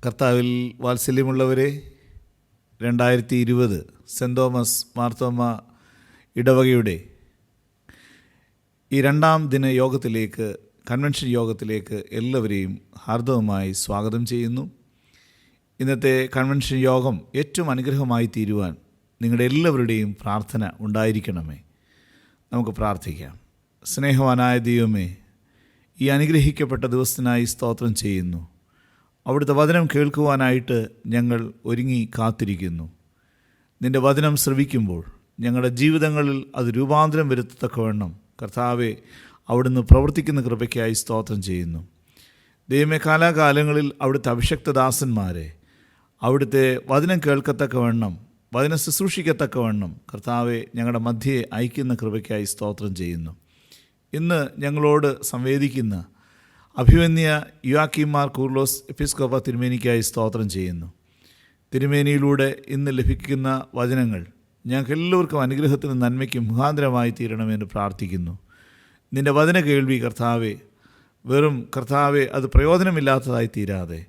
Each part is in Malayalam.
കർത്താവിൽ വാത്സല്യമുള്ളവരെ, 2020 സെൻറ് തോമസ് മാർത്തോമ ഇടവകയുടെ ഈ 2ാം ദിന യോഗത്തിലേക്ക്, കൺവെൻഷൻ യോഗത്തിലേക്ക് എല്ലാവരെയും ഹാർദവമായി സ്വാഗതം ചെയ്യുന്നു. ഇന്നത്തെ കൺവെൻഷൻ യോഗം ഏറ്റവും അനുഗ്രഹമായി തീരുവാൻ നിങ്ങളുടെ എല്ലാവരുടെയും പ്രാർത്ഥന ഉണ്ടായിരിക്കണമേ. നമുക്ക് പ്രാർത്ഥിക്കാം. സ്നേഹവാനായ ദൈവമേ, ഈ അനുഗ്രഹിക്കപ്പെട്ട ദിവസത്തിനായി സ്തോത്രം ചെയ്യുന്നു. അവിടുത്തെ വചനം കേൾക്കുവാനായിട്ട് ഞങ്ങൾ ഒരുങ്ങി കാത്തിരിക്കുന്നു. നിൻ്റെ വചനം ശ്രവിക്കുമ്പോൾ ഞങ്ങളുടെ ജീവിതങ്ങളിൽ അത് രൂപാന്തരം വരുത്തത്തക്കവണ്ണം കർത്താവെ അവിടുന്ന് പ്രവർത്തിക്കുന്ന കൃപയ്ക്കായി സ്തോത്രം ചെയ്യുന്നു. ദൈവമേ, കാലാകാലങ്ങളിൽ അവിടുത്തെ അഭിഷക്തദാസന്മാരെ അവിടുത്തെ വചനം കേൾക്കത്തക്കവണ്ണം, വചനം ശുശ്രൂഷിക്കത്തക്കവണ്ണം കർത്താവെ ഞങ്ങളുടെ മധ്യേ അയക്കുന്ന കൃപയ്ക്കായി സ്തോത്രം ചെയ്യുന്നു. ഇന്ന് ഞങ്ങളോട് സംവേദിക്കുന്ന അഭിമന്യ യുവാക്കീമാർ കൂർലോസ് എപ്പിസ്കോപ്പ തിരുമേനിക്കായി സ്തോത്രം ചെയ്യുന്നു. തിരുമേനിയിലൂടെ ഇന്ന് ലഭിക്കുന്ന വചനങ്ങൾ ഞങ്ങൾക്ക് എല്ലാവർക്കും അനുഗ്രഹത്തിനും നന്മയ്ക്കും മുഖാന്തരമായി തീരണമെന്ന് പ്രാർത്ഥിക്കുന്നു. നിൻ്റെ വചന കേൾവി കർത്താവെ വെറും കർത്താവെ അത് പ്രയോജനമില്ലാത്തതായി തീരാതെ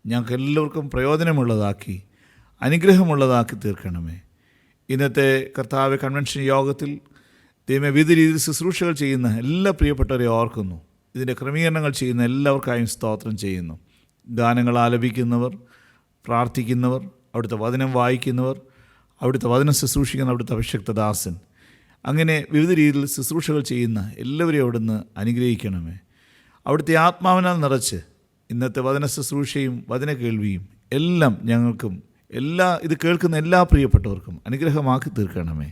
ഞങ്ങൾക്ക് എല്ലാവർക്കും പ്രയോജനമുള്ളതാക്കി അനുഗ്രഹമുള്ളതാക്കി തീർക്കണമേ. ഇന്നത്തെ കർത്താവെ കൺവെൻഷൻ യോഗത്തിൽ ദൈവമേ വിവിധ രീതിയിൽ ശുശ്രൂഷകൾ ചെയ്യുന്ന എല്ലാ പ്രിയപ്പെട്ടവരെ ഓർക്കുന്നു. ഇതിൻ്റെ ക്രമീകരണങ്ങൾ ചെയ്യുന്ന എല്ലാവർക്കായും സ്തോത്രം ചെയ്യുന്നു. ഗാനങ്ങൾ ആലപിക്കുന്നവർ, പ്രാർത്ഥിക്കുന്നവർ, അവിടുത്തെ വചനം വായിക്കുന്നവർ, അവിടുത്തെ വചനം ശുശ്രൂഷിക്കുന്ന അവിടുത്തെ അഭിഷക്തദാസൻ, അങ്ങനെ വിവിധ രീതിയിൽ ശുശ്രൂഷകൾ ചെയ്യുന്ന എല്ലാവരെയും അവിടുന്ന് അനുഗ്രഹിക്കണമേ. അവിടുത്തെ ആത്മാവിനാൽ നിറച്ച് ഇന്നത്തെ വചന ശുശ്രൂഷയും വചന കേൾവിയും എല്ലാം ഞങ്ങൾക്കും ഇത് കേൾക്കുന്ന എല്ലാ പ്രിയപ്പെട്ടവർക്കും അനുഗ്രഹമാക്കി തീർക്കണമേ.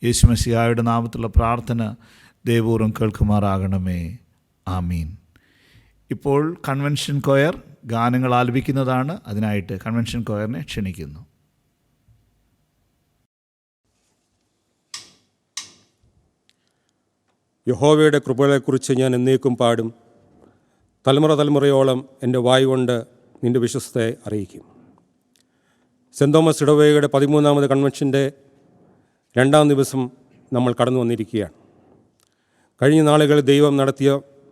യേശു മശിഹായുടെ നാമത്തിലുള്ള പ്രാർത്ഥന ദയപൂർവ്വം കേൾക്കുമാറാകണമേ. ആമീൻ. ഇപ്പോൾ കൺവെൻഷൻ കൊയർ ഗാനങ്ങൾ ആലപിക്കുന്നതാണ്. അതിനായിട്ട് കൺവെൻഷൻ കൊയറിനെ ക്ഷണിക്കുന്നു. യഹോവയുടെ കൃപകളെക്കുറിച്ച് ഞാൻ എന്നേക്കും പാടും. തലമുറ തലമുറയോളം എൻ്റെ വായ് കൊണ്ട് നിൻ്റെ വിശ്വസ്തയെ അറിയിക്കും. സെൻറ് തോമസ് ഇടവകയുടെ 13ാമത് കൺവെൻഷൻ്റെ 2ാം ദിവസം നമ്മൾ കടന്നു വന്നിരിക്കുകയാണ്. കഴിഞ്ഞ നാളുകളിൽ ദൈവം നടത്തിയ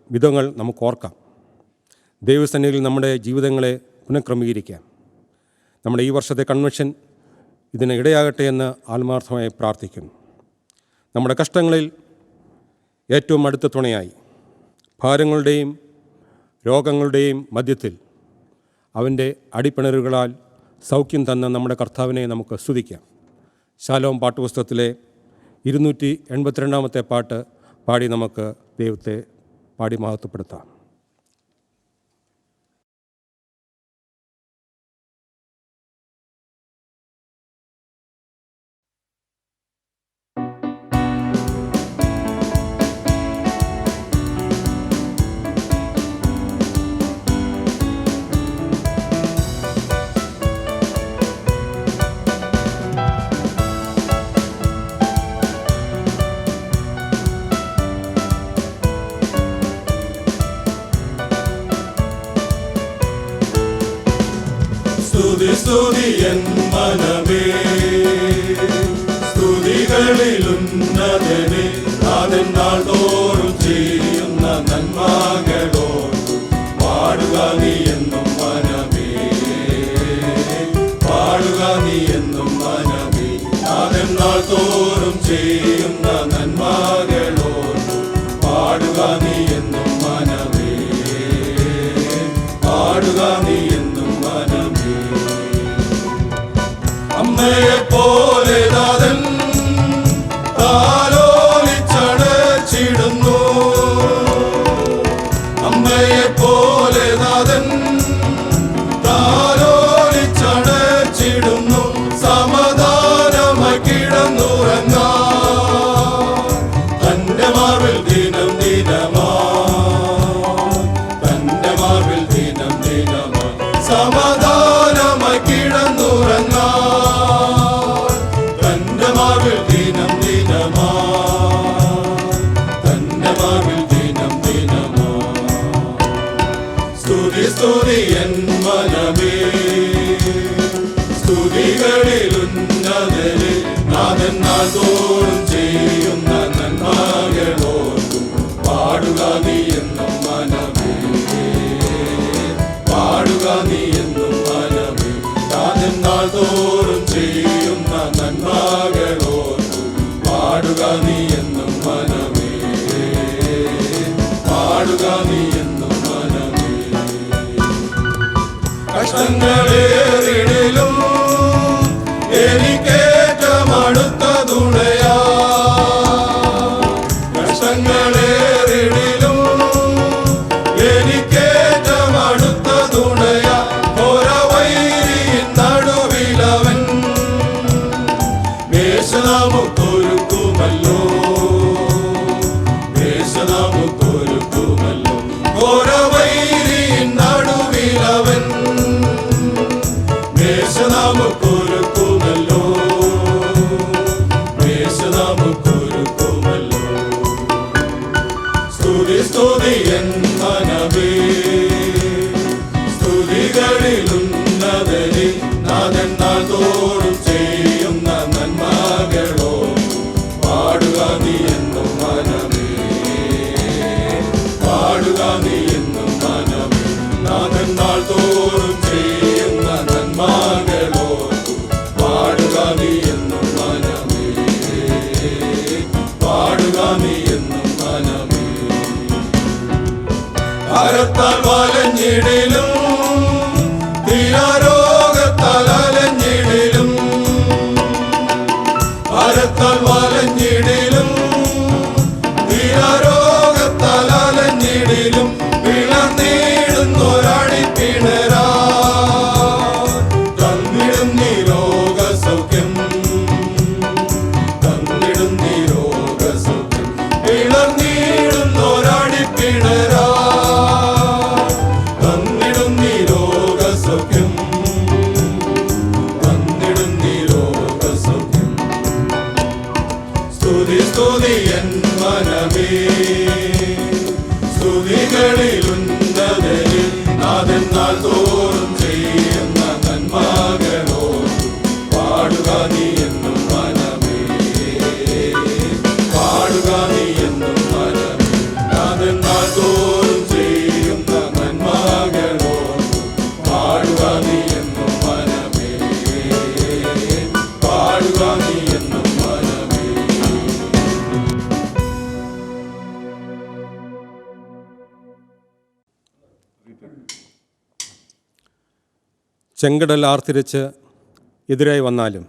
വിധങ്ങൾ നമുക്ക് ഓർക്കാം. ദൈവസന്നിധിയിൽ നമ്മുടെ ജീവിതങ്ങളെ പുനഃക്രമീകരിക്കാം. നമ്മുടെ ഈ വർഷത്തെ കൺവെൻഷൻ ഇതിന് ഇടയാകട്ടെ എന്ന് ആത്മാർത്ഥമായി പ്രാർത്ഥിക്കുന്നു. നമ്മുടെ കഷ്ടങ്ങളിൽ ഏറ്റവും അടുത്ത തുണയായി, ഭാരങ്ങളുടെയും രോഗങ്ങളുടെയും മധ്യത്തിൽ അവൻ്റെ അടിപ്പിണരുകളാൽ സൗഖ്യം തന്ന നമ്മുടെ കർത്താവിനെ നമുക്ക് സ്തുതിക്കാം. ശാലോം പാട്ടുപുസ്തകത്തിലെ 282ാമത്തെ പാട്ട് പാടി നമുക്ക് ദൈവത്തെ പാടി മഹത്വപ്പെടുത്താം. സ്തുതി എൻ മനമേ, സ്തുതികളിലുന്നതനെ നാഥൻ നാൾ തോറും ചെയ്യുന്ന നന്മകളോർത്ത് പാടുക നീ എന്നും മനമേ, പാടുക നീ എന്നും മനമേ. നാഥൻ നാൾ തോറും ചെയ്യുന്ന നന്മകളോർത്ത് പാടുക നീ എന്നും മനമേ, പാടുക നീ എന്നും മനമേ. അമ്മയെപ്പോലെ നാഥൻ താലോലിച്ചടച്ചിടുന്നു, അമ്മയെപ്പോലെ നാഥൻ താലോലിച്ചടച്ചിടുന്നു. സമാധാനമായി കിടന്നുറങ്ങാൻ തന്റെ മാർവിൽ ദിനം ദിനമാ, തന്റെ മാർവിൽ ദിനം ദിനമാ. സമാധാനമായി കിടന്നുറങ്ങാൻ തന്റെ മാർവിൽ ദിനം ദിനമാ, തന്റെ മാർവിൽ ദിനം ദിനമാ. സ്തുതി സ്തുതി നാഥൻ നാൾതോറും ചെയ്യുന്ന നന്മകളോർക്കും പാടുക നീ എന്നും മനമേ, പാടുക നീ എന്നും മനമേ. നാഥൻ നാൾതോറും ചെയ്യുന്ന നന്മകളോർക്കും പാടുക നീ എന്നും മനമേ, പാടുക നീ എന്നും മനമേ. കഷ്ടങ്ങളേറിടിലും എനിക്കേറ്റം അടുത്ത തുണയാ, കഷ്ടങ്ങളേറിടിലും എനിക്കേറ്റം അടുത്ത തുണയാ. ഘോരവൈരിയിൻ നടുവിലവൻ മേശ നമുക്കൊരുക്കുമല്ലോ, മേശ നമുക്കൊരുക്കുമല്ലോ. ഘോരവൈരിയിൻ നടുവിലവൻ മേശ നമുക്കൊരുക്കുമല്ലോ, മേശ നമുക്കൊരുക്കുമല്ലോ. സ്തുതി സ്തുതി എൻ മനമേ, സ്തുതികളിലുന്നതനെ. നാഥൻ നാൾതോറും ചെയ്യുന്ന നന്മകളോ പാടുക നീ എന്നും മനമേ, പാടുക നീ എന്നും മനമേ. നാഥൻ നാൾതോറും ചെയ്യുന്ന നന്മകളോ പാടുക നീ എന്നും മനമേ, പാടുക നീ എന്നും മനമേ. ഭാരത്താൽ വലഞ്ഞിടിലും തീരാരോഗത്താൽ അലഞ്ഞിടിലും, ഭാരത്താൽ വലഞ്ഞിടിലും തീരാരോഗത്താൽ അലഞ്ഞിടിലും പിളർന്നിടുന്നൊരടിപ്പിണരാ തന്നിടും നീ രോഗസൗഖ്യം, തന്നിടും നീ രോഗസൗഖ്യം. പിളർന്നിടുന്നൊരടിപ്പിണരാ തന്നിടും നീ രോഗസൗഖ്യം, തന്നിടും നീ രോഗസൗഖ്യം. സ്തുതി സ്തുതി എൻ മനമേ, സ്തുതികളിലുന്നതനെ. നാഥൻ നാൾതോറും ചെയ്യുന്ന നന്മകളോ പാടുക നീ എന്നും മനമേ, പാടുക നീ എന്നും മനമേ. നാഥൻ നാൾതോറും ചെയ്യുന്ന നന്മകളോ പാടുക നീ എന്നും മനമേ, പാടുക നീ എന്നും മനമേ. ചെങ്കടൽ ആർത്തിരച്ച് എതിരായി വന്നാലും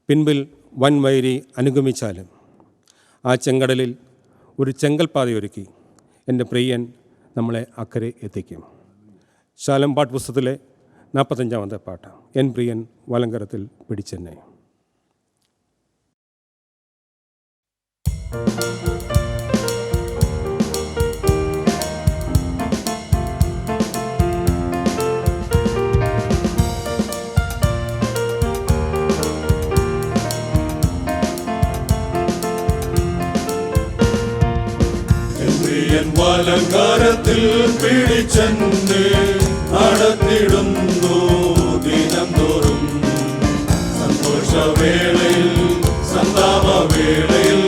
പിൻപിൽ വൻ വൈരി അനുഗമിച്ചാലും ആ ചെങ്കടലിൽ ഒരു ചെങ്കൽപ്പാതയൊരുക്കി എൻ്റെ പ്രിയൻ നമ്മളെ അക്കരെ എത്തിക്കും. ശാലം പാട്ട് പുസ്തകത്തിലെ 45-ാമത്തെ പാട്ട്, എൻ പ്രിയൻ വലങ്കരത്തിൽ പിടിച്ചെന്നെ. പ്രിയൻ വലങ്കരത്തിൽ പിടിച്ചെന്നെ നടത്തിടുന്നു ദിനം തോറും. സന്തോഷവേളയിൽ സന്താപവേളയിൽ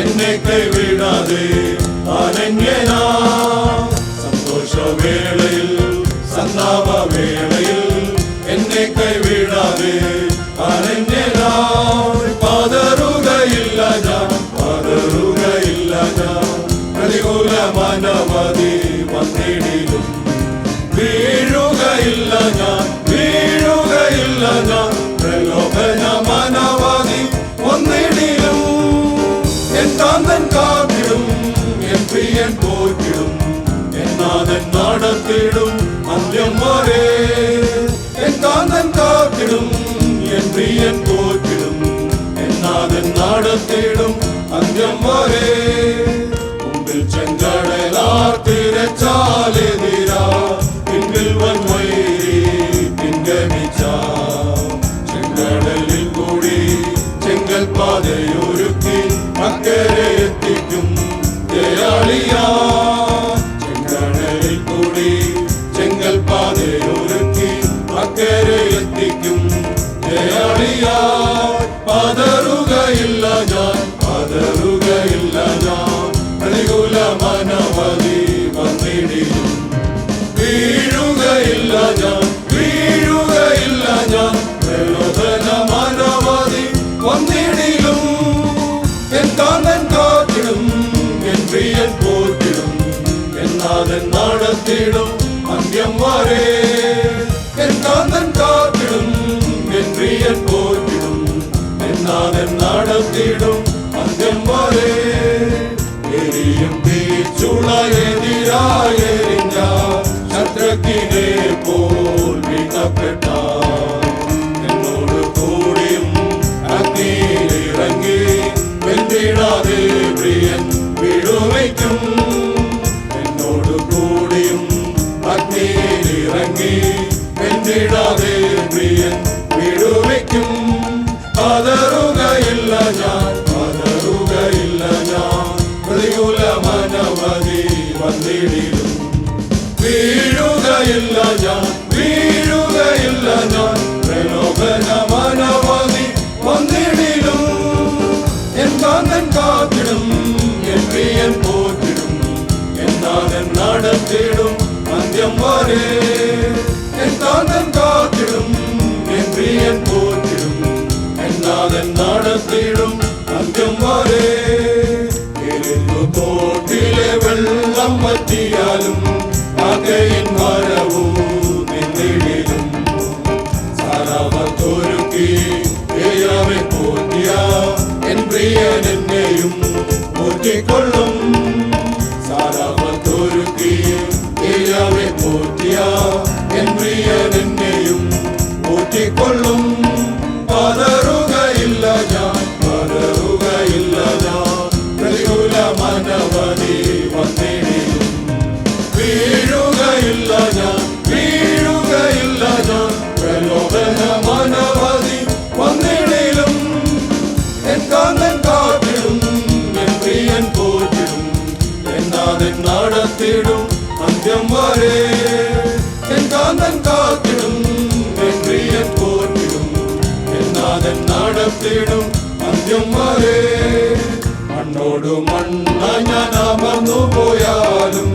എന്നെ കൈവിടാതെ അനന്യനാ. സന്തോഷവേളയിൽ സന്താപവേളയിൽ എന്നെ കൈവിടാതെ അനന്യനാ. പതറുകയില്ല ഞാൻ, പതറുകയില്ല ഞാൻ. പ്രതികൂലമനവധി വന്നിടിലും വീഴുകയില്ല ഞാൻ, വീഴുകയില്ല ഞാൻ. പ്രലോഭനമനവധി വന്നിടിലും എൻ കാന്തൻ കാത്തിടും, എൻ പ്രിയൻ പോറ്റിടും. എന്നാഥൻ നടത്തിടും അന്ത്യം വരെ. എൻ കാന്തൻ കാത്തിടും, എൻ പ്രിയൻ പോറ്റിടും. എന്നാഥൻ നടത്തിടും അന്ത്യം വരെ. ചെങ്കടലാർത്തിരച്ചാലെതിരാ പിൻപിൽ വൻവൈരി പിൻഗമിച്ച. ചെങ്കടലിൽ കൂടി ചെങ്കൽപ്പാതയൊരുക്കി അക്കരെ എത്തിക്കും ദയാളിയാ. ചെങ്കടലിൽ കൂടി ചെങ്കൽപ്പാതയൊരുക്കി അക്കരെ എത്തിക്കും ദയാളിയാ. പതറുകയില്ല ഞാൻ, പതറുകയില്ല ഞാൻ. പ്രതികൂല മനവധി വന്നിടിലും വീഴുകയില്ല ഞാൻ, വീഴുകയില്ല ഞാൻ. പ്രലോഭന മനവധി വന്നിടിലും എൻ കാന്തൻ കാത്തിടും, എൻ പ്രിയൻ പോറ്റിടും, എന്നാഥൻ നടത്തിടും അന്ത്യം വരെ. എൻ കാന്തൻ കാത്തിടും, എൻ പ്രിയൻ പോറ്റിടും, എന്നാഥൻ നടത്തിടും അന്ത്യം വരെ. എരിയും തീച്ചുളയെതിരായെറിഞ്ഞ ശത്രുക്കിനെ പോൽ വീഴ്ത്തപ്പെട്ട എന്നോട് കൂടിയും അഗ്നിയിലിറങ്ങി വെന്തിടാതെ പ്രിയൻ വിടുവയ്ക്കും. എന്നോട് കൂടിയും അഗ്നിയിലിറങ്ങി വെന്തിടാതെ പ്രിയൻ വിടുവയ്ക്കും. പതറുകയില്ല ഞാൻ, പതറുകയില്ല ഞാൻ. പ്രതികൂല മനവധി വന്നിടിലും വീഴുകയില്ല ഞാൻ, വീഴുകയില്ല ഞാൻ. പ്രലോഭന മനവധി വന്നിടിലും എൻ കാന്തൻ കാത്തിടും, എൻ പ്രിയൻ പോറ്റിടും, എന്നാഥൻ നടത്തിടും അന്ത്യം വരെ. എൻ കാന്തൻ കാത്തിടും, എൻ പ്രിയൻ പോറ്റിടും, എന്നാഥൻ നടത്തിടും അന്ത്യം വരെ. തോട്ടിലെ വെള്ളം വറ്റിയാലും ആകെയിൻ വരവും നിന്നിടിലും സാരാവത്തൊരുക്കി ഏയാവെ പോറ്റിയ എൻ പ്രിയൻ എന്നെയും പോറ്റിക്കൊള്ളും. സാരാവത്തൊരുക്കി ഏയാവെ പോറ്റിയ എൻ പ്രിയൻ എന്നെയും പോറ്റിക്കൊള്ളും. പതറുകയില്ല ഞാൻ, പതറുകയില്ല ഞാൻ. പ്രതികൂല മനവധി വന്നിടിലും വീഴുകയില്ല ഞാൻ, വീഴുകയില്ല ഞാൻ. പ്രലോഭന മനവധി വന്നിടിലും എൻ കാന്തൻ കാത്തിടും, എൻ പ്രിയൻ പോറ്റിടും, എന്നാഥൻ നടത്തിടും അന്ത്യം വരെ. എൻ കാന്തൻ കാത്തിടും, എൻ പ്രിയൻ പോറ്റിടും, എന്നാഥൻ നടത്തിടും അന്ത്യം വരെ. മണ്ണോട് മണ്ണ ഞാൻ അമർന്നു പോയാലും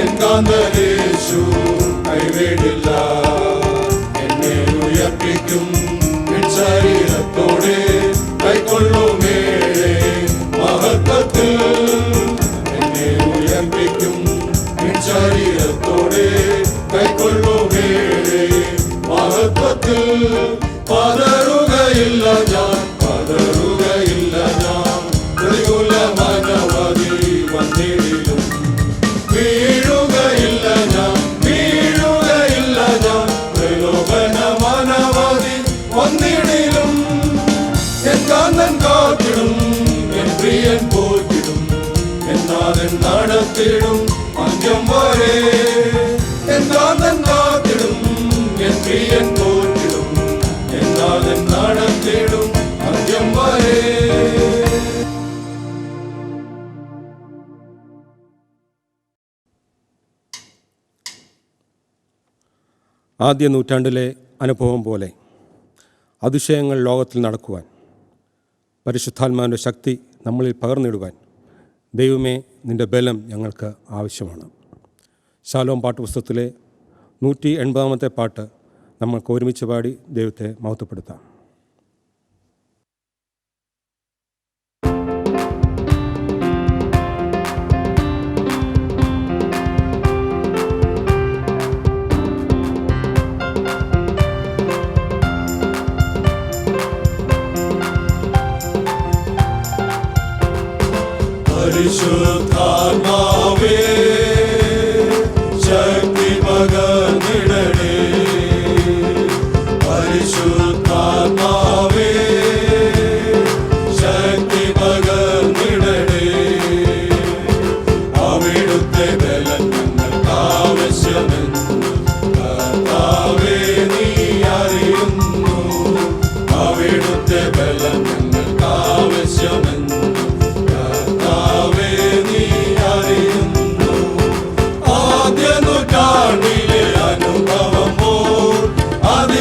എൻ കാന്തനേശു കൈവിടില്ല. എന്നെ ഉയർപ്പിക്കും ശരീരത്തോടെ കൈക്കൊള്ളുമേഴേ മഹത്വത്തിൽ. എന്നെ ഉയർപ്പിക്കും ശരീരത്തോടെ കൈക്കൊള്ളുമേഴേ മഹത്വത്തിൽ. പതറുകയില്ല ഞാൻ, പതറുകയില്ല ഞാൻ. പ്രതികൂല മനവധി വന്നിടിലും വീഴുകയില്ല ഞാൻ, വീഴുകയില്ല ഞാൻ. പ്രലോഭന മനവധി വന്നിടിലും എൻ കാന്തൻ കാത്തിടും, എൻ പ്രിയൻ പോറ്റിടും, എന്നാഥൻ നടത്തിടും അന്ത്യം വരെ. എൻ കാന്തൻ കാത്തിടും, എൻ പ്രിയൻ പോറ്റിടും, എന്നാഥൻ നടത്തിടും അന്ത്യം വരെ. ആദ്യ നൂറ്റാണ്ടിലെ അനുഭവം പോലെ അതിശയങ്ങൾ ലോകത്തിൽ നടക്കുവാൻ, പരിശുദ്ധാത്മാവിൻ്റെ ശക്തി നമ്മളിൽ പകർന്നിടുവാൻ ദൈവമേ നിൻ്റെ ബലം ഞങ്ങൾക്ക് ആവശ്യമാണ്. ശാലോം പാട്ട് പുസ്തകത്തിലെ 180 പാട്ട് നമ്മൾക്ക് ഒരുമിച്ച് പാടി ദൈവത്തെ മഹത്വപ്പെടുത്താം. പരിശുദ്ധാത്മാവേ ശക്തി പകർന്നിടണേ. പരിശുദ്ധാത്മാവേ ശക്തി പകർന്നിടണേ. അവിടുത്തെ ബലം ഞങ്ങൾക്ക് ആവശ്യമെന്ന് കർത്താവേ നീ അറിയുന്നു. അവിടുത്തെ ബലം ഞങ്ങൾക്ക് ആവശ്യമെന്ന്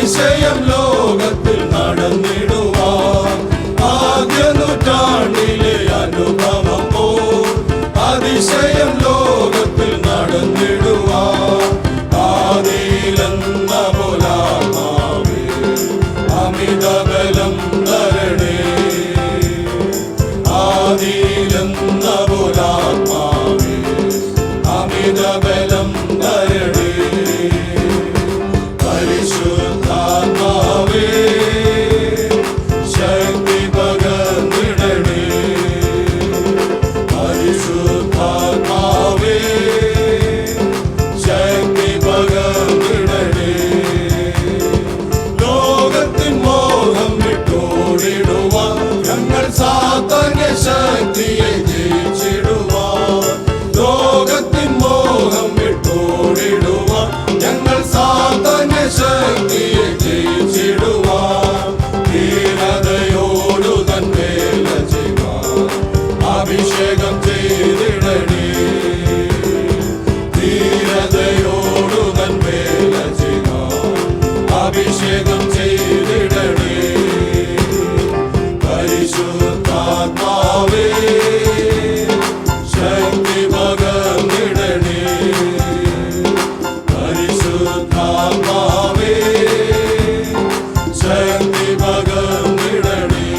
അനുഭവം ലോകത്തിൽ നടന്നിടുവാൻ പരിശുദ്ധാത്മാവേ ശക്തി പകർന്നിടണേ. പരിശുദ്ധാത്മാവേ ശക്തി പകർന്നിടണേ.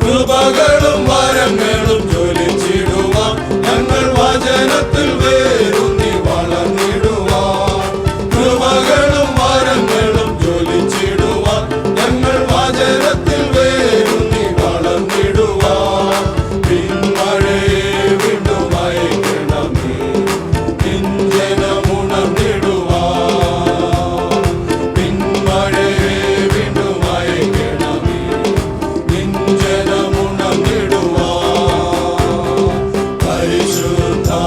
കൃപകളും വരങ്ങളും ജ്വലിച്ചിടുവാൻ ഞങ്ങൾ വചനത്തിൽ വേരൂന്നി വളർന്നിടുവാൻ. കൃപകളും വരങ്ങളും ജ്വലിച്ചിടുവാൻ ഞങ്ങൾ വചനത്തിൽ വേരൂന്നി വളർന്നിടുവാൻ. പിന്മഴയെ വീണ്ടും അയക്കണമേ നിഞ്ജനമുണർന്നിടുവാൻ. പിന്മഴയെ വീണ്ടും അയക്കണമേ നിഞ്ജനമുണർന്നിടുവാൻ. പരിശുദ്ധാത്മാവേ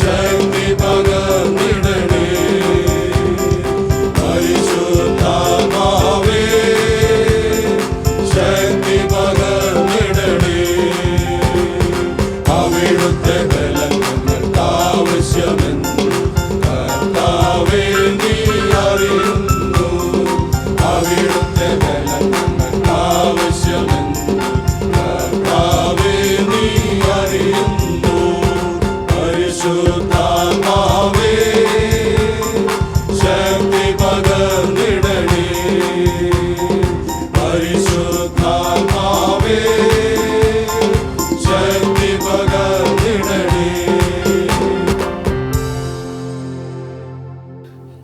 ശക്തി പകർന്നിടണേ. പരിശുദ്ധാത്മാവേ ശക്തി പകർന്നിടണേ. അവിടുത്തെ ബലം ഞങ്ങൾക്ക് ആവശ്യമെന്ന് കർത്താവേ നീ അറിയുന്നു. അവിടുത്തെ ബലം ഞങ്ങൾക്ക് ആവശ്യമെന്ന് കർത്താവേ നീ അറിയുന്നു. പരിശുദ്ധാത്മാവേ ശക്തി പകർന്നിടണേ. പരിശുദ്ധാത്മാവേ ശക്തി പകർന്നിടണേ.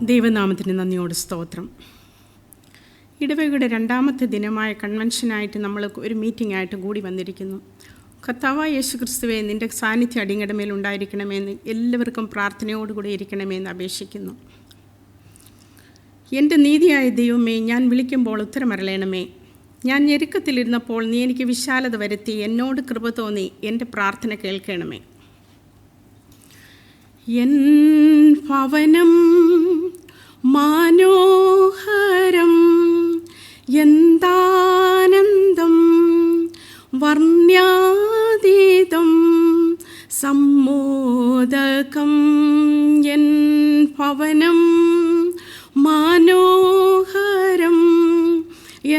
ദൈവനാമത്തിന് നന്ദിയോട് സ്തോത്രം. ഇടവകയുടെ രണ്ടാമത്തെ ദിനമായ കൺവെൻഷനായിട്ട് നമ്മൾ ഒരു മീറ്റിംഗ് ആയിട്ട് കൂടി വന്നിരിക്കുന്നു. കർത്താവായ യേശു ക്രിസ്തുവേ, നിൻ്റെ സാന്നിധ്യം അടിയങ്ങളുടെ മേൽ ഉണ്ടായിരിക്കണമെന്ന് എല്ലാവർക്കും പ്രാർത്ഥനയോടുകൂടി ഇരിക്കണമെന്ന് അപേക്ഷിക്കുന്നു. എൻ്റെ നീതിയായ ദൈവമേ, ഞാൻ വിളിക്കുമ്പോൾ ഉത്തരമരളയണമേ. ഞാൻ ഞെരുക്കത്തിലിരുന്നപ്പോൾ നീ എനിക്ക് വിശാലത വരുത്തി എന്നോട് കൃപ തോന്നി എൻ്റെ പ്രാർത്ഥന കേൾക്കണമേ. എൻ ഭവനം മനോഹരം, എന്താനന്ദം വർണ്യാതീതം സമ്മോദകം. എൻ ഭവനം മനോഹരം,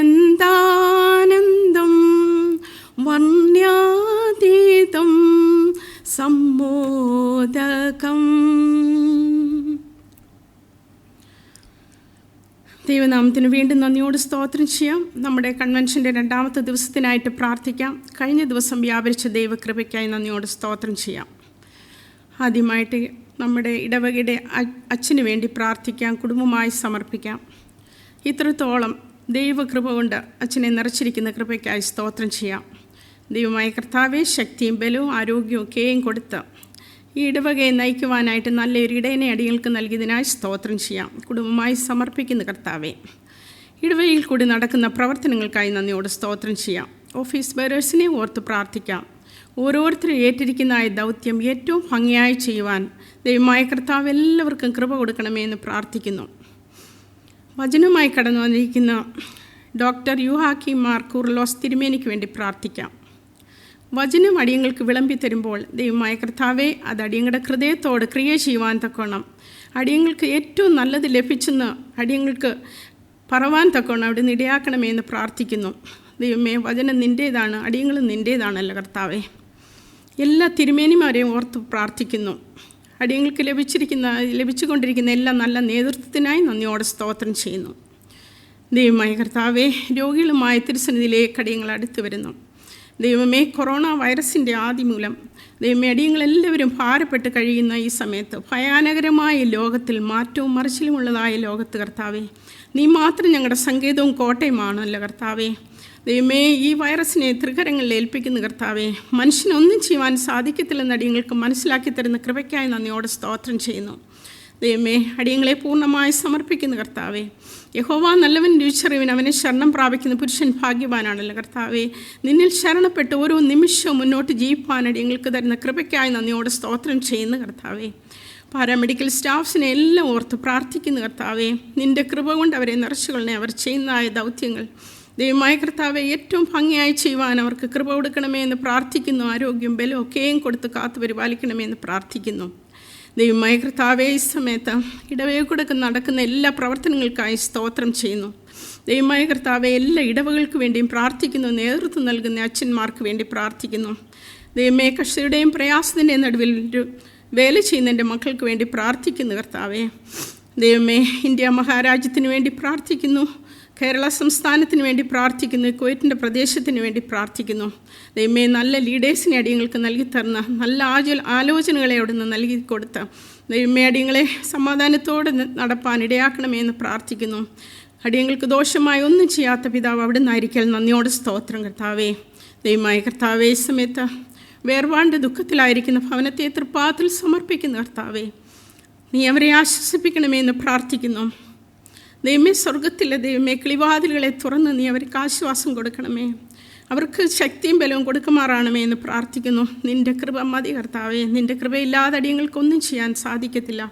എന്താനന്ദം വർണ്യാതീതം സമ്മോദകം. ദൈവനാമത്തിന് വീണ്ടും നന്ദിയോട് സ്തോത്രം ചെയ്യാം. നമ്മുടെ കൺവെൻഷൻ്റെ രണ്ടാമത്തെ ദിവസത്തിനായിട്ട് പ്രാർത്ഥിക്കാം. കഴിഞ്ഞ ദിവസം വ്യാപരിച്ച ദൈവകൃപയ്ക്കായി നന്ദിയോട് സ്തോത്രം ചെയ്യാം. ആദ്യമായിട്ട് നമ്മുടെ ഇടവകയുടെ അച്ഛന് വേണ്ടി പ്രാർത്ഥിക്കാം, കുടുംബമായി സമർപ്പിക്കാം. ഇത്രത്തോളം ദൈവകൃപ കൊണ്ട് അച്ഛനെ നിറച്ചിരിക്കുന്ന കൃപയ്ക്കായി സ്തോത്രം ചെയ്യാം. ദൈവമായ കർത്താവെ, ശക്തിയും ബലവും ആരോഗ്യവും ഒക്കെയും കൊടുത്ത് ഈ ഇടവകയെ നയിക്കുവാനായിട്ട് നല്ലൊരു ഇടയനെ അടികൾക്ക് നൽകിയതിനായി സ്തോത്രം ചെയ്യാം. കുടുംബമായി സമർപ്പിക്കുന്ന കർത്താവെ, ഇടവകയിൽ കൂടി നടക്കുന്ന പ്രവർത്തനങ്ങൾക്കായി നന്ദിയോട് സ്തോത്രം ചെയ്യാം. ഓഫീസ് ബേറേഴ്സിനെ ഓർത്ത് പ്രാർത്ഥിക്കാം. ഓരോരുത്തരും ഏറ്റിരിക്കുന്ന ദൗത്യം ഏറ്റവും ഭംഗിയായി ചെയ്യുവാൻ ദൈവമായ കർത്താവ് എല്ലാവർക്കും കൃപ കൊടുക്കണമേ എന്ന് പ്രാർത്ഥിക്കുന്നു. വചനവുമായി കടന്നു വന്നിരിക്കുന്ന ഡോക്ടർ യുഹാക്കി മാർ കുർലോസ് തിരുമേനിക്ക് വേണ്ടി പ്രാർത്ഥിക്കാം. വചനം അടിയങ്ങൾക്ക് വിളമ്പി തരുമ്പോൾ ദൈവമായ കർത്താവെ, അത് അടിയങ്ങളുടെ ഹൃദയത്തോട് ക്രിയ ചെയ്യുവാൻ തക്കോണം, അടിയങ്ങൾക്ക് ഏറ്റവും നല്ലത് ലഭിച്ചെന്ന് അടിയങ്ങൾക്ക് പറവാൻ തക്കോണം അവിടെ ഇടയാക്കണമേ എന്ന് പ്രാർത്ഥിക്കുന്നു. ദൈവമേ, വചനം നിൻ്റേതാണ്, അടിയങ്ങളും നിൻ്റേതാണല്ലോ കർത്താവെ. എല്ലാ തിരുമേനിമാരെയും ഓർത്ത് പ്രാർത്ഥിക്കുന്നു. അടിയങ്ങൾക്ക് ലഭിച്ചുകൊണ്ടിരിക്കുന്ന എല്ലാ നല്ല നേതൃത്വത്തിനായി നന്ദിയോടെ സ്തോത്രം ചെയ്യുന്നു. ദൈവമായ കർത്താവെ, രോഗികളുമായ തിരുസന്നിധിയിലേക്ക് അടിയങ്ങൾ അടുത്ത് വരുന്നു. ദൈവമേ, കൊറോണ വൈറസിൻ്റെ ആദി മൂലം ദൈവമേ, അടിയങ്ങളെല്ലാവരും ഭാരപ്പെട്ട് കഴിയുന്ന ഈ സമയത്ത്, ഭയാനകരമായ ലോകത്തിൽ, മാറ്റവും മറിച്ചിലുമുള്ളതായ ലോകത്ത് കർത്താവെ, നീ മാത്രം ഞങ്ങളുടെ സങ്കേതവും കോട്ടയുമാണല്ലോ കർത്താവെ. ദൈവമേ, ഈ വൈറസിനെ തൃകരങ്ങളിൽ ഏൽപ്പിക്കുന്ന കർത്താവെ, മനുഷ്യനൊന്നും ചെയ്യുവാൻ സാധിക്കത്തില്ലെന്ന് അടിയങ്ങൾക്ക് മനസ്സിലാക്കി തരുന്ന കൃപയ്ക്കായി നന്ദിയോടെ സ്തോത്രം ചെയ്യുന്നു. ദൈവമേ, അടിയങ്ങളെ പൂർണ്ണമായി സമർപ്പിക്കുന്ന കർത്താവെ, യഹോവ നല്ലവൻ രുചിച്ചറിവിൻ അവനെ ശരണം പ്രാപിക്കുന്ന പുരുഷൻ ഭാഗ്യവാനാണല്ലോ കർത്താവെ. നിന്നിൽ ശരണപ്പെട്ട് ഓരോ നിമിഷവും മുന്നോട്ട് ജീവിപ്പാൻ അടിയങ്ങൾക്ക് തരുന്ന കൃപയ്ക്കായി നന്ദിയോടെ സ്തോത്രം ചെയ്യുന്ന കർത്താവെ. പാരാമെഡിക്കൽ സ്റ്റാഫ്സിനെ എല്ലാം ഓർത്ത് പ്രാർത്ഥിക്കുന്ന കർത്താവെ, നിൻ്റെ കൃപ കൊണ്ട് അവരെ നിറച്ചുകൊള്ളണേ. അവർ ചെയ്യുന്നതായ ദൗത്യങ്ങൾ ദൈവമായ കർത്താവെ ഏറ്റവും ഭംഗിയായി ചെയ്യുവാൻ അവർക്ക് കൃപ കൊടുക്കണമേ എന്ന് പ്രാർത്ഥിക്കുന്നു. ആരോഗ്യം ബലം ഒക്കെയും കൊടുത്ത് കാത്തു പരിപാലിക്കണമേ എന്ന് പ്രാർത്ഥിക്കുന്നു. ദൈവമായ കർത്താവെ, ഈ സമയത്ത് ഇടവകയിൽ നടക്കുന്ന എല്ലാ പ്രവർത്തനങ്ങൾക്കായി സ്തോത്രം ചെയ്യുന്നു. ദൈവമായ കർത്താവെ, എല്ലാ ഇടവകൾക്ക് വേണ്ടിയും പ്രാർത്ഥിക്കുന്നു. നേതൃത്വം നൽകുന്ന അച്ഛന്മാർക്ക് വേണ്ടി പ്രാർത്ഥിക്കുന്നു. ദൈവമേ, കഷ്ടതയുടെയും പ്രയാസത്തിൻ്റെയും നടുവിൽ വേല ചെയ്യുന്ന എൻ്റെ മക്കൾക്ക് വേണ്ടി പ്രാർത്ഥിക്കുന്നു കർത്താവെ. ദൈവമേ, ഇന്ത്യ മഹാരാജ്യത്തിന് വേണ്ടി പ്രാർത്ഥിക്കുന്നു. കേരള സംസ്ഥാനത്തിന് വേണ്ടി പ്രാർത്ഥിക്കുന്നു. കുവൈറ്റിൻ്റെ പ്രദേശത്തിന് വേണ്ടി പ്രാർത്ഥിക്കുന്നു. ദൈവമേ, നല്ല ലീഡേഴ്സിനെ അടിയങ്ങൾക്ക് നൽകിത്തരുന്ന, നല്ല ആലോചനകളെ അവിടുന്ന് നൽകി കൊടുത്ത ദൈവമേ, അടിയങ്ങളെ സമാധാനത്തോടെ നടപ്പാൻ ഇടയാക്കണമേ എന്ന് പ്രാർത്ഥിക്കുന്നു. അടിയങ്ങൾക്ക് ദോഷമായി ഒന്നും ചെയ്യാത്ത പിതാവ് അവിടുന്ന് ആയിരിക്കൽ നന്ദിയോട് സ്തോത്രം കർത്താവേ. ദൈവമായ കർത്താവേ, ഈ സമയത്ത് വേർപാണ്ട് ദുഃഖത്തിലായിരിക്കുന്ന ഭവനത്തെ തൃപ്പാദത്തിൽ സമർപ്പിക്കുന്ന കർത്താവേ, നീ അവരെ ആശ്വസിപ്പിക്കണമേ എന്ന് പ്രാർത്ഥിക്കുന്നു. ദൈവമേ, സ്വർഗത്തിലെ ദൈവമേ, കിളിവാതിലുകളെ തുറന്ന് നീ അവർക്ക് ആശ്വാസം കൊടുക്കണമേ. അവർക്ക് ശക്തിയും ബലവും കൊടുക്കുമാറാണമേ എന്ന് പ്രാർത്ഥിക്കുന്നു. നിൻ്റെ കൃപ മതി കർത്താവേ. നിൻ്റെ കൃപയില്ലാതെ അടിയങ്ങൾക്കൊന്നും ചെയ്യാൻ സാധിക്കത്തില്ല.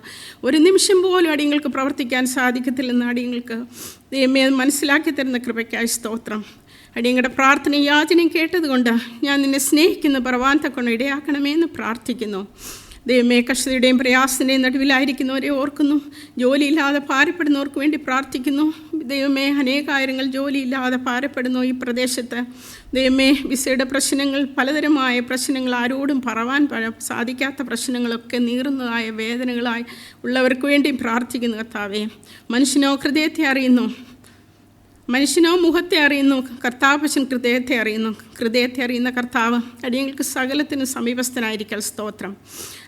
ഒരു നിമിഷം പോലും അടിയങ്ങൾക്ക് പ്രവർത്തിക്കാൻ സാധിക്കത്തില്ലെന്ന് അടിയങ്ങൾക്ക് ദൈവമേ മനസ്സിലാക്കി തരുന്ന കൃപയ്ക്കായി സ്തോത്രം. അടിയങ്ങളുടെ പ്രാർത്ഥനയും യാചനയും കേട്ടതുകൊണ്ട് ഞാൻ നിന്നെ സ്നേഹിക്കുന്ന പറവാൻ തക്കൊണ്ട് ഇടയാക്കണമേ എന്ന് പ്രാർത്ഥിക്കുന്നു. ദൈവമേ, കഷ്ടതയുടെയും പ്രയാസത്തിൻ്റെയും നടുവിലായിരിക്കുന്നവരെ ഓർക്കുന്നു. ജോലിയില്ലാതെ ഭാരപ്പെടുന്നവർക്ക് വേണ്ടി പ്രാർത്ഥിക്കുന്നു. ദൈവമേ, അനേകായിരങ്ങൾ ജോലിയില്ലാതെ ഭാരപ്പെടുന്നു ഈ പ്രദേശത്ത്. ദൈവമേ, വിസയുടെ പ്രശ്നങ്ങൾ, പലതരമായ പ്രശ്നങ്ങൾ, ആരോടും പറവാൻ സാധിക്കാത്ത പ്രശ്നങ്ങളൊക്കെ നീറുന്നതായ വേദനകളായി ഉള്ളവർക്ക് വേണ്ടി പ്രാർത്ഥിക്കുന്നു കർത്താവേ. മനുഷ്യനോ ഹൃദയത്തെ അറിയുന്നു, മനുഷ്യനോ മുഖത്തെ അറിയുന്നു, കർത്താവശൻ ഹൃദയത്തെ അറിയുന്നു. ഹൃദയത്തെ അറിയുന്ന കർത്താവ് അടിയങ്ങൾക്ക് സകലത്തിനും സമീപസ്ഥനായിരിക്കൽ സ്തോത്രം.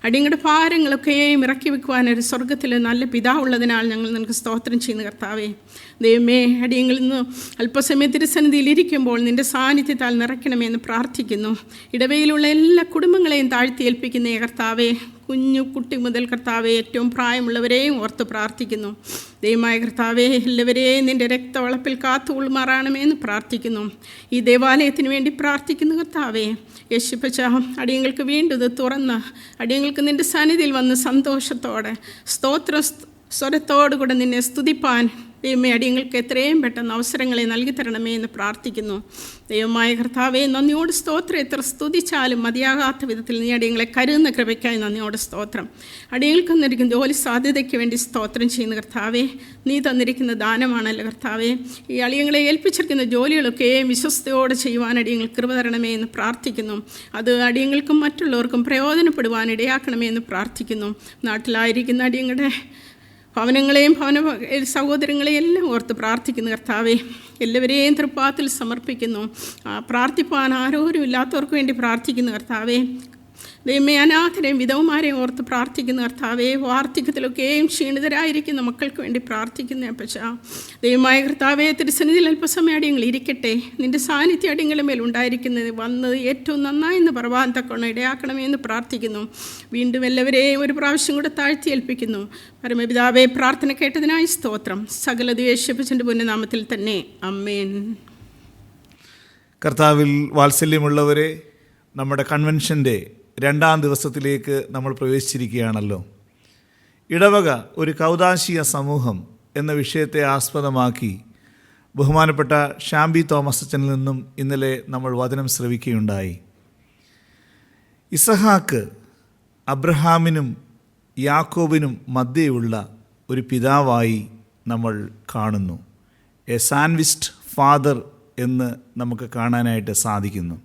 അടിയങ്ങളുടെ ഭാരങ്ങളൊക്കെയും ഇറക്കി വെക്കുവാൻ ഒരു സ്വർഗത്തിൽ നല്ല പിതാവുള്ളതിനാൽ ഞങ്ങൾ നിനക്ക് സ്തോത്രം ചെയ്യുന്ന കർത്താവേ. ദൈവമേ, അടിയങ്ങളിൽ നിന്ന് അല്പസമയം തിരുസന്നിധിയിൽ ഇരിക്കുമ്പോൾ നിൻ്റെ സാന്നിധ്യത്താൽ നിറയ്ക്കണമെന്ന് പ്രാർത്ഥിക്കുന്നു. ഇടവയിലുള്ള എല്ലാ കുടുംബങ്ങളെയും താഴ്ത്തി ഏൽപ്പിക്കുന്ന കർത്താവേ, കുഞ്ഞു കുട്ടി മുതൽ കർത്താവെ ഏറ്റവും പ്രായമുള്ളവരെയും ഓർത്ത് പ്രാർത്ഥിക്കുന്നു. ദൈവമായ കർത്താവെ, എല്ലാവരെയും നിൻ്റെ രക്തവളപ്പിൽ കാത്തുകൊള്ളുമാറാണമേന്ന് പ്രാർത്ഥിക്കുന്നു. ഈ ദേവാലയത്തിന് വേണ്ടി പ്രാർത്ഥിക്കുന്നു കർത്താവെ. യേശുപ്പച്ച, അടിയങ്ങൾക്ക് വീണ്ടും ഇത് തുറന്ന് അടിയങ്ങൾക്ക് നിൻ്റെ സന്നിധിയിൽ വന്ന് സന്തോഷത്തോടെ സ്വരത്തോടുകൂടെ നിന്നെ സ്തുതിപ്പാൻ ദൈവമേ, അടിയങ്ങൾക്ക് എത്രയും പെട്ടെന്ന് അവസരങ്ങളെ നൽകി തരണമേ എന്ന് പ്രാർത്ഥിക്കുന്നു. ദൈവമായ കർത്താവെ, നന്ദിയോട് സ്തോത്രം. എത്ര സ്തുതിച്ചാലും മതിയാകാത്ത വിധത്തിൽ നീ അടിയങ്ങളെ കരുതുന്ന കൃപയ്ക്കായി നന്ദിയോട് സ്തോത്രം. അടിയങ്ങൾക്ക് തന്നിരിക്കുന്ന ജോലി സാധ്യതയ്ക്ക് വേണ്ടി സ്തോത്രം ചെയ്യുന്ന കർത്താവെ, നീ തന്നിരിക്കുന്ന ദാനമാണല്ലോ കർത്താവെ. ഈ അടിയങ്ങളെ ഏൽപ്പിച്ചിരിക്കുന്ന ജോലികളൊക്കെ വിശ്വസ്തയോടെ ചെയ്യുവാൻ അടിയങ്ങൾ കൃപ തരണമേ എന്ന് പ്രാർത്ഥിക്കുന്നു. അത് അടിയങ്ങൾക്കും മറ്റുള്ളവർക്കും പ്രയോജനപ്പെടുവാൻ ഇടയാക്കണമേ എന്ന് പ്രാർത്ഥിക്കുന്നു. നാട്ടിലായിരിക്കുന്ന അടിയങ്ങളുടെ ഭവനങ്ങളെയും സഹോദരങ്ങളെയും എല്ലാം ഓർത്ത് പ്രാർത്ഥിക്കുന്നു കർത്താവെ. എല്ലാവരെയും തൃപ്പാത്തിൽ സമർപ്പിക്കുന്നു. പ്രാർത്ഥിപ്പാൻ ആരോരും ഇല്ലാത്തവർക്ക് വേണ്ടി പ്രാർത്ഥിക്കുന്നു കർത്താവെ. ദൈവമേ, അനാഥരെയും വിധവമാരെയും ഓർത്ത് പ്രാർത്ഥിക്കുന്ന കർത്താവെ. വാർദ്ധക്യത്തിലൊക്കെയും ക്ഷീണിതരായിരിക്കുന്ന മക്കൾക്ക് വേണ്ടി പ്രാർത്ഥിക്കുന്ന അപ്പച്ച. ദൈവമായ കർത്താവെ, തിരുസന്നിധിയിൽ അല്പസമയം അടിയങ്ങൾ ഇരിക്കട്ടെ. നിൻ്റെ സാന്നിധ്യം അടിയങ്ങളുടെ മേൽ ഉണ്ടായിരിക്കുന്നത് വന്നത് ഏറ്റവും നന്നായെന്ന് പറവാൻ തക്കവണ്ണം ഇടയാക്കണമെന്ന് പ്രാർത്ഥിക്കുന്നു. വീണ്ടും എല്ലാവരെയും ഒരു പ്രാവശ്യം കൂടെ താഴ്ത്തി ഏൽപ്പിക്കുന്നു. പരമപിതാവേ, പ്രാർത്ഥന കേട്ടതിനായി സ്തോത്രം. സകല യേശുപ്പച്ചൻ്റെ പുണ്യനാമത്തിൽ തന്നെ അമ്മേൻ. കർത്താവിൽ വാത്സല്യമുള്ളവരെ, നമ്മുടെ കൺവെൻഷൻ്റെ 2ാം ദിവസത്തിലേക്ക് നമ്മൾ പ്രവേശിച്ചിരിക്കുകയാണല്ലോ. ഇടവക ഒരു കൗദാശിക സമൂഹം എന്ന വിഷയത്തെ ആസ്പദമാക്കി ബഹുമാനപ്പെട്ട ഷാംബി തോമസ് അച്ഛനിൽ നിന്നും ഇന്നലെ നമ്മൾ വചനം ശ്രവിക്കുകയുണ്ടായി. ഇസഹാക്ക് അബ്രഹാമിനും യാക്കോബിനും മധ്യയുള്ള ഒരു പിതാവായി നമ്മൾ കാണുന്നു. എ സാൻഡ്വിച്ച്ഡ് ഫാദർ എന്ന് നമുക്ക് കാണാനായിട്ട് സാധിക്കുന്നു.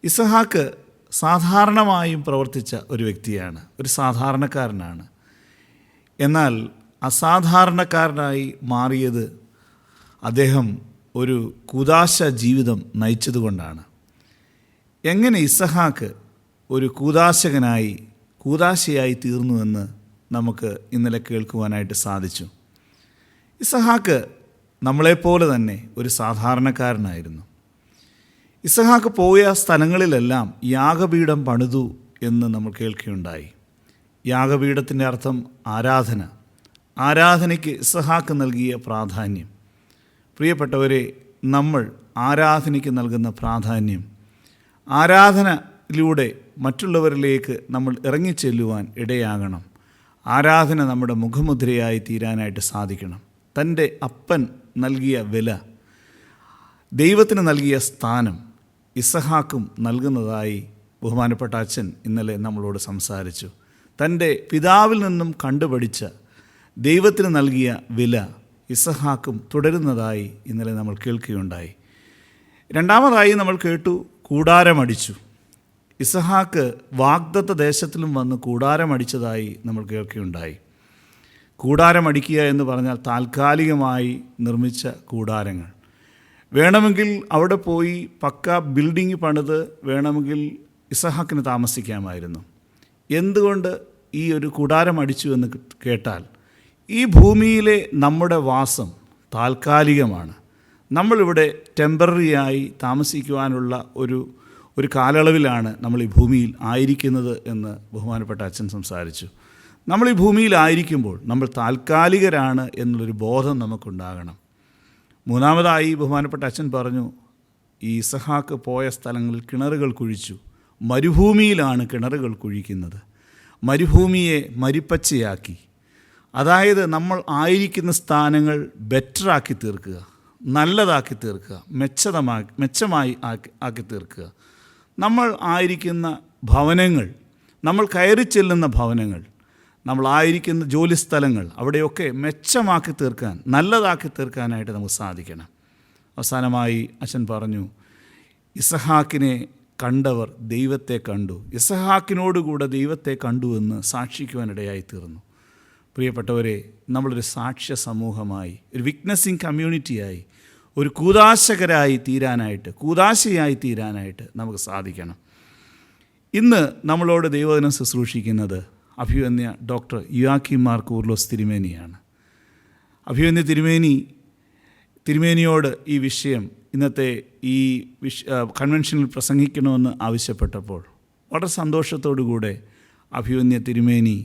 ഇസഹാക്ക് സാധാരണമായും പ്രവർത്തിച്ച ഒരു വ്യക്തിയാണ്, ഒരു സാധാരണക്കാരനാണ്. എന്നാൽ അസാധാരണക്കാരനായി മാറിയത് അദ്ദേഹം ഒരു കൂദാശ ജീവിതം നയിച്ചതുകൊണ്ടാണ്. എങ്ങനെ ഇസഹാക്ക് ഒരു കൂദാശയായി തീർന്നുവെന്ന് നമുക്ക് ഇന്നലെ കേൾക്കുവാനായിട്ട് സാധിച്ചു. ഇസഹാക്ക് നമ്മളെപ്പോലെ തന്നെ ഒരു സാധാരണക്കാരനായിരുന്നു. ഇസഹാക്ക് പോയ സ്ഥലങ്ങളിലെല്ലാം യാഗപീഠം പണിതു എന്ന് നമ്മൾ കേൾക്കുകയുണ്ടായി. യാഗപീഠത്തിൻ്റെ അർത്ഥം ആരാധന. ആരാധനയ്ക്ക് ഇസഹാക്ക് നൽകിയ പ്രാധാന്യം. പ്രിയപ്പെട്ടവരെ, നമ്മൾ ആരാധനയ്ക്ക് നൽകുന്ന പ്രാധാന്യം, ആരാധനയിലൂടെ മറ്റുള്ളവരിലേക്ക് നമ്മൾ ഇറങ്ങിച്ചെല്ലുവാൻ ഇടയാകണം. ആരാധന നമ്മുടെ മുഖമുദ്രയായി തീരാനായിട്ട് സാധിക്കണം. തൻ്റെ അപ്പൻ നൽകിയ വില, ദൈവത്തിന് നൽകിയ സ്ഥാനം ഇസഹാക്കും നൽകുന്നതായി ബഹുമാനപ്പെട്ട അച്ഛൻ ഇന്നലെ നമ്മളോട് സംസാരിച്ചു. തൻ്റെ പിതാവിൽ നിന്നും കണ്ടുപഠിച്ച ദൈവത്തിന് നൽകിയ വില ഇസഹാക്കും തുടരുന്നതായി ഇന്നലെ നമ്മൾ കേൾക്കുകയുണ്ടായി. രണ്ടാമതായി നമ്മൾ കേട്ടു കൂടാരമടിച്ചു. ഇസഹാക്ക് വാഗ്ദത്ത ദേശത്തിലും വന്ന് കൂടാരമടിച്ചതായി നമ്മൾ കേൾക്കുകയുണ്ടായി. കൂടാരമടിക്കുക എന്ന് പറഞ്ഞാൽ താൽക്കാലികമായി നിർമ്മിച്ച കൂടാരങ്ങൾ. വേണമെങ്കിൽ അവിടെ പോയി പക്ക ബിൽഡിംഗ് പണിത് വേണമെങ്കിൽ ഇസഹാക്കിന് താമസിക്കാമായിരുന്നു. എന്തുകൊണ്ട് ഈ ഒരു കൂടാരം അടിച്ചു എന്ന് കേട്ടാൽ, ഈ ഭൂമിയിലെ നമ്മുടെ വാസം താൽക്കാലികമാണ്. നമ്മളിവിടെ ടെമ്പററിയായി താമസിക്കുവാനുള്ള ഒരു കാലയളവിലാണ് നമ്മൾ ഈ ഭൂമിയിൽ ആയിരിക്കുന്നത് എന്ന് ബഹുമാനപ്പെട്ട അച്ഛൻ സംസാരിച്ചു. നമ്മൾ ഈ ഭൂമിയിലായിരിക്കുമ്പോൾ നമ്മൾ താൽക്കാലികരാണ് എന്നുള്ളൊരു ബോധം നമുക്കുണ്ടാകണം. മൂന്നാമതായി ബഹുമാനപ്പെട്ട അച്ഛൻ പറഞ്ഞു, ഈ ഇസഹാക്ക് പോയ സ്ഥലങ്ങളിൽ കിണറുകൾ കുഴിച്ചു. മരുഭൂമിയിലാണ് കിണറുകൾ കുഴിക്കുന്നത്. മരുഭൂമിയെ മരുപ്പച്ചയാക്കി, അതായത് നമ്മൾ ആയിരിക്കുന്ന സ്ഥാനങ്ങൾ ബെറ്ററാക്കി തീർക്കുക, നല്ലതാക്കി തീർക്കുക, മെച്ചമായി ആക്കി തീർക്കുക. നമ്മൾ ആയിരിക്കുന്ന ഭവനങ്ങൾ, നമ്മൾ കയറി ചെല്ലുന്ന ഭവനങ്ങൾ, നമ്മളായിരിക്കുന്ന ജോലിസ്ഥലങ്ങൾ, അവിടെയൊക്കെ മെച്ചമാക്കി തീർക്കാൻ, നല്ലതാക്കി തീർക്കാനായിട്ട് നമുക്ക് സാധിക്കണം. അവസാനമായി അച്ഛൻ പറഞ്ഞു, ഇസഹാക്കിനെ കണ്ടവർ ദൈവത്തെ കണ്ടു, ഇസഹാക്കിനോടുകൂടെ ദൈവത്തെ കണ്ടു എന്ന് സാക്ഷിക്കുവാനിടയായി തീർന്നു. പ്രിയപ്പെട്ടവരെ, നമ്മളൊരു സാക്ഷ്യ സമൂഹമായി, ഒരു വിറ്റ്നസിങ് കമ്മ്യൂണിറ്റിയായി, ഒരു കൂദാശകരായി തീരാനായിട്ട്, കൂദാശയായി തീരാനായിട്ട് നമുക്ക് സാധിക്കണം. ഇന്ന് നമ്മളോട് ദൈവവചനം ശുശ്രൂഷിക്കുന്നത് അഭിവന്യ ഡോക്ടർ യുവാക്കിം മാർ കൂർലോസ് തിരുമേനിയാണ്. അഭിവന്യ തിരുമേനിയോട് ഈ വിഷയം ഇന്നത്തെ ഈ കൺവെൻഷനിൽ പ്രസംഗിക്കണമെന്ന് ആവശ്യപ്പെട്ടപ്പോൾ വളരെ സന്തോഷത്തോടുകൂടെ അഭിവന്യ തിരുമേനി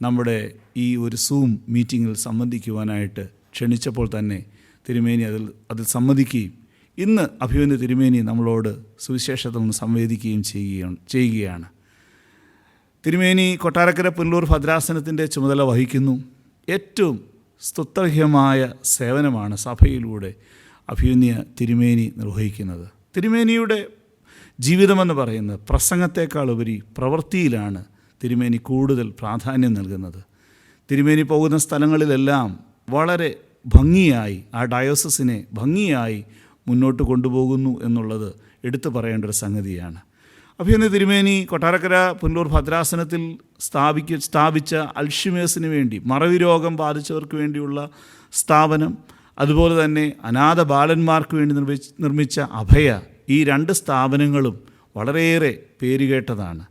നമ്മുടെ ഈ ഒരു സൂം മീറ്റിങ്ങിൽ സംബന്ധിക്കുവാനായിട്ട് ക്ഷണിച്ചപ്പോൾ തന്നെ തിരുമേനി അതിൽ സമ്മതിക്കുകയും ഇന്ന് അഭിവന്യ തിരുമേനി നമ്മളോട് സുവിശേഷത്തിൽ നിന്ന് സംവേദിക്കുകയും ചെയ്യുകയാണ്. തിരുമേനി കൊട്ടാരക്കര പുനലൂർ ഭദ്രാസനത്തിൻ്റെ ചുമതല വഹിക്കുന്നു. ഏറ്റവും സ്തുത്യർഹമായ സേവനമാണ് സഭയിലൂടെ അഭിവന്യ തിരുമേനി നിർവഹിക്കുന്നത്. തിരുമേനിയുടെ ജീവിതമെന്ന് പറയുന്നത് പ്രസംഗത്തെക്കാൾ ഉപരി പ്രവൃത്തിയിലാണ് തിരുമേനി കൂടുതൽ പ്രാധാന്യം നൽകുന്നത്. തിരുമേനി പോകുന്ന സ്ഥലങ്ങളിലെല്ലാം വളരെ ഭംഗിയായി ആ ഡയോസസിനെ ഭംഗിയായി മുന്നോട്ട് കൊണ്ടുപോകുന്നു എന്നുള്ളത് എടുത്തു പറയേണ്ട ഒരു സംഗതിയാണ്. അഭിവന്യ തിരുമേനി കൊട്ടാരക്കര പുനലൂർ ഭദ്രാസനത്തിൽ സ്ഥാപിച്ച അൽഷിമേഴ്സിന് വേണ്ടി, മറവി രോഗം ബാധിച്ചവർക്ക് വേണ്ടിയുള്ള സ്ഥാപനം, അതുപോലെ തന്നെ അനാഥ ബാലന്മാർക്ക് വേണ്ടി നിർമ്മിച്ച അഭയ, ഈ 2 സ്ഥാപനങ്ങളും വളരെയേറെ പേരുകേട്ടതാണ്.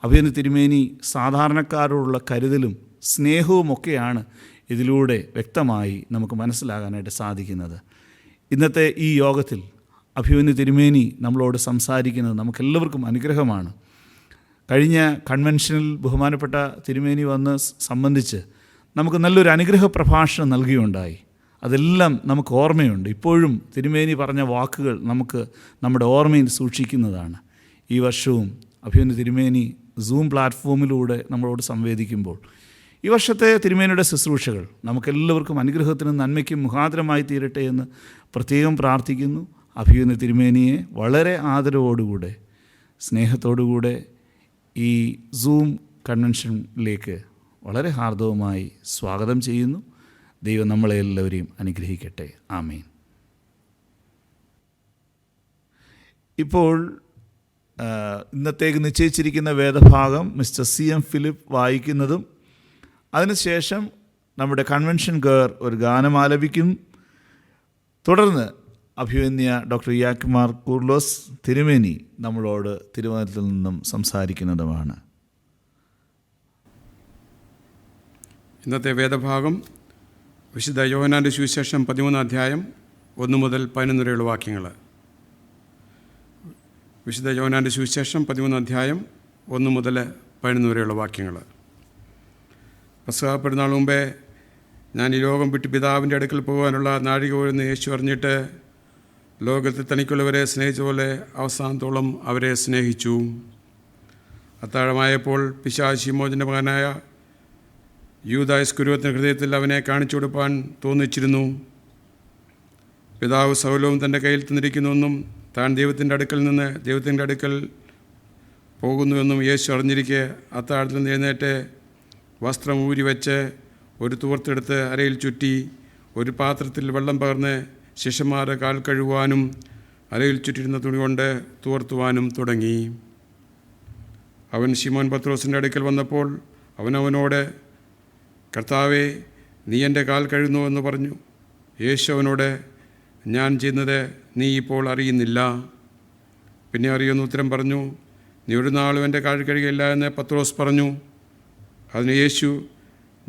അഭിവന്യ തിരുമേനി സാധാരണക്കാരോടുള്ള കരുതലും സ്നേഹവുമൊക്കെയാണ് ഇതിലൂടെ വ്യക്തമായി നമുക്ക് മനസ്സിലാകാനായിട്ട് സാധിക്കുന്നത്. ഇന്നത്തെ ഈ യോഗത്തിൽ അഭിവന്യ തിരുമേനി നമ്മളോട് സംസാരിക്കുന്നത് നമുക്കെല്ലാവർക്കും അനുഗ്രഹമാണ്. കഴിഞ്ഞ കൺവെൻഷനിൽ ബഹുമാനപ്പെട്ട തിരുമേനി വന്ന് സംബന്ധിച്ച് നമുക്ക് നല്ലൊരു അനുഗ്രഹ പ്രഭാഷണം നൽകുകയുണ്ടായി. അതെല്ലാം നമുക്ക് ഓർമ്മയുണ്ട്. ഇപ്പോഴും തിരുമേനി പറഞ്ഞ വാക്കുകൾ നമുക്ക് നമ്മുടെ ഓർമ്മയിൽ സൂക്ഷിക്കുന്നതാണ്. ഈ വർഷവും അഭിവന്യ തിരുമേനി സൂം പ്ലാറ്റ്ഫോമിലൂടെ നമ്മളോട് സംവേദിക്കുമ്പോൾ ഈ വർഷത്തെ തിരുമേനിയുടെ ശുശ്രൂഷകൾ നമുക്കെല്ലാവർക്കും അനുഗ്രഹത്തിനും നന്മയ്ക്കും മുഖാന്തരമായി തീരട്ടെ എന്ന് പ്രത്യേകം പ്രാർത്ഥിക്കുന്നു. അഭിവന്യ തിരുമേനിയെ വളരെ ആദരവോടുകൂടെ, സ്നേഹത്തോടുകൂടെ ഈ സൂം കൺവെൻഷനിലേക്ക് വളരെ ഹാർദവമായി സ്വാഗതം ചെയ്യുന്നു. ദൈവം നമ്മളെ എല്ലാവരെയും അനുഗ്രഹിക്കട്ടെ. ആമേൻ. ഇപ്പോൾ ഇന്നത്തേക്ക് നിശ്ചയിച്ചിരിക്കുന്ന വേദഭാഗം മിസ്റ്റർ CM ഫിലിപ്പ് വായിക്കുന്നതും അതിനുശേഷം നമ്മുടെ കൺവെൻഷൻ ഗേർ ഒരു ഗാനം ആലപിക്കും. തുടർന്ന് അഭിവന്യ ഡോക്ടർ യുവാക്കിം മാർ കൂർലോസ് തിരുമേനി നമ്മളോട് തിരുവനന്തപുരത്തിൽ നിന്നും സംസാരിക്കുന്നതുമാണ്. ഇന്നത്തെ വേദഭാഗം വിശുദ്ധ യോഹന്നാൻ്റെ സുവിശേഷം 13 അധ്യായം 1 മുതൽ 11 വരെയുള്ള വാക്യങ്ങൾ. വിശുദ്ധ യോഹന്നാൻ്റെ സുവിശേഷം 13 അധ്യായം 1 മുതൽ 11 വരെയുള്ള വാക്യങ്ങൾ. പെസഹ പെരുന്നാൾ മുമ്പേ ഞാൻ ഈ ലോകം വിട്ട് പിതാവിൻ്റെ അടുക്കൽ പോകാനുള്ള നാഴിക പോരെന്ന് യേശു അറിഞ്ഞിട്ട് ലോകത്തിൽ തനിക്കുള്ളവരെ സ്നേഹിച്ച പോലെ അവസാനത്തോളം അവരെ സ്നേഹിച്ചു. അത്താഴമായപ്പോൾ പിശാച് ശിമോൻ്റെ മകനായ യൂദാ ഇസ്കരിയോത്തിന്റെ ഹൃദയത്തിൽ അവനെ കാണിച്ചു കൊടുപ്പാൻ തോന്നിച്ചിരുന്നു. പിതാവ് സകലവും തൻ്റെ കയ്യിൽ തന്നിരിക്കുന്നുവെന്നും താൻ ദൈവത്തിൻ്റെ അടുക്കൽ പോകുന്നുവെന്നും യേശു അറിഞ്ഞിരിക്കെ അത്താഴത്തിൽ നിന്ന് എഴുന്നേറ്റ് വസ്ത്രം ഊരി വെച്ച് ഒരു തുവർത്തെടുത്ത് അരയിൽ ചുറ്റി ഒരു പാത്രത്തിൽ വെള്ളം പകർന്ന് ശിഷ്യന്മാരെ കാൽ കഴുകുവാനും അരയിൽ ചുറ്റിരുന്ന തുണി കൊണ്ട് തുവർത്തുവാനും തുടങ്ങി. അവൻ ശിമോൻ പത്രോസിൻ്റെ അടുക്കൽ വന്നപ്പോൾ അവനോട്, കർത്താവേ, നീ എൻ്റെ കാൽ കഴുകുന്നുവെന്ന് പറഞ്ഞു. യേശു അവനോട്, ഞാൻ ചെയ്യുന്നത് നീ ഇപ്പോൾ അറിയുന്നില്ല, പിന്നെ അറിയുമെന്ന് ഉത്തരം പറഞ്ഞു. നീ ഒരു നാളും എൻ്റെ കാൽ കഴുകിയില്ല എന്ന് പത്രോസ് പറഞ്ഞു. അതിന് യേശു,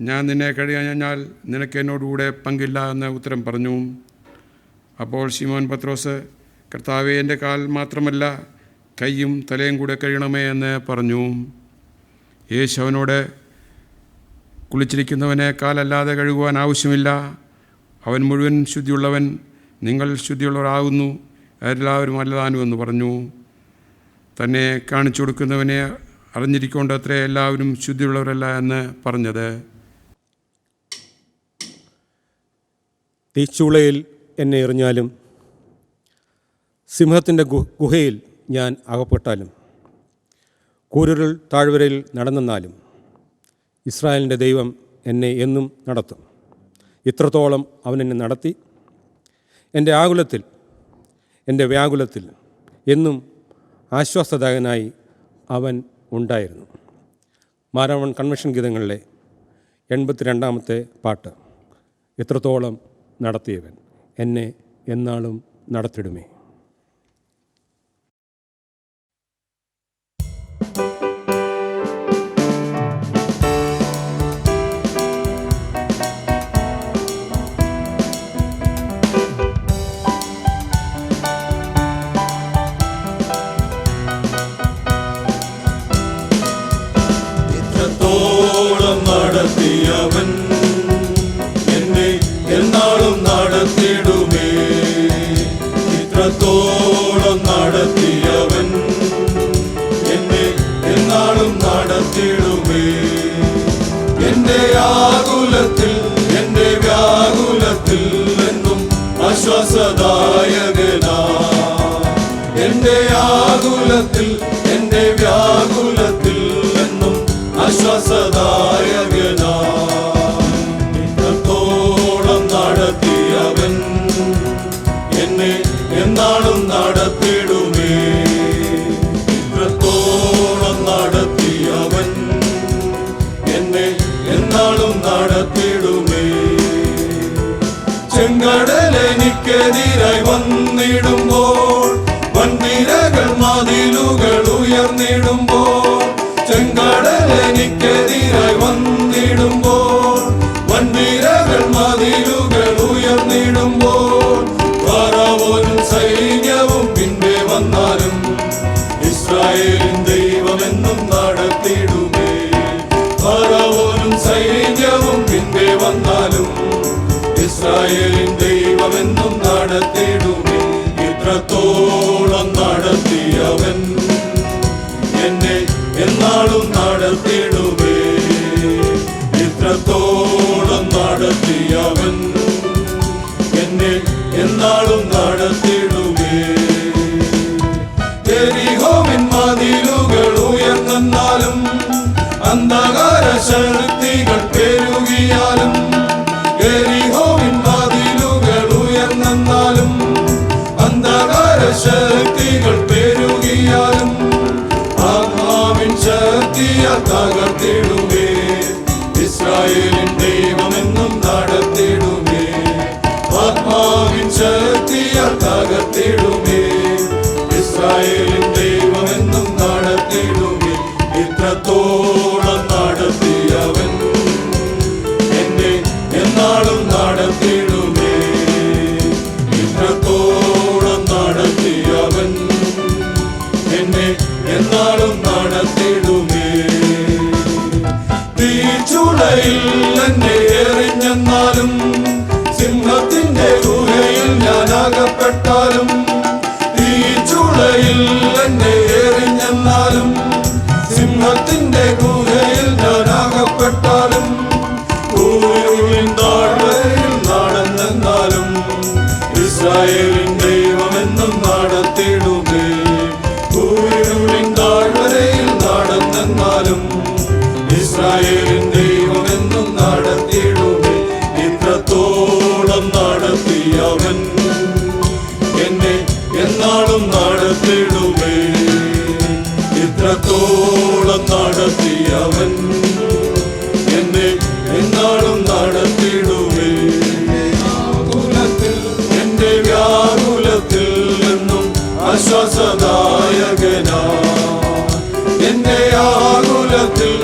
ഞാൻ നിന്നെ കഴുകാഞ്ഞാൽ നിനക്ക് എന്നോടുകൂടെ പങ്കില്ല എന്ന് ഉത്തരം പറഞ്ഞു. അപ്പോൾ ശിമോൻ പത്രോസ്, കർത്താവേ, എൻ്റെ കാൽ മാത്രമല്ല കൈയും തലയും കൂടെ കഴുകണമേ എന്ന് പറഞ്ഞു. യേശു അവനോട്, കുളിച്ചിരിക്കുന്നവനെ കാലല്ലാതെ കഴുകുവാൻ ആവശ്യമില്ല, അവൻ മുഴുവൻ ശുദ്ധിയുള്ളവൻ. നിങ്ങൾ ശുദ്ധിയുള്ളവരാകുന്നു, എല്ലാവരും അല്ലതാനുമെന്ന് പറഞ്ഞു. തന്നെ കാണിച്ചു കൊടുക്കുന്നവനെ അറിഞ്ഞിരിക്കൊണ്ട് അത്രേ എല്ലാവരും ശുദ്ധിയുള്ളവരല്ല എന്ന് പറഞ്ഞത്. തീച്ചൂളയിൽ എന്നെ എറിഞ്ഞാലും, സിംഹത്തിൻ്റെ ഗുഹയിൽ ഞാൻ അകപ്പെട്ടാലും, കൂരുരുൾ താഴ്വരയിൽ നടന്നെന്നാലും ഇസ്രായേലിൻ്റെ ദൈവം എന്നെ എന്നും നടത്തും. ഇത്രത്തോളം അവൻ എന്നെ നടത്തി. എൻ്റെ ആകുലത്തിൽ, എൻ്റെ വ്യാകുലത്തിൽ എന്നും ആശ്വാസദായകനായി അവൻ ഉണ്ടായിരുന്നു. മാരാമൺ കൺവെൻഷൻ ഗീതങ്ങളിലെ 82-ാമത്തെ പാട്ട്. ഇത്രത്തോളം നടത്തിയവൻ എന്നെ എന്നാളും നടത്തിടുമേ. ഇത്രത്തോളം നടത്തിയവൻ എന്നെ എന്നാളും നടത്തിടുമേ. ഇത്രത്തോളം നടത്തിയവൻ എന്നെ എന്നാളും നടത്തിടുമേ. എൻ്റെ ആകുലത്തിൽ, എൻ്റെ വ്യാകുലത്തിൽ എന്നും ആശ്വാസദായകനാ. എൻ്റെ ആകുലത്തിൽ, എൻ്റെ വ്യാകുലത്തിൽ എന്നും ആശ്വാസദായകനാ. ഇത്രത്തോളം നടത്തിയവൻ എന്നെ എന്നാളും നടത്തിടുമേ. ഇത്രത്തോളം നടത്തിയവൻ എന്നെ എന്നാളും നടത്തിടുമേ. ചെങ്കടൽ എനിക്കെതിരായി വന്നിടുമ്പോൾ, വൻതിരകൾ മതിലുകൾ ഉയർന്നിടുമ്പോൾ, ചെങ്കടൽ എനിക്കെതിരായി വന്നിടുമ്പോൾ, വൻതിരകൾ മതിലുകൾ ഉയർന്നിടുമ്പോൾ, ഫറവോനും സൈന്യവും പിൻപേ വന്നാലും ഇസ്രായേലിൻ ദൈവമെന്നും നടത്തിടുമേ. ഫറവോനും സൈന്യവും പിൻപേ വന്നാലും ഇസ്രായേലിൻ ദൈവമെന്നും നടത്തിടുമേ. ഇത്രത്തോളം നടത്തിയവൻ എന്നെ എന്നാളും നടത്തിടുമേ. ഇത്രത്തോളം നടത്തിയവൻ എന്നെ എന്നാളും നടത്തിടുമേ. യെരിഹോവിൻ മതിലുകൾ ഉയർന്നെന്നാലും, അന്ധകാര ശക്തികൾ പെരുകിയാലും, യെരിഹോവിൻ മതിലുകൾ ഉയർന്നെന്നാലും, അന്ധകാര ശക്തികൾ പെരുകിയാലും, ആത്മാവിൻ ശക്തിയാൽ തകർത്തിടുമേ. ഇസ്രായേലിൻ ദൈവമെന്നും നടത്തിടുമേ. ആത്മാവിൻ ശക്തിയാൽ തകർത്തിടുമേ. ഇസ്രായേലിൻ ദൈവമെന്നും നടത്തിടുമേ. ഇത്രത്തോളം നടത്തിയവൻ എന്നെ എന്നാളും നടത്തിടുമേ. ഇത്രത്തോളം നടത്തിയവൻ എന്നെ എന്നാളും നടത്തിടുമേ. തീച്ചുളയിൽ എന്നെ എറിഞ്ഞെന്നാലും, സിംഹത്തിന്റെ ഗുഹയിൽ ഞാൻ അകപ്പെട്ടാലും, നടത്തിടുമേ. ഇത്രത്തോളം നടത്തിയവൻ എന്നെ എന്നാളും നടത്തിടുമേ. എന്റെ വ്യാകുലത്തിൽ നിന്നും ആശ്വാസദായകനാ. എന്റെ വ്യാകുലത്തിൽ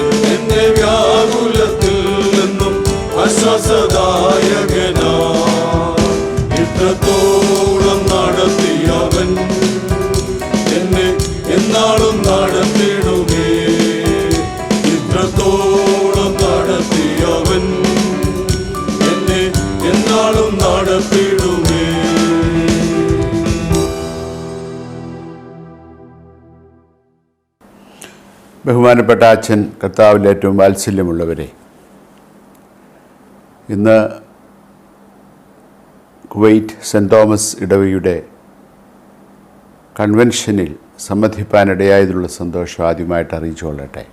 നിന്നും ആശ്വാസദായകനാ. ഇത്രത്തോളം നടത്തിയവൻ എന്നെ എന്നാളും നടത്തിടുമേ. ഇത്രത്തോളം നടത്തിയവൻ എന്നെ എന്നാളും നടത്തിടുമേ. ബഹുമാനപ്പെട്ട അച്ഛൻ, കർത്താവിൽ ഏറ്റവും വാത്സല്യമുള്ളവരെ, ഇന്ന് കുവൈറ്റ് സെൻറ് തോമസ് ഇടവകയുടെ കൺവെൻഷനിൽ സംബന്ധിപ്പാനിടയായതിലുള്ള സന്തോഷം ആദ്യമായിട്ട് അറിയിച്ചുകൊള്ളട്ടെ.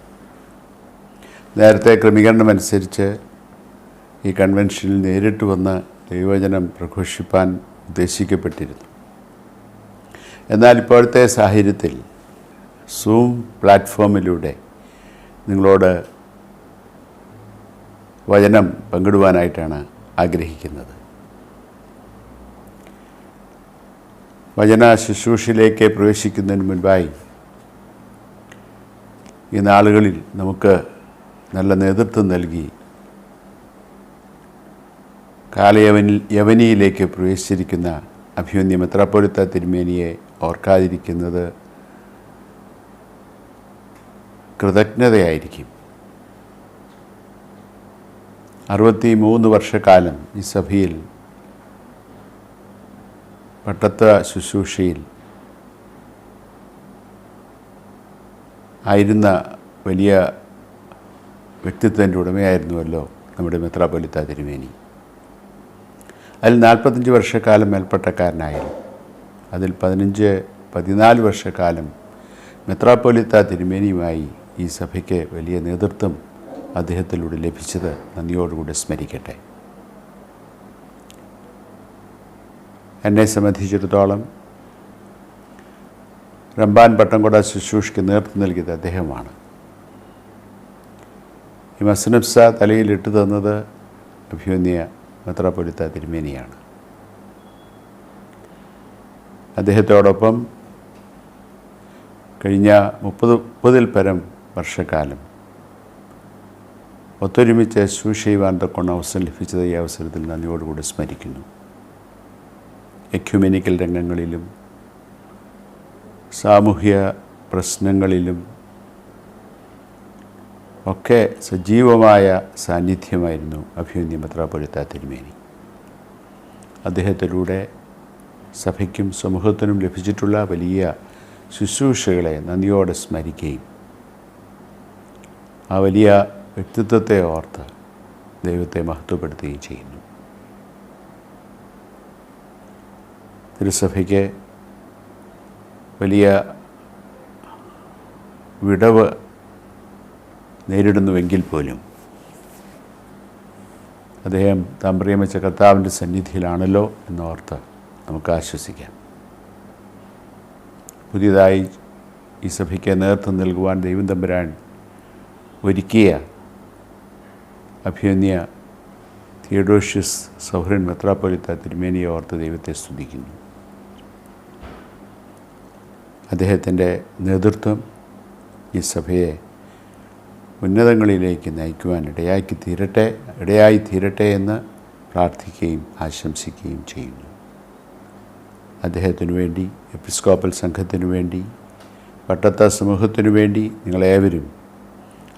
നേരത്തെ ക്രമീകരണമനുസരിച്ച് ഈ കൺവെൻഷനിൽ നേരിട്ട് വന്ന് ദൈവവചനം പ്രഘോഷിപ്പാൻ ഉദ്ദേശിക്കപ്പെട്ടിരുന്നു. എന്നാൽ ഇപ്പോഴത്തെ സാഹചര്യത്തിൽ സൂം പ്ലാറ്റ്ഫോമിലൂടെ നിങ്ങളോട് വചനം പങ്കിടുവാനായിട്ടാണ് ആഗ്രഹിക്കുന്നത്. വചന ശുശ്രൂഷയിലേക്ക് പ്രവേശിക്കുന്നതിന് മുൻപായി ഈ നാളുകളിൽ നമുക്ക് നല്ല നേതൃത്വം നൽകി യവനിയിലേക്ക് പ്രവേശിച്ചിരിക്കുന്ന അഭിമന്യ മെത്രാപ്പോലീത്ത തിരുമേനിയെ ഓർക്കാതിരിക്കുന്നത് കൃതജ്ഞതയായിരിക്കും. 63 വർഷക്കാലം ഈ സഭയിൽ പട്ടത്ത ശുശ്രൂഷയിൽ ആയിരുന്ന വലിയ വ്യക്തിത്വത്തിൻ്റെ ഉടമയായിരുന്നുവല്ലോ നമ്മുടെ മെത്രാപ്പോലീത്ത തിരുമേനി. അതിൽ 45 വർഷക്കാലം മേൽപ്പട്ടക്കാരനായാലും അതിൽ 14 വർഷക്കാലം മെത്രാപ്പോലീത്ത തിരുമേനിയുമായി ഈ സഭയ്ക്ക് വലിയ നേതൃത്വം അദ്ദേഹത്തിലൂടെ ലഭിച്ചത് നന്ദിയോടുകൂടി സ്മരിക്കട്ടെ. എന്നെ സംബന്ധിച്ചിടത്തോളം റമ്പാൻ പട്ടംകൊട ശുശ്രൂഷയ്ക്ക് നേതൃത്വം നൽകിയത് അദ്ദേഹമാണ്. ഈ മസ്നബ്സ തലയിലിട്ട് തന്നത് അഭിമന്യ മെത്രാപ്പോലീത്ത തിരുമേനിയാണ്. അദ്ദേഹത്തോടൊപ്പം കഴിഞ്ഞ 30 പരം വർഷക്കാലം ഒത്തൊരുമിച്ച് ശുശ്രൂഷ ചെയ്യുവാൻ തൊക്കുന്ന അവസരം ലഭിച്ചത് ഈ അവസരത്തിൽ നന്ദിയോടുകൂടി സ്മരിക്കുന്നു. എക്യുമെനിക്കൽ രംഗങ്ങളിലും സാമൂഹ്യ പ്രശ്നങ്ങളിലും ഒക്കെ സജീവമായ സാന്നിധ്യമായിരുന്നു അഭിമന്യ മെത്രാപ്പോലീത്ത തിരുമേനി. അദ്ദേഹത്തിലൂടെ സഭയ്ക്കും സമൂഹത്തിനും ലഭിച്ചിട്ടുള്ള വലിയ ശുശ്രൂഷകളെ നന്ദിയോടെ സ്മരിക്കുകയും ആ വലിയ വ്യക്തിത്വത്തെ ഓർത്ത് ദൈവത്തെ മഹത്വപ്പെടുത്തുകയും ചെയ്യുന്നു. തിരുസഭയ്ക്ക് വലിയ വിടവ് നേരിടുന്നുവെങ്കിൽ പോലും അദ്ദേഹം താൻ പ്രിയമിച്ച കർത്താവിൻ്റെ സന്നിധിയിലാണല്ലോ എന്നോർത്ത് നമുക്ക് ആശ്വസിക്കാം. പുതിയതായി ഈ സഭയ്ക്ക് നേതൃത്വം നൽകുവാൻ ദൈവം തമ്പുരാൻ ഒരുക്കിയ അഭിമന്യ തിയഡോഷ്യസ് സൗഹ്രൻ മെത്രാപ്പോലീത്ത തിരുമേനിയെ ഓർത്ത് ദൈവത്തെ സ്തുതിക്കുന്നു. അദ്ദേഹത്തിൻ്റെ നേതൃത്വം ഈ സഭയെ ഉന്നതങ്ങളിലേക്ക് നയിക്കുവാൻ ഇടയായി തീരട്ടെ എന്ന് പ്രാർത്ഥിക്കുകയും ആശംസിക്കുകയും ചെയ്യുന്നു. അദ്ദേഹത്തിനു വേണ്ടി, എപ്പിസ്കോപ്പൽ സംഘത്തിനു വേണ്ടി, പട്ടത്ത സമൂഹത്തിനു വേണ്ടി നിങ്ങളേവരും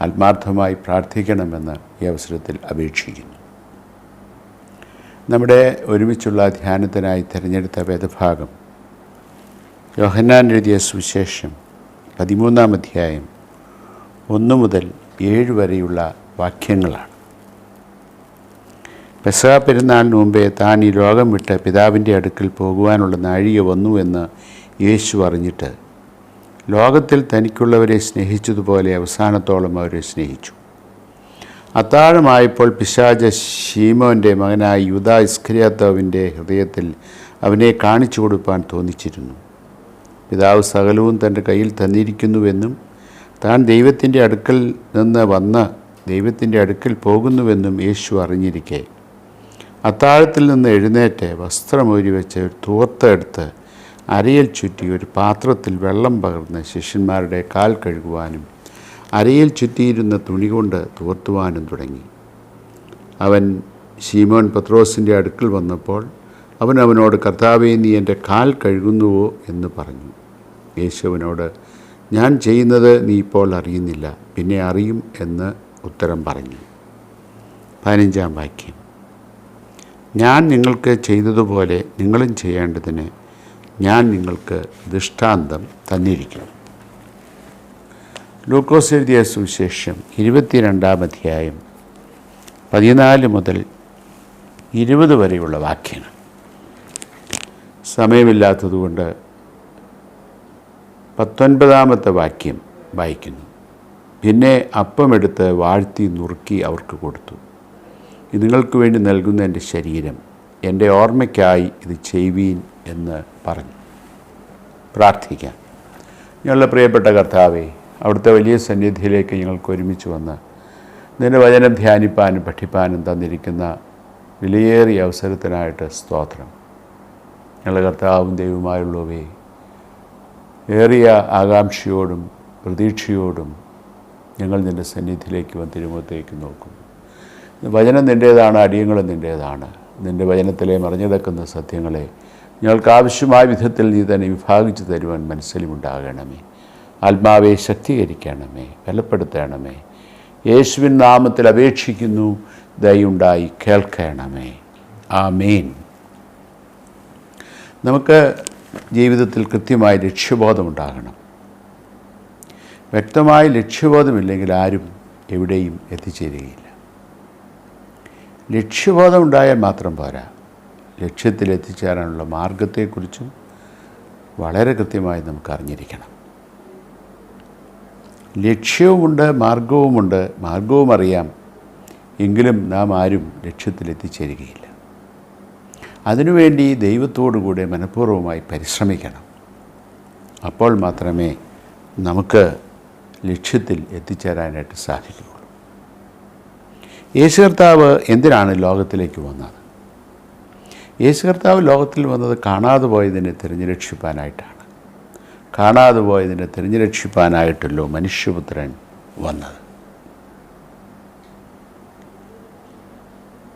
ആത്മാർത്ഥമായി പ്രാർത്ഥിക്കണമെന്ന് ഈ അവസരത്തിൽ അപേക്ഷിക്കുന്നു. നമ്മുടെ ഒരുമിച്ചുള്ള ധ്യാനത്തിനായി തിരഞ്ഞെടുത്ത വേദഭാഗം യോഹന്നാൻ എഴുതിയ സുവിശേഷം 13-ാം അധ്യായം 1 മുതൽ 7 വരെയുള്ള വാക്യങ്ങളാണ്. പെസഹ പെരുന്നാളിന് മുമ്പേ താൻ ഈ ലോകം വിട്ട് പിതാവിൻ്റെ അടുക്കൽ പോകുവാനുള്ള നാഴിക വന്നുവെന്ന് യേശു അറിഞ്ഞിട്ട് ലോകത്തിൽ തനിക്കുള്ളവരെ സ്നേഹിച്ചതുപോലെ അവസാനത്തോളം അവരെ സ്നേഹിച്ചു. അത്താഴമായപ്പോൾ പിശാച് ശീമോൻ്റെ മകനായ യൂദാ ഇസ്കര്യോത്താവിൻ്റെ ഹൃദയത്തിൽ അവനെ കാണിച്ചു കൊടുപ്പാൻ തോന്നിച്ചിരുന്നു. പിതാവ് സകലവും തൻ്റെ കയ്യിൽ തന്നിരിക്കുന്നുവെന്നും താൻ ദൈവത്തിൻ്റെ അടുക്കൽ നിന്ന് വന്ന് ദൈവത്തിൻ്റെ അടുക്കൽ പോകുന്നുവെന്നും യേശു അറിഞ്ഞിരിക്കെ അത്താഴത്തിൽ നിന്ന് എഴുന്നേറ്റ് വസ്ത്രമൂരി വെച്ച് ഒരു തൂർത്തെടുത്ത് അരയിൽ ചുറ്റി ഒരു പാത്രത്തിൽ വെള്ളം പകർന്ന് ശിഷ്യന്മാരുടെ കാൽ കഴുകുവാനും അരയിൽ ചുറ്റിയിരുന്ന തുണി കൊണ്ട് തൂർത്തുവാനും തുടങ്ങി. അവൻ ശീമോൻ പത്രോസിൻ്റെ അടുക്കൽ വന്നപ്പോൾ അവൻ അവനോട്, കർത്താവേ, നീ എൻ്റെ കാൽ കഴുകുന്നുവോ എന്ന് പറഞ്ഞു. യേശു അവനോട്, ഞാൻ ചെയ്യുന്നത് നീ ഇപ്പോൾ അറിയുന്നില്ല, പിന്നെ അറിയും എന്ന് ഉത്തരം പറഞ്ഞു. 15-ാം വാക്യം. ഞാൻ നിങ്ങൾക്ക് ചെയ്തതുപോലെ നിങ്ങളും ചെയ്യേണ്ടതിന് ഞാൻ നിങ്ങൾക്ക് ദൃഷ്ടാന്തം തന്നിരിക്കുന്നു. ലൂക്കോസ് എഴുതിയ സുവിശേഷം 22-ാം അധ്യായം 14 മുതൽ 20 വരെയുള്ള വാക്യങ്ങൾ. സമയമില്ലാത്തതുകൊണ്ട് 19-ാമത്തെ വാക്യം വായിക്കുന്നു. പിന്നെ അപ്പമെടുത്ത് വാഴ്ത്തി നുറുക്കി അവർക്ക് കൊടുത്തു. ഇത് നിങ്ങൾക്ക് വേണ്ടി നൽകുന്ന എൻ്റെ ശരീരം, എൻ്റെ ഓർമ്മയ്ക്കായി ഇത് ചെയ്യുവീൻ എന്ന് പറഞ്ഞു. പ്രാർത്ഥിക്കാം. ഞങ്ങളുടെ പ്രിയപ്പെട്ട കർത്താവേ, അവിടുത്തെ വലിയ സന്നിധിയിലേക്ക് ഞങ്ങൾക്ക് ഒരുമിച്ച് വന്ന് നിൻ്റെ വചനം ധ്യാനിപ്പാനും പഠിപ്പാനും തന്നിരിക്കുന്ന വിലയേറിയ അവസരത്തിനായിട്ട് സ്തോത്രം. ഞങ്ങളുടെ കർത്താവും ദൈവമായുള്ളവേ, ഏറിയ ആകാംക്ഷയോടും പ്രതീക്ഷയോടും ഞങ്ങൾ നിൻ്റെ സന്നിധിയിലേക്ക് വന്ന് തിരുമുഖത്തേക്ക് നോക്കുന്നു. വചനം നിൻ്റേതാണ്, അടിയങ്ങളും നിൻ്റേതാണ്. നിൻ്റെ വചനത്തിലെ മറിഞ്ഞിടക്കുന്ന സത്യങ്ങളെ ഞങ്ങൾക്ക് ആവശ്യമായ വിധത്തിൽ നീ തന്നെ വിഭാഗിച്ചു തരുവാൻ മനസ്സിലുമുണ്ടാകണമേ. ആത്മാവെ ശക്തീകരിക്കണമേ, ബലപ്പെടുത്തണമേ. യേശുവിൻ നാമത്തിൽ അപേക്ഷിക്കുന്നു, ദയുണ്ടായി കേൾക്കണമേ. ആമേൻ. നമുക്ക് ജീവിതത്തിൽ കൃത്യമായ ലക്ഷ്യബോധമുണ്ടാകണം. വ്യക്തമായ ലക്ഷ്യബോധമില്ലെങ്കിൽ ആരും എവിടെയും എത്തിച്ചേരുകയില്ല. ലക്ഷ്യബോധം ഉണ്ടായാൽ മാത്രം പോരാ, ലക്ഷ്യത്തിൽ എത്തിച്ചേരാനുള്ള മാർഗത്തെക്കുറിച്ചും വളരെ കൃത്യമായി നമുക്ക് അറിഞ്ഞിരിക്കണം. ലക്ഷ്യവുമുണ്ട്, മാർഗവുമുണ്ട്. മാർഗവും അറിയാം, എങ്കിലും നാം ആരും ലക്ഷ്യത്തിൽ എത്തിച്ചേരുകയില്ല. അതിനുവേണ്ടി ദൈവത്തോടുകൂടെ മനഃപൂർവ്വമായി പരിശ്രമിക്കണം. അപ്പോൾ മാത്രമേ നമുക്ക് ലക്ഷ്യത്തിൽ എത്തിച്ചേരാനായിട്ട് സാധിക്കുകയുള്ളൂ. യേശു കർത്താവ് എന്തിനാണ് ലോകത്തിലേക്ക് വന്നത്? യേശു കർത്താവ് ലോകത്തിൽ വന്നത് കാണാതെ പോയതിനെ തിരഞ്ഞുരക്ഷിപ്പാനായിട്ടാണ്. കാണാതെ പോയതിനെ തിരഞ്ഞുരക്ഷിപ്പാനായിട്ടല്ലോ മനുഷ്യപുത്രൻ വന്നത്.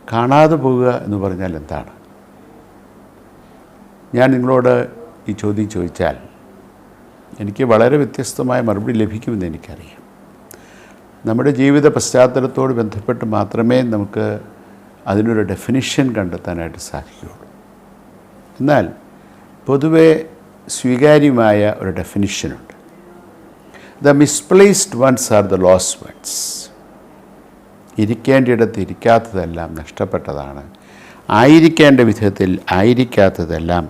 കാണാതെ പോകുക എന്ന് പറഞ്ഞാൽ എന്താണ്? ഞാൻ നിങ്ങളോട് ഈ ചോദ്യം ചോദിച്ചാൽ എനിക്ക് വളരെ വ്യത്യസ്തമായ മറുപടി ലഭിക്കുമെന്ന് എനിക്കറിയാം. നമ്മുടെ ജീവിത പശ്ചാത്തലത്തോട് ബന്ധപ്പെട്ട് മാത്രമേ നമുക്ക് അതിനൊരു ഡെഫിനിഷൻ കണ്ടെത്താനായിട്ട് സാധിക്കുകയുള്ളൂ. എന്നാൽ പൊതുവെ സ്വീകാര്യമായ ഒരു ഡെഫിനിഷനുണ്ട്. The misplaced ones are the lost ones. ഇരിക്കേണ്ടിടത്ത് ഇരിക്കാത്തതെല്ലാം നഷ്ടപ്പെട്ടതാണ്. ആയിരിക്കേണ്ട വിധത്തിൽ ആയിരിക്കാത്തതെല്ലാം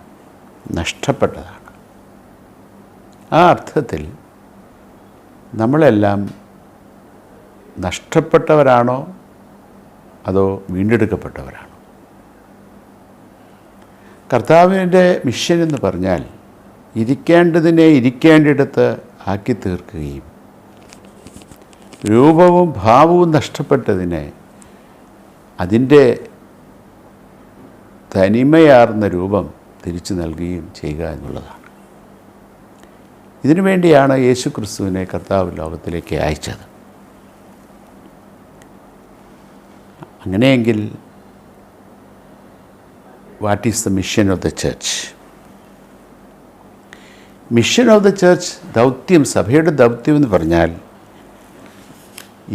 നഷ്ടപ്പെട്ടതാണ്. ആ അർത്ഥത്തിൽ നമ്മളെല്ലാം നഷ്ടപ്പെട്ടവരാണോ അതോ വീണ്ടെടുക്കപ്പെട്ടവരാണോ? കർത്താവിൻ്റെ മിഷൻ എന്ന് പറഞ്ഞാൽ ഇരിക്കേണ്ടതിനെ ഇരിക്കേണ്ടിടത്ത് ആക്കി തീർക്കുകയും രൂപവും ഭാവവും നഷ്ടപ്പെട്ടതിനെ അതിൻ്റെ തനിമയാർന്ന രൂപം തിരിച്ചു നൽകുകയും ചെയ്യുക എന്നുള്ളതാണ്. ഇതിനു വേണ്ടിയാണ് യേശു ക്രിസ്തുവിനെ കർത്താവ് ലോകത്തിലേക്ക് അയച്ചത്. അങ്ങനെയെങ്കിൽ what is the mission of the church? Mission of the church, ദൗത്യം, സഭയുടെ ദൗത്യം എന്ന് പറഞ്ഞാൽ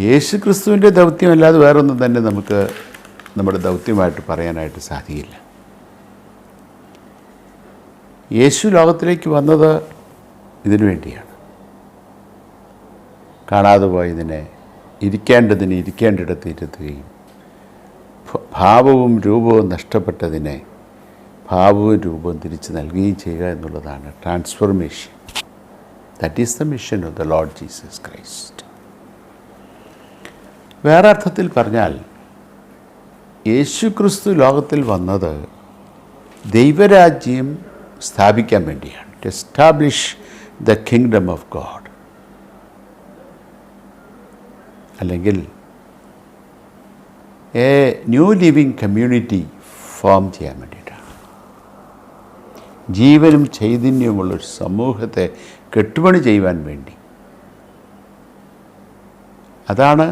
യേശു ക്രിസ്തുവിൻ്റെ ദൗത്യമല്ലാതെ വേറൊന്നും തന്നെ നമുക്ക് നമ്മുടെ ദൗത്യമായിട്ട് പറയാനായിട്ട് സാധിക്കില്ല. യേശു ലോകത്തിലേക്ക് വന്നത് ഇതിനു വേണ്ടിയാണ്. കാണാതെ പോയതിനെ ഇരിക്കേണ്ടതിന് ഇരിക്കേണ്ടിടത്ത് ഇരുത്തുകയും ഭാവവും രൂപവും നഷ്ടപ്പെട്ടതിനെ ഭാവവും രൂപവും തിരിച്ചു നൽകുകയും ചെയ്യുക എന്നുള്ളതാണ് transformation. That is the mission of the Lord Jesus Christ. വേറെ അർത്ഥത്തിൽ പറഞ്ഞാൽ യേശു ക്രിസ്തു ലോകത്തിൽ വന്നത് ദൈവരാജ്യം സ്ഥാപിക്കാൻ വേണ്ടിയാണ്. To establish the kingdom of God, അല്ലെങ്കിൽ a new living community form ചെയ്യാൻ വേണ്ടിയിട്ടാണ്. ജീവനും ചൈതന്യവുമുള്ളൊരു സമൂഹത്തെ കെട്ടുപണി ചെയ്യുവാൻ വേണ്ടി. അതാണ്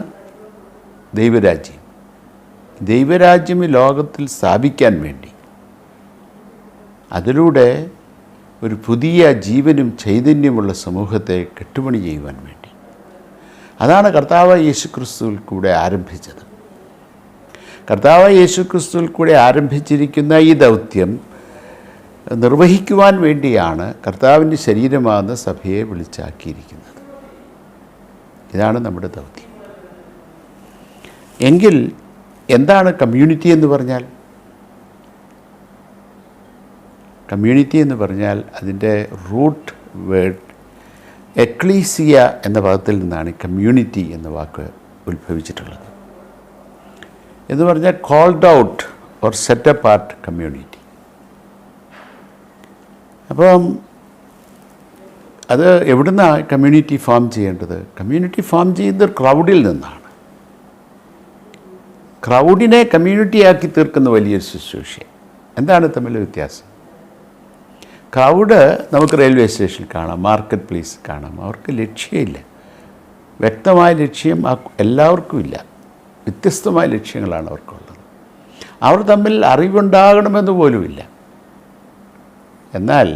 ദൈവരാജ്യം. ദൈവരാജ്യം ഈ ലോകത്തിൽ സ്ഥാപിക്കാൻ വേണ്ടി, അതിലൂടെ ഒരു പുതിയ ജീവനും ചൈതന്യമുള്ള സമൂഹത്തെ കെട്ടുപണി ചെയ്യുവാൻ വേണ്ടി. അതാണ് കർത്താവായ യേശുക്രിസ്തുവിൽ കൂടെ ആരംഭിച്ചത്. കർത്താവായ യേശുക്രിസ്തുവിൽ കൂടെ ആരംഭിച്ചിരിക്കുന്ന ഈ ദൗത്യം നിർവഹിക്കുവാൻ വേണ്ടിയാണ് കർത്താവിൻ്റെ ശരീരമാകുന്ന സഭയെ വിളിച്ചാക്കിയിരിക്കുന്നത്. ഇതാണ് നമ്മുടെ ദൗത്യം. എങ്കിൽ എന്താണ് കമ്മ്യൂണിറ്റി എന്ന് പറഞ്ഞാൽ? കമ്മ്യൂണിറ്റി എന്ന് പറഞ്ഞാൽ അതിൻ്റെ റൂട്ട് വേർഡ് എക്ലീസിയ എന്ന പദത്തിൽ നിന്നാണ് കമ്മ്യൂണിറ്റി എന്ന വാക്ക് ഉത്ഭവിച്ചിട്ടുള്ളത്. എന്ന് പറഞ്ഞാൽ called out or set apart community. അപ്പം അത് എവിടുന്നാണ് കമ്മ്യൂണിറ്റി ഫോം ചെയ്യേണ്ടത്? കമ്മ്യൂണിറ്റി ഫോം ചെയ്യുന്നത് ക്രൗഡിൽ നിന്നാണ്. ക്രൗഡിനെ കമ്മ്യൂണിറ്റിയാക്കി തീർക്കുന്ന വലിയൊരു ശുശ്രൂഷ. എന്താണ് തമ്മിൽ വ്യത്യാസം? ക്രൗഡ് നമുക്ക് റെയിൽവേ സ്റ്റേഷനിൽ കാണാം, മാർക്കറ്റ് പ്ലേസ് കാണാം. അവർക്ക് ലക്ഷ്യമില്ല, വ്യക്തമായ ലക്ഷ്യം എല്ലാവർക്കും ഇല്ല. വ്യത്യസ്തമായ ലക്ഷ്യങ്ങളാണ് അവർക്കുള്ളത്. അവർ തമ്മിൽ അറിവുണ്ടാകണമെന്ന് പോലുമില്ല. എന്നാൽ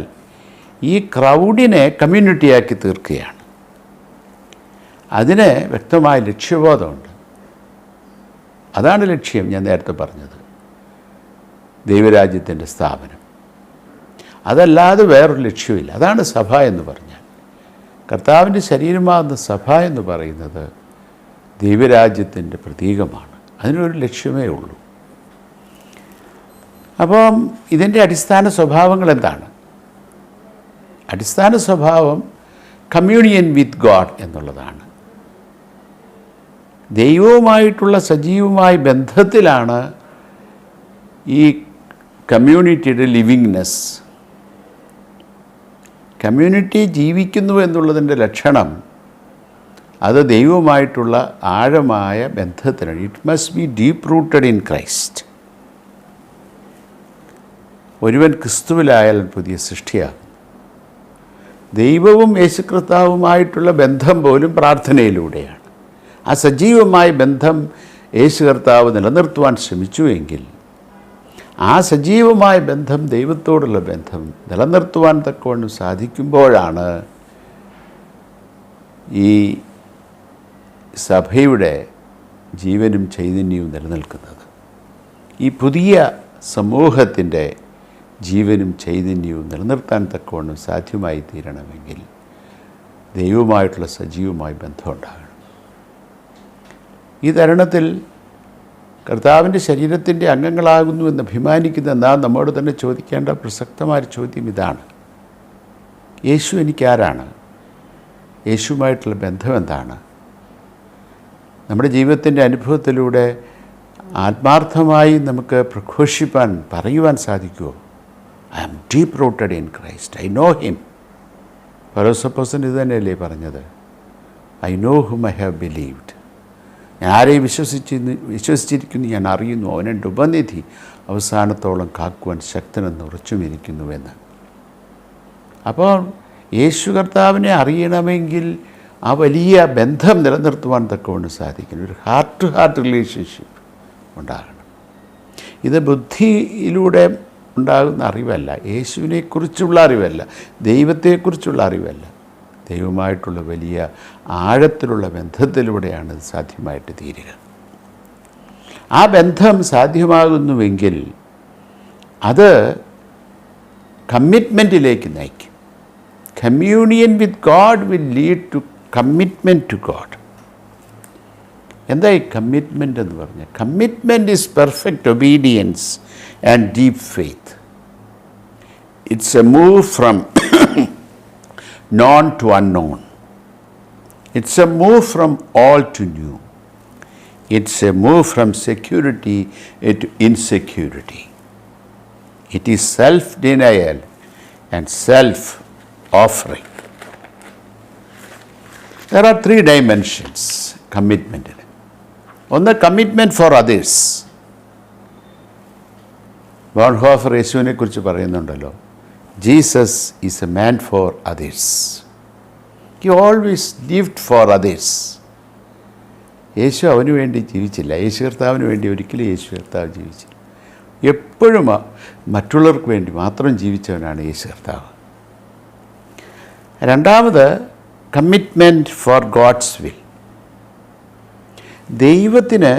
ഈ ക്രൗഡിനെ കമ്മ്യൂണിറ്റിയാക്കി തീർക്കുകയാണ്. അതിന് വ്യക്തമായ ലക്ഷ്യബോധമുണ്ട്. അതാണ് ലക്ഷ്യം. ഞാൻ നേരത്തെ പറഞ്ഞത് ദൈവരാജ്യത്തിൻ്റെ സ്ഥാപനം. അതല്ലാതെ വേറൊരു ലക്ഷ്യമില്ല. അതാണ് സഭ എന്ന് പറഞ്ഞാൽ. കർത്താവിൻ്റെ ശരീരമാകുന്ന സഭ എന്ന് പറയുന്നത് ദൈവരാജ്യത്തിൻ്റെ പ്രതീകമാണ്. അതിനൊരു ലക്ഷ്യമേ ഉള്ളൂ. അപ്പം ഇതിൻ്റെ അടിസ്ഥാന സ്വഭാവങ്ങൾ എന്താണ്? അടിസ്ഥാന സ്വഭാവം കമ്മ്യൂണിയൻ വിത്ത് ഗോഡ് എന്നുള്ളതാണ്. ദൈവവുമായിട്ടുള്ള സജീവമായ ബന്ധത്തിലാണ് ഈ കമ്മ്യൂണിറ്റിയുടെ ലിവിങ്നെസ്. കമ്മ്യൂണിറ്റി ജീവിക്കുന്നു എന്നുള്ളതിൻ്റെ ലക്ഷണം അത് ദൈവവുമായിട്ടുള്ള ആഴമായ ബന്ധത്തിനാണ്. It must be deep rooted in Christ. ഒരുവൻ ക്രിസ്തുവിലായാൽ പുതിയ സൃഷ്ടിയാകും. ദൈവവും യേശുകർത്താവുമായിട്ടുള്ള ബന്ധം പോലും പ്രാർത്ഥനയിലൂടെയാണ്. ആ സജീവമായ ബന്ധം യേശു കർത്താവ് നിലനിർത്തുവാൻ ശ്രമിച്ചുവെങ്കിൽ ആ സജീവമായ ബന്ധം, ദൈവത്തോടുള്ള ബന്ധം നിലനിർത്തുവാൻ തക്കവണ്ണം സാധിക്കുമ്പോഴാണ് ഈ സഭയുടെ ജീവനും ചൈതന്യവും നിലനിൽക്കുന്നത്. ഈ പുതിയ സമൂഹത്തിൻ്റെ ജീവനും ചൈതന്യവും നിലനിർത്താൻ തക്കവണ്ണം സാധ്യമായി തീരണമെങ്കിൽ ദൈവവുമായിട്ടുള്ള സജീവമായ ബന്ധമുണ്ടാകണം. ഈ തരുണത്തിൽ കർത്താവിൻ്റെ ശരീരത്തിൻ്റെ അംഗങ്ങളാകുന്നു എന്ന് അഭിമാനിക്കുന്ന നാം നമ്മോട് തന്നെ ചോദിക്കേണ്ട പ്രസക്തമായ ചോദ്യം ഇതാണ്: യേശു എനിക്കാരാണ്? യേശുവുമായിട്ടുള്ള ബന്ധം എന്താണ്? നമ്മുടെ ജീവിതത്തിൻ്റെ അനുഭവത്തിലൂടെ ആത്മാർത്ഥമായി നമുക്ക് പ്രഘോഷിപ്പാൻ, പറയുവാൻ സാധിക്കുമോ? I am deep rooted in Christ, I know him. പൗലോസപ്പോസ്തലൻ ഇത് തന്നെയല്ലേ പറഞ്ഞത്? I know whom I have believed. ഞാൻ ആരെയും വിശ്വസിച്ചിരിക്കുന്നു, ഞാൻ അറിയുന്നു, അവനെൻ്റെ ഉപനിധി അവസാനത്തോളം കാക്കുവാൻ ശക്തനെന്ന് ഉറച്ചുമിരിക്കുന്നുവെന്ന്. അപ്പോൾ യേശു കർത്താവിനെ അറിയണമെങ്കിൽ ആ വലിയ ബന്ധം നിലനിർത്തുവാൻ തക്കവണ്ണം സാധിക്കണം. ഒരു ഹാർട്ട് ടു ഹാർട്ട് റിലേഷൻഷിപ്പ് ഉണ്ടാകണം. ഇത് ബുദ്ധിയിലൂടെ ഉണ്ടാകുന്ന അറിവല്ല, യേശുവിനെക്കുറിച്ചുള്ള അറിവല്ല, ദൈവത്തെക്കുറിച്ചുള്ള അറിവല്ല. ദൈവമായിട്ടുള്ള വലിയ ആഴത്തിലുള്ള ബന്ധത്തിലൂടെയാണ് ഇത് സാധ്യമായിട്ട് തീരുക. ആ ബന്ധം സാധ്യമാകുന്നുവെങ്കിൽ അത് കമ്മിറ്റ്മെൻറ്റിലേക്ക് നയിക്കും. Communion with God will lead to commitment to God. എന്താ ഈ കമ്മിറ്റ്മെൻ്റ് എന്ന് പറഞ്ഞാൽ? Commitment is perfect obedience and deep faith. It's a move from known to unknown. It's a move from old to new. It's a move from security to insecurity. It is self-denial and self-offering. There are 3 dimensions കമ്മിറ്റ്മെൻറ്റിന്. ഒന്ന് കമ്മിറ്റ്മെൻറ്റ് ഫോർ അതേഴ്സ്. ബോൺഹോഫർ യേശുവിനെ കുറിച്ച് പറയുന്നുണ്ടല്ലോ, Jesus is a man for others. He always lived for others. യേശു അവന് വേണ്ടി ജീവിച്ചില്ല. യേശു കർത്താവിന് വേണ്ടി ഒരിക്കലും യേശു കർത്താവ് ജീവിച്ചില്ല. എപ്പോഴും മറ്റുള്ളവർക്ക് വേണ്ടി മാത്രം ജീവിച്ചവനാണ് യേശു കർത്താവ്. രണ്ടാമത് കമ്മിറ്റ്മെൻറ്റ് ഫോർ ഗോഡ്സ് വിൽ. ദൈവത്തിന്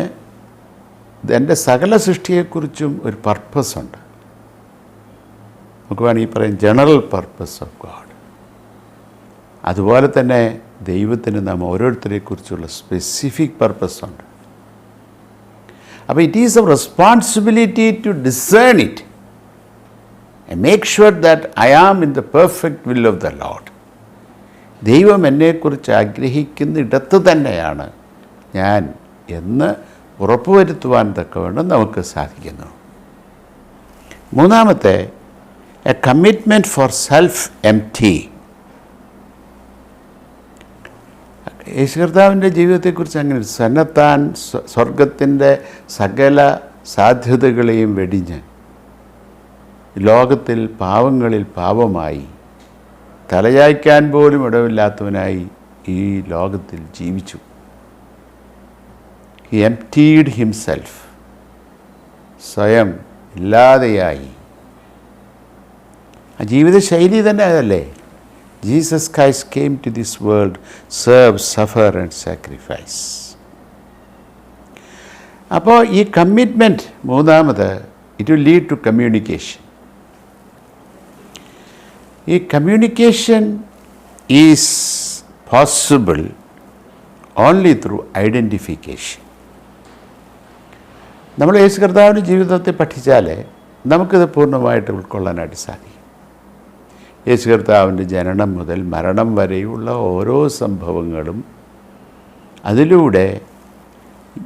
എൻ്റെ സകല സൃഷ്ടിയെക്കുറിച്ചും ഒരു പർപ്പസുണ്ട്. നമുക്ക് വേണമെങ്കിൽ പറയാം ജനറൽ പർപ്പസ് ഓഫ് ഗോഡ്. അതുപോലെ തന്നെ ദൈവത്തിന് നാം ഓരോരുത്തരെക്കുറിച്ചുള്ള സ്പെസിഫിക് പർപ്പസുണ്ട്. അപ്പോൾ it is a responsibility to discern it and make sure that I am in the perfect will of the Lord. ദൈവം എന്നെക്കുറിച്ച് ആഗ്രഹിക്കുന്നിടത്ത് തന്നെയാണ് ഞാൻ എന്ന് ഉറപ്പുവരുത്തുവാൻ തക്കവണ്ണം നമുക്ക് സാധിക്കുന്നു. മൂന്നാമത്തെ, a commitment for self empty. യേശു കർത്താവിൻ്റെ ജീവിതത്തെക്കുറിച്ച് അങ്ങനെ സന്നത്താൻ സ്വർഗത്തിൻ്റെ സകല സാധ്യതകളെയും വെടിഞ്ഞ് ലോകത്തിൽ പാവങ്ങളിൽ പാവമായി തലചായ്ക്കാൻ പോലും ഇടമില്ലാത്തവനായി ഈ ലോകത്തിൽ ജീവിച്ചു. He emptied himself. സ്വയം ഇല്ലാതെയായി. ആ ജീവിതശൈലി തന്നെ അതല്ലേ. Jesus Christ came to this world, serve, suffer and sacrifice. അപ്പോൾ ഈ കമ്മിറ്റ്മെൻറ്റ് മൂന്നാമത്, it will lead to communication. ഈ communication is possible only through identification. നമ്മൾ യേശു കർത്താവിൻ്റെ ജീവിതത്തെ പഠിച്ചാൽ നമുക്കിത് പൂർണ്ണമായിട്ട് ഉൾക്കൊള്ളാനായിട്ട് സാധിക്കും. യേശു കർത്താവിൻ്റെ ജനനം മുതൽ മരണം വരെയുള്ള ഓരോ സംഭവങ്ങളും അതിലൂടെ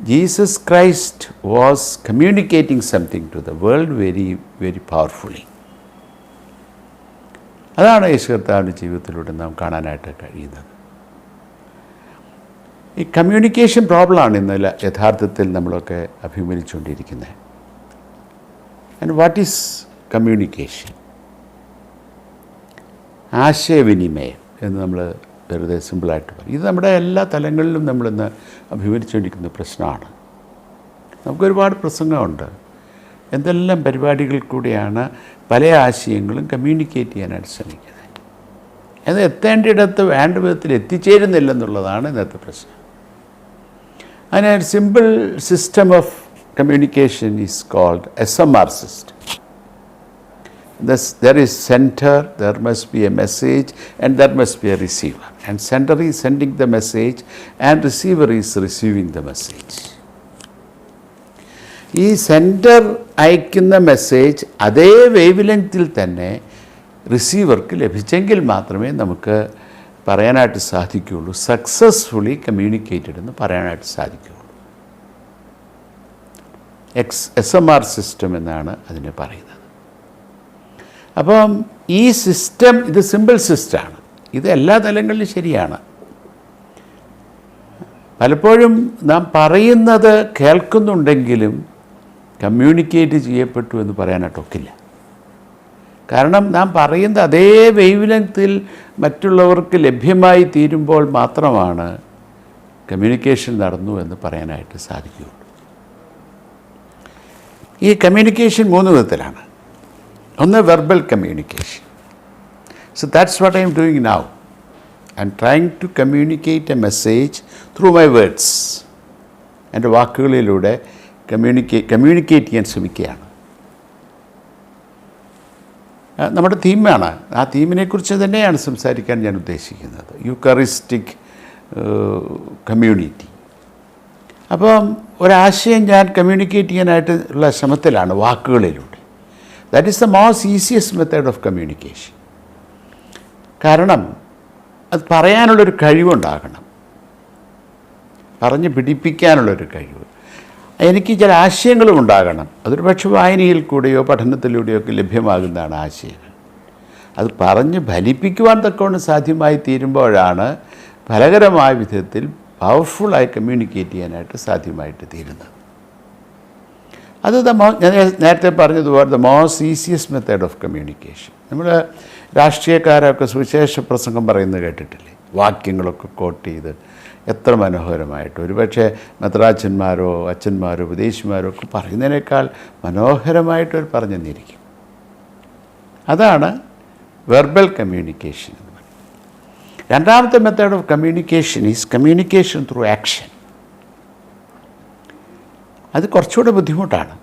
Jesus Christ was communicating something to the world very very powerfully. അതാണ് യേശു കർത്താവിൻ്റെ ജീവിതത്തിലൂടെ നാം കാണാനായിട്ട് കഴിയുന്നത്. ഈ കമ്മ്യൂണിക്കേഷൻ പ്രോബ്ലമാണ് ഇന്ന് യഥാർത്ഥത്തിൽ നമ്മളൊക്കെ അഭിമുഖീകരിച്ചുകൊണ്ടിരിക്കുന്നത്. And what is communication? ആശയവിനിമയം എന്ന് നമ്മൾ വെറുതെ സിമ്പിളായിട്ട് പറയും. ഇത് നമ്മുടെ എല്ലാ തലങ്ങളിലും നമ്മളിന്ന് അഭിമുഖീകരിച്ചുകൊണ്ടിരിക്കുന്ന പ്രശ്നമാണ്. നമുക്കൊരുപാട് പ്രസംഗമുണ്ട്. എന്തെല്ലാം പരിപാടികൾ കൂടിയാണ് പല ആശയങ്ങളും കമ്മ്യൂണിക്കേറ്റ് ചെയ്യാനായിട്ട് ശ്രമിക്കുന്നത്. അത് എത്തേണ്ടിടത്ത് വേണ്ട വിധത്തിൽ എത്തിച്ചേരുന്നില്ലെന്നുള്ളതാണ് ഇന്നത്തെ പ്രശ്നം. അതിന് ഒരു simple system of communication is called SMR system. There is center, there must be a message, and there must be a receiver. And center is sending the message and receiver is receiving the message. ഈ സെൻറ്റർ അയക്കുന്ന മെസ്സേജ് അതേ വേവ് ലെങ്ത്തിൽ തന്നെ റിസീവർക്ക് ലഭിച്ചെങ്കിൽ മാത്രമേ നമുക്ക് പറയാനായിട്ട് സാധിക്കുകയുള്ളൂ, സക്സസ്ഫുള്ളി കമ്മ്യൂണിക്കേറ്റഡ് എന്ന് പറയാനായിട്ട് സാധിക്കുകയുള്ളൂ. SMR സിസ്റ്റം എന്നാണ് അതിനെ പറയുന്നത്. അപ്പം ഈ സിസ്റ്റം, ഇത് സിമ്പിൾ സിസ്റ്റമാണ്. ഇത് എല്ലാ തലങ്ങളിലും ശരിയാണ്. പലപ്പോഴും നാം പറയുന്നത് കേൾക്കുന്നുണ്ടെങ്കിലും കമ്മ്യൂണിക്കേറ്റ് ചെയ്യപ്പെട്ടു എന്ന് പറയാനായിട്ടൊക്കില്ല. കാരണം നാം പറയുന്നത് അതേ വേവ് ലെങ്ത്തിൽ മറ്റുള്ളവർക്ക് ലഭ്യമായി തീരുമ്പോൾ മാത്രമാണ് കമ്മ്യൂണിക്കേഷൻ നടന്നു എന്ന് പറയാനായിട്ട് സാധിക്കുകയുള്ളൂ. ഈ കമ്മ്യൂണിക്കേഷൻ 3 വിധത്തിലാണ്. ഒന്ന് verbal communication. So that's what I am doing now. I am trying to communicate a message through my words. എൻ്റെ വാക്കുകളിലൂടെ കമ്മ്യൂണിക്കേറ്റ് ചെയ്യാൻ ശ്രമിക്കുകയാണ്. നമ്മുടെ തീമാണ്. ആ തീമിനെക്കുറിച്ച് തന്നെയാണ് സംസാരിക്കാൻ ഞാൻ ഉദ്ദേശിക്കുന്നത്, യൂക്കറിസ്റ്റിക് കമ്മ്യൂണിറ്റി. അപ്പം ഒരാശയം ഞാൻ കമ്മ്യൂണിക്കേറ്റ് ചെയ്യാനായിട്ട് ഉള്ള ശ്രമത്തിലാണ് വാക്കുകളിലൂടെ. That is the most easiest method of communication. കാരണം അത് പറയാനുള്ളൊരു കഴിവുണ്ടാകണം, പറഞ്ഞ് പിടിപ്പിക്കാനുള്ളൊരു കഴിവ്. എനിക്ക് ചില ആശയങ്ങളും ഉണ്ടാകണം. അതൊരു പക്ഷേ വായനയിൽ കൂടെയോ പഠനത്തിലൂടെയോ ഒക്കെ ലഭ്യമാകുന്നതാണ് ആശയങ്ങൾ. അത് പറഞ്ഞ് ഫലിപ്പിക്കുവാൻ തക്കവണ്ണം സാധ്യമായി തീരുമ്പോഴാണ് ഫലകരമായ വിധത്തിൽ പവർഫുള്ളായി കമ്മ്യൂണിക്കേറ്റ് ചെയ്യാനായിട്ട് സാധ്യമായിട്ട് തീരുന്നത്. അത് ഞാൻ നേരത്തെ പറഞ്ഞതുപോലെ the most easiest method of communication. നമ്മൾ രാഷ്ട്രീയക്കാരൊക്കെ സുവിശേഷ പ്രസംഗം പറയുന്നത് കേട്ടിട്ടില്ലേ? വാക്യങ്ങളൊക്കെ കോട്ട് ചെയ്ത് എത്ര മനോഹരമായിട്ട്, ഒരുപക്ഷെ മെത്രാച്ചന്മാരോ അച്ഛന്മാരോ ഉപദേശിമാരോ ഒക്കെ പറയുന്നതിനേക്കാൾ മനോഹരമായിട്ടവർ പറഞ്ഞു തന്നിരിക്കും. അതാണ് വെർബൽ കമ്മ്യൂണിക്കേഷൻ എന്ന് പറയുന്നത്. രണ്ടാമത്തെ method of communication is communication through action. അത് കുറച്ചുകൂടെ ബുദ്ധിമുട്ടാണ്.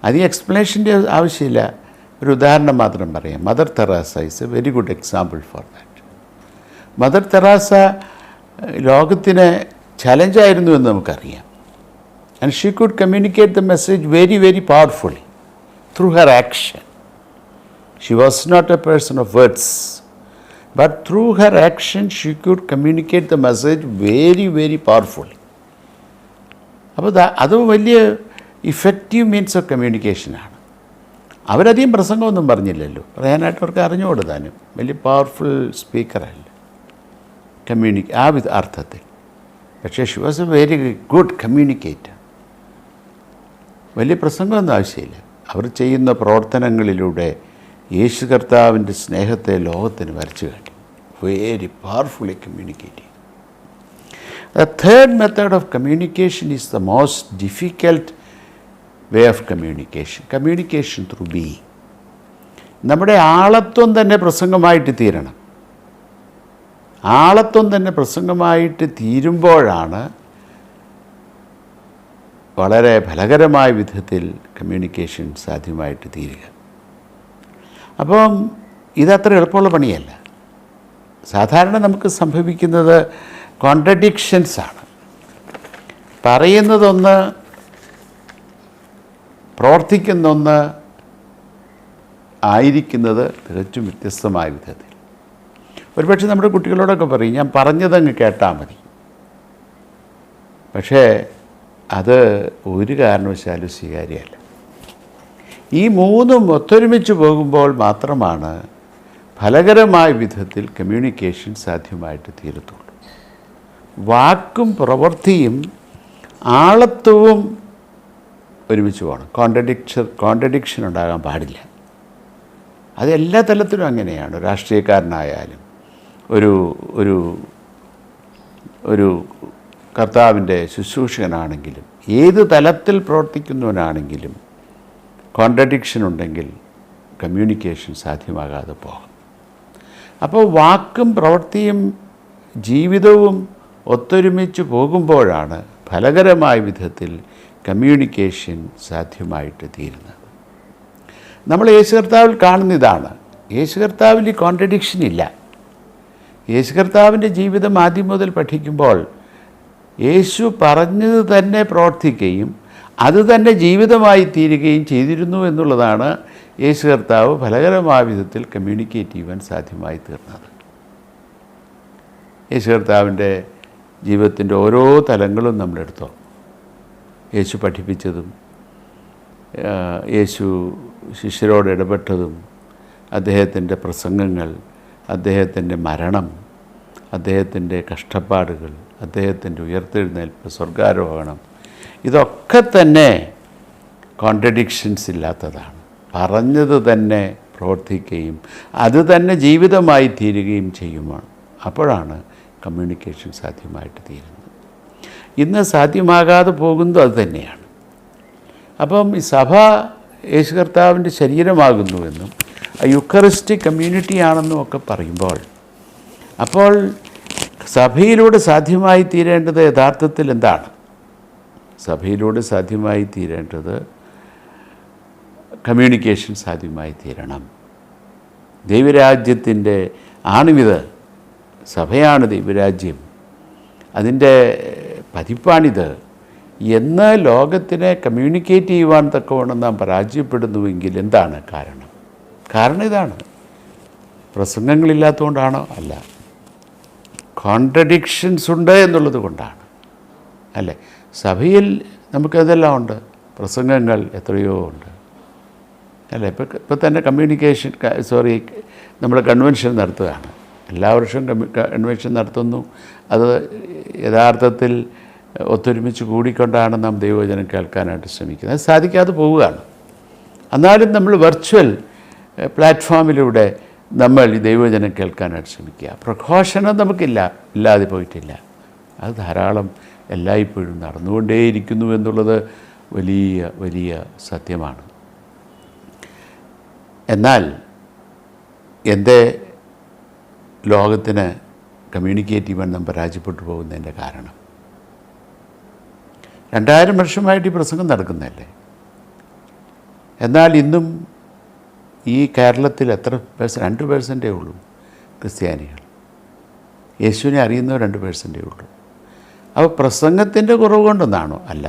അധികം എക്സ്പ്ലനേഷൻ്റെ ആവശ്യമില്ല. ഒരു ഉദാഹരണം മാത്രം പറയാം. Mother Teresa is a very good example for that. Mother Teresa ലോകത്തിന് ചലഞ്ചായിരുന്നു എന്ന് നമുക്കറിയാം. And she could communicate the message very very powerfully through her action. She was not a person of words, but through her action she could communicate the message very very powerfully. അപ്പോൾ അത് വലിയ ഇഫക്റ്റീവ് മീൻസ് ഓഫ് കമ്മ്യൂണിക്കേഷനാണ്. അവരധികം പ്രസംഗമൊന്നും പറഞ്ഞില്ലല്ലോ, പറയാനായിട്ട് അവർക്ക് അറിഞ്ഞുകൂടെ താനും. വലിയ പവർഫുൾ സ്പീക്കറല്ല ആ അർത്ഥത്തിൽ. പക്ഷേ she was A very good communicator. വലിയ പ്രസംഗമൊന്നും ആവശ്യമില്ല. അവർ ചെയ്യുന്ന പ്രവർത്തനങ്ങളിലൂടെ യേശു കർത്താവിൻ്റെ സ്നേഹത്തെ ലോകത്തിന് വരച്ചു കാട്ടി. വെരി പവർഫുള്ളി കമ്മ്യൂണിക്കേറ്റ് ചെയ്യും. The third method of communication is the most difficult way of communication. Communication through being. നമ്മുടെ ആളത്വം തന്നെ പ്രസംഗമായിട്ട് തീരണം. ആളത്വം തന്നെ പ്രസംഗമായിട്ട് തീരുമ്പോഴാണ് വളരെ ഫലകരമായ വിധത്തിൽ കമ്മ്യൂണിക്കേഷൻ സാധ്യമായിട്ട് തീരുക. അപ്പം ഇതത്ര എളുപ്പമുള്ള പണിയല്ല. സാധാരണ നമുക്ക് സംഭവിക്കുന്നത് കോൺട്രഡിക്ഷൻസാണ്. പറയുന്നതൊന്ന്, പ്രവർത്തിക്കുന്നൊന്ന് ആയിരിക്കുന്നത് തികച്ചും വ്യത്യസ്തമായ വിധത്തിൽ. ഒരുപക്ഷെ നമ്മുടെ കുട്ടികളോടൊക്കെ പറയും, ഞാൻ പറഞ്ഞതങ്ങ് കേട്ടാൽ മതി. പക്ഷേ അത് ഒരു കാരണവശാലും സ്വീകാര്യമല്ല. ഈ മൂന്നും ഒത്തൊരുമിച്ച് പോകുമ്പോൾ മാത്രമാണ് ഫലകരമായ വിധത്തിൽ കമ്മ്യൂണിക്കേഷൻ സാധ്യമായിട്ട് തീരത്തുള്ളൂ. വാക്കും പ്രവൃത്തിയും ആളത്വവും ഒരുമിച്ച് പോകണം. കോൺട്രഡിക്ഷൻ ഉണ്ടാകാൻ പാടില്ല. അത് എല്ലാ തലത്തിലും അങ്ങനെയാണ്. രാഷ്ട്രീയക്കാരനായാലും ഒരു ഒരു ഒരു കർത്താവിൻ്റെ ശുശ്രൂഷകനാണെങ്കിലും ഏത് തലത്തിൽ പ്രവർത്തിക്കുന്നവനാണെങ്കിലും കോൺട്രഡിക്ഷൻ ഉണ്ടെങ്കിൽ കമ്മ്യൂണിക്കേഷൻ സാധ്യമാകാതെ പോകും. അപ്പോൾ വാക്കും പ്രവൃത്തിയും ജീവിതവും ഒത്തൊരുമിച്ച് പോകുമ്പോഴാണ് ഫലകരമായ വിധത്തിൽ കമ്മ്യൂണിക്കേഷൻ സാധ്യമായിട്ട് തീരുന്നത്. നമ്മൾ യേശു കർത്താവിൽ കാണുന്ന ഇതാണ്. യേശു കർത്താവിൽ ഈ കോൺട്രഡിക്ഷൻ ഇല്ല. യേശു കർത്താവിൻ്റെ ജീവിതം ആദ്യം മുതൽ പഠിക്കുമ്പോൾ യേശു പറഞ്ഞത് തന്നെ പ്രവർത്തിക്കുകയും അത് തന്നെ ജീവിതമായി തീരുകയും ചെയ്തിരുന്നു എന്നുള്ളതാണ് യേശു കർത്താവ് ഫലകരമായ വിധത്തിൽ കമ്മ്യൂണിക്കേറ്റ് ചെയ്യുവാൻ സാധ്യമായി തീർന്നത്. യേശു കർത്താവിൻ്റെ ജീവിതത്തിൻ്റെ ഓരോ തലങ്ങളും നമ്മളെടുത്തോ, യേശു പഠിപ്പിച്ചതും യേശു ശിഷ്യരോട് ഇടപെട്ടതും അദ്ദേഹത്തിൻ്റെ പ്രസംഗങ്ങൾ, അദ്ദേഹത്തിൻ്റെ മരണം, അദ്ദേഹത്തിൻ്റെ കഷ്ടപ്പാടുകൾ, അദ്ദേഹത്തിൻ്റെ ഉയർത്തെഴുന്നേൽപ്പ്, സ്വർഗാരോഹണം, ഇതൊക്കെ തന്നെ കോൺട്രഡിക്ഷൻസ് ഇല്ലാത്തതാണ്. പറഞ്ഞത് തന്നെ പ്രവർത്തിക്കുകയും അത് തന്നെ ജീവിതമായി തീരുകയും ചെയ്യുമാണ്. അപ്പോഴാണ് കമ്മ്യൂണിക്കേഷൻ സാധ്യമായിട്ട് തീരുന്നത്. ഇന്ന് സാധ്യമാകാതെ പോകുന്നത് അത് തന്നെയാണ്. അപ്പം ഈ സഭ യേശു കർത്താവിൻ്റെ ശരീരമാകുന്നുവെന്നും യുക്കറിസ്റ്റിക് കമ്മ്യൂണിറ്റി ആണെന്നും ഒക്കെ പറയുമ്പോൾ, അപ്പോൾ സഭയിലൂടെ സാധ്യമായി തീരേണ്ടത് യഥാർത്ഥത്തിൽ എന്താണ്? സഭയിലൂടെ സാധ്യമായി തീരേണ്ടത് കമ്മ്യൂണിക്കേഷൻ സാധ്യമായി തീരണം. ദൈവരാജ്യത്തിൻ്റെ ആണിത്, സഭയാണ് ദൈവരാജ്യം, അതിൻ്റെ പതിപ്പാണിത് എന്ന് ലോകത്തിനെ കമ്മ്യൂണിക്കേറ്റ് ചെയ്യുവാൻ തക്കവണ്ണം നാം പരാജയപ്പെടുന്നുവെങ്കിൽ എന്താണ് കാരണം? കാരണം ഇതാണ്. പ്രസംഗങ്ങളില്ലാത്തതുകൊണ്ടാണോ? അല്ല, കോൺട്രഡിക്ഷൻസ് ഉണ്ട് എന്നുള്ളത് കൊണ്ടാണ്. അല്ലേ? സഭയിൽ നമുക്കതെല്ലാം ഉണ്ട്, പ്രസംഗങ്ങൾ എത്രയോ ഉണ്ട്. അല്ലേ? ഇപ്പം തന്നെ നമ്മൾ കൺവെൻഷൻ നടത്തുകയാണ്. എല്ലാ വർഷവും കൺവെൻഷൻ നടത്തുന്നു. അത് യഥാർത്ഥത്തിൽ ഒത്തൊരുമിച്ച് കൂടിക്കൊണ്ടാണ് നാം ദൈവവചനം കേൾക്കാനായിട്ട് ശ്രമിക്കുന്നത്. അത് സാധിക്കാതെ പോവുകയാണ്. എന്നാലും നമ്മൾ വെർച്വൽ പ്ലാറ്റ്ഫോമിലൂടെ നമ്മൾ ഈ ദൈവവചനം കേൾക്കാനായിട്ട് ശ്രമിക്കുക. പ്രഘോഷണം ഇല്ലാതെ പോയിട്ടില്ല. അത് ധാരാളം എല്ലായ്പ്പോഴും നടന്നുകൊണ്ടേയിരിക്കുന്നു എന്നുള്ളത് വലിയ വലിയ സത്യമാണ്. എന്നാൽ എന്തേ ലോകത്തിന് കമ്മ്യൂണിക്കേറ്റ് ചെയ്യാൻ നാം പരാജയപ്പെട്ടു പോകുന്നതിൻ്റെ കാരണം 2000 വർഷമായിട്ട് ഈ പ്രസംഗം നടക്കുന്നതല്ലേ. എന്നാൽ ഇന്നും ഈ കേരളത്തിൽ 2% ഉള്ളൂ ക്രിസ്ത്യാനികൾ. യേശുവിനെ അറിയുന്നവർ 2% ഉള്ളൂ. അപ്പോൾ പ്രസംഗത്തിൻ്റെ കുറവ് കൊണ്ടൊന്നാണോ? അല്ല,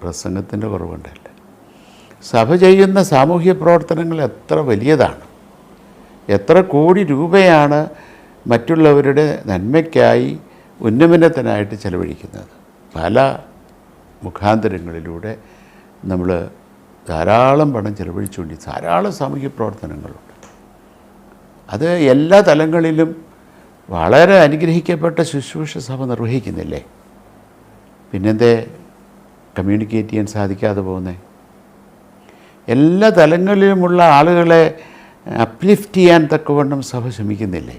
പ്രസംഗത്തിൻ്റെ കുറവ് കൊണ്ടല്ല. സഭ ചെയ്യുന്ന സാമൂഹ്യ പ്രവർത്തനങ്ങൾ എത്ര വലിയതാണ്. എത്ര കോടി രൂപയാണ് മറ്റുള്ളവരുടെ നന്മയ്ക്കായി ഉന്നമനത്തിനായിട്ട് ചെലവഴിക്കുന്നത്. പല മുഖാന്തരങ്ങളിലൂടെ നമ്മൾ ധാരാളം പണം ചെലവഴിച്ചുകൊണ്ട് ധാരാളം സാമൂഹ്യ പ്രവർത്തനങ്ങളുണ്ട്. അത് എല്ലാ തലങ്ങളിലും വളരെ അനുഗ്രഹിക്കപ്പെട്ട ശുശ്രൂഷ സഭ നിർവഹിക്കുന്നില്ലേ. പിന്നെന്തേ കമ്മ്യൂണിക്കേറ്റ് ചെയ്യാൻ സാധിക്കാതെ പോകുന്നത്? എല്ലാ തലങ്ങളിലുമുള്ള ആളുകളെ അപ്ലിഫ്റ്റ് ചെയ്യാൻ തക്കവണ്ണം സഭ ശ്രമിക്കുന്നില്ലേ?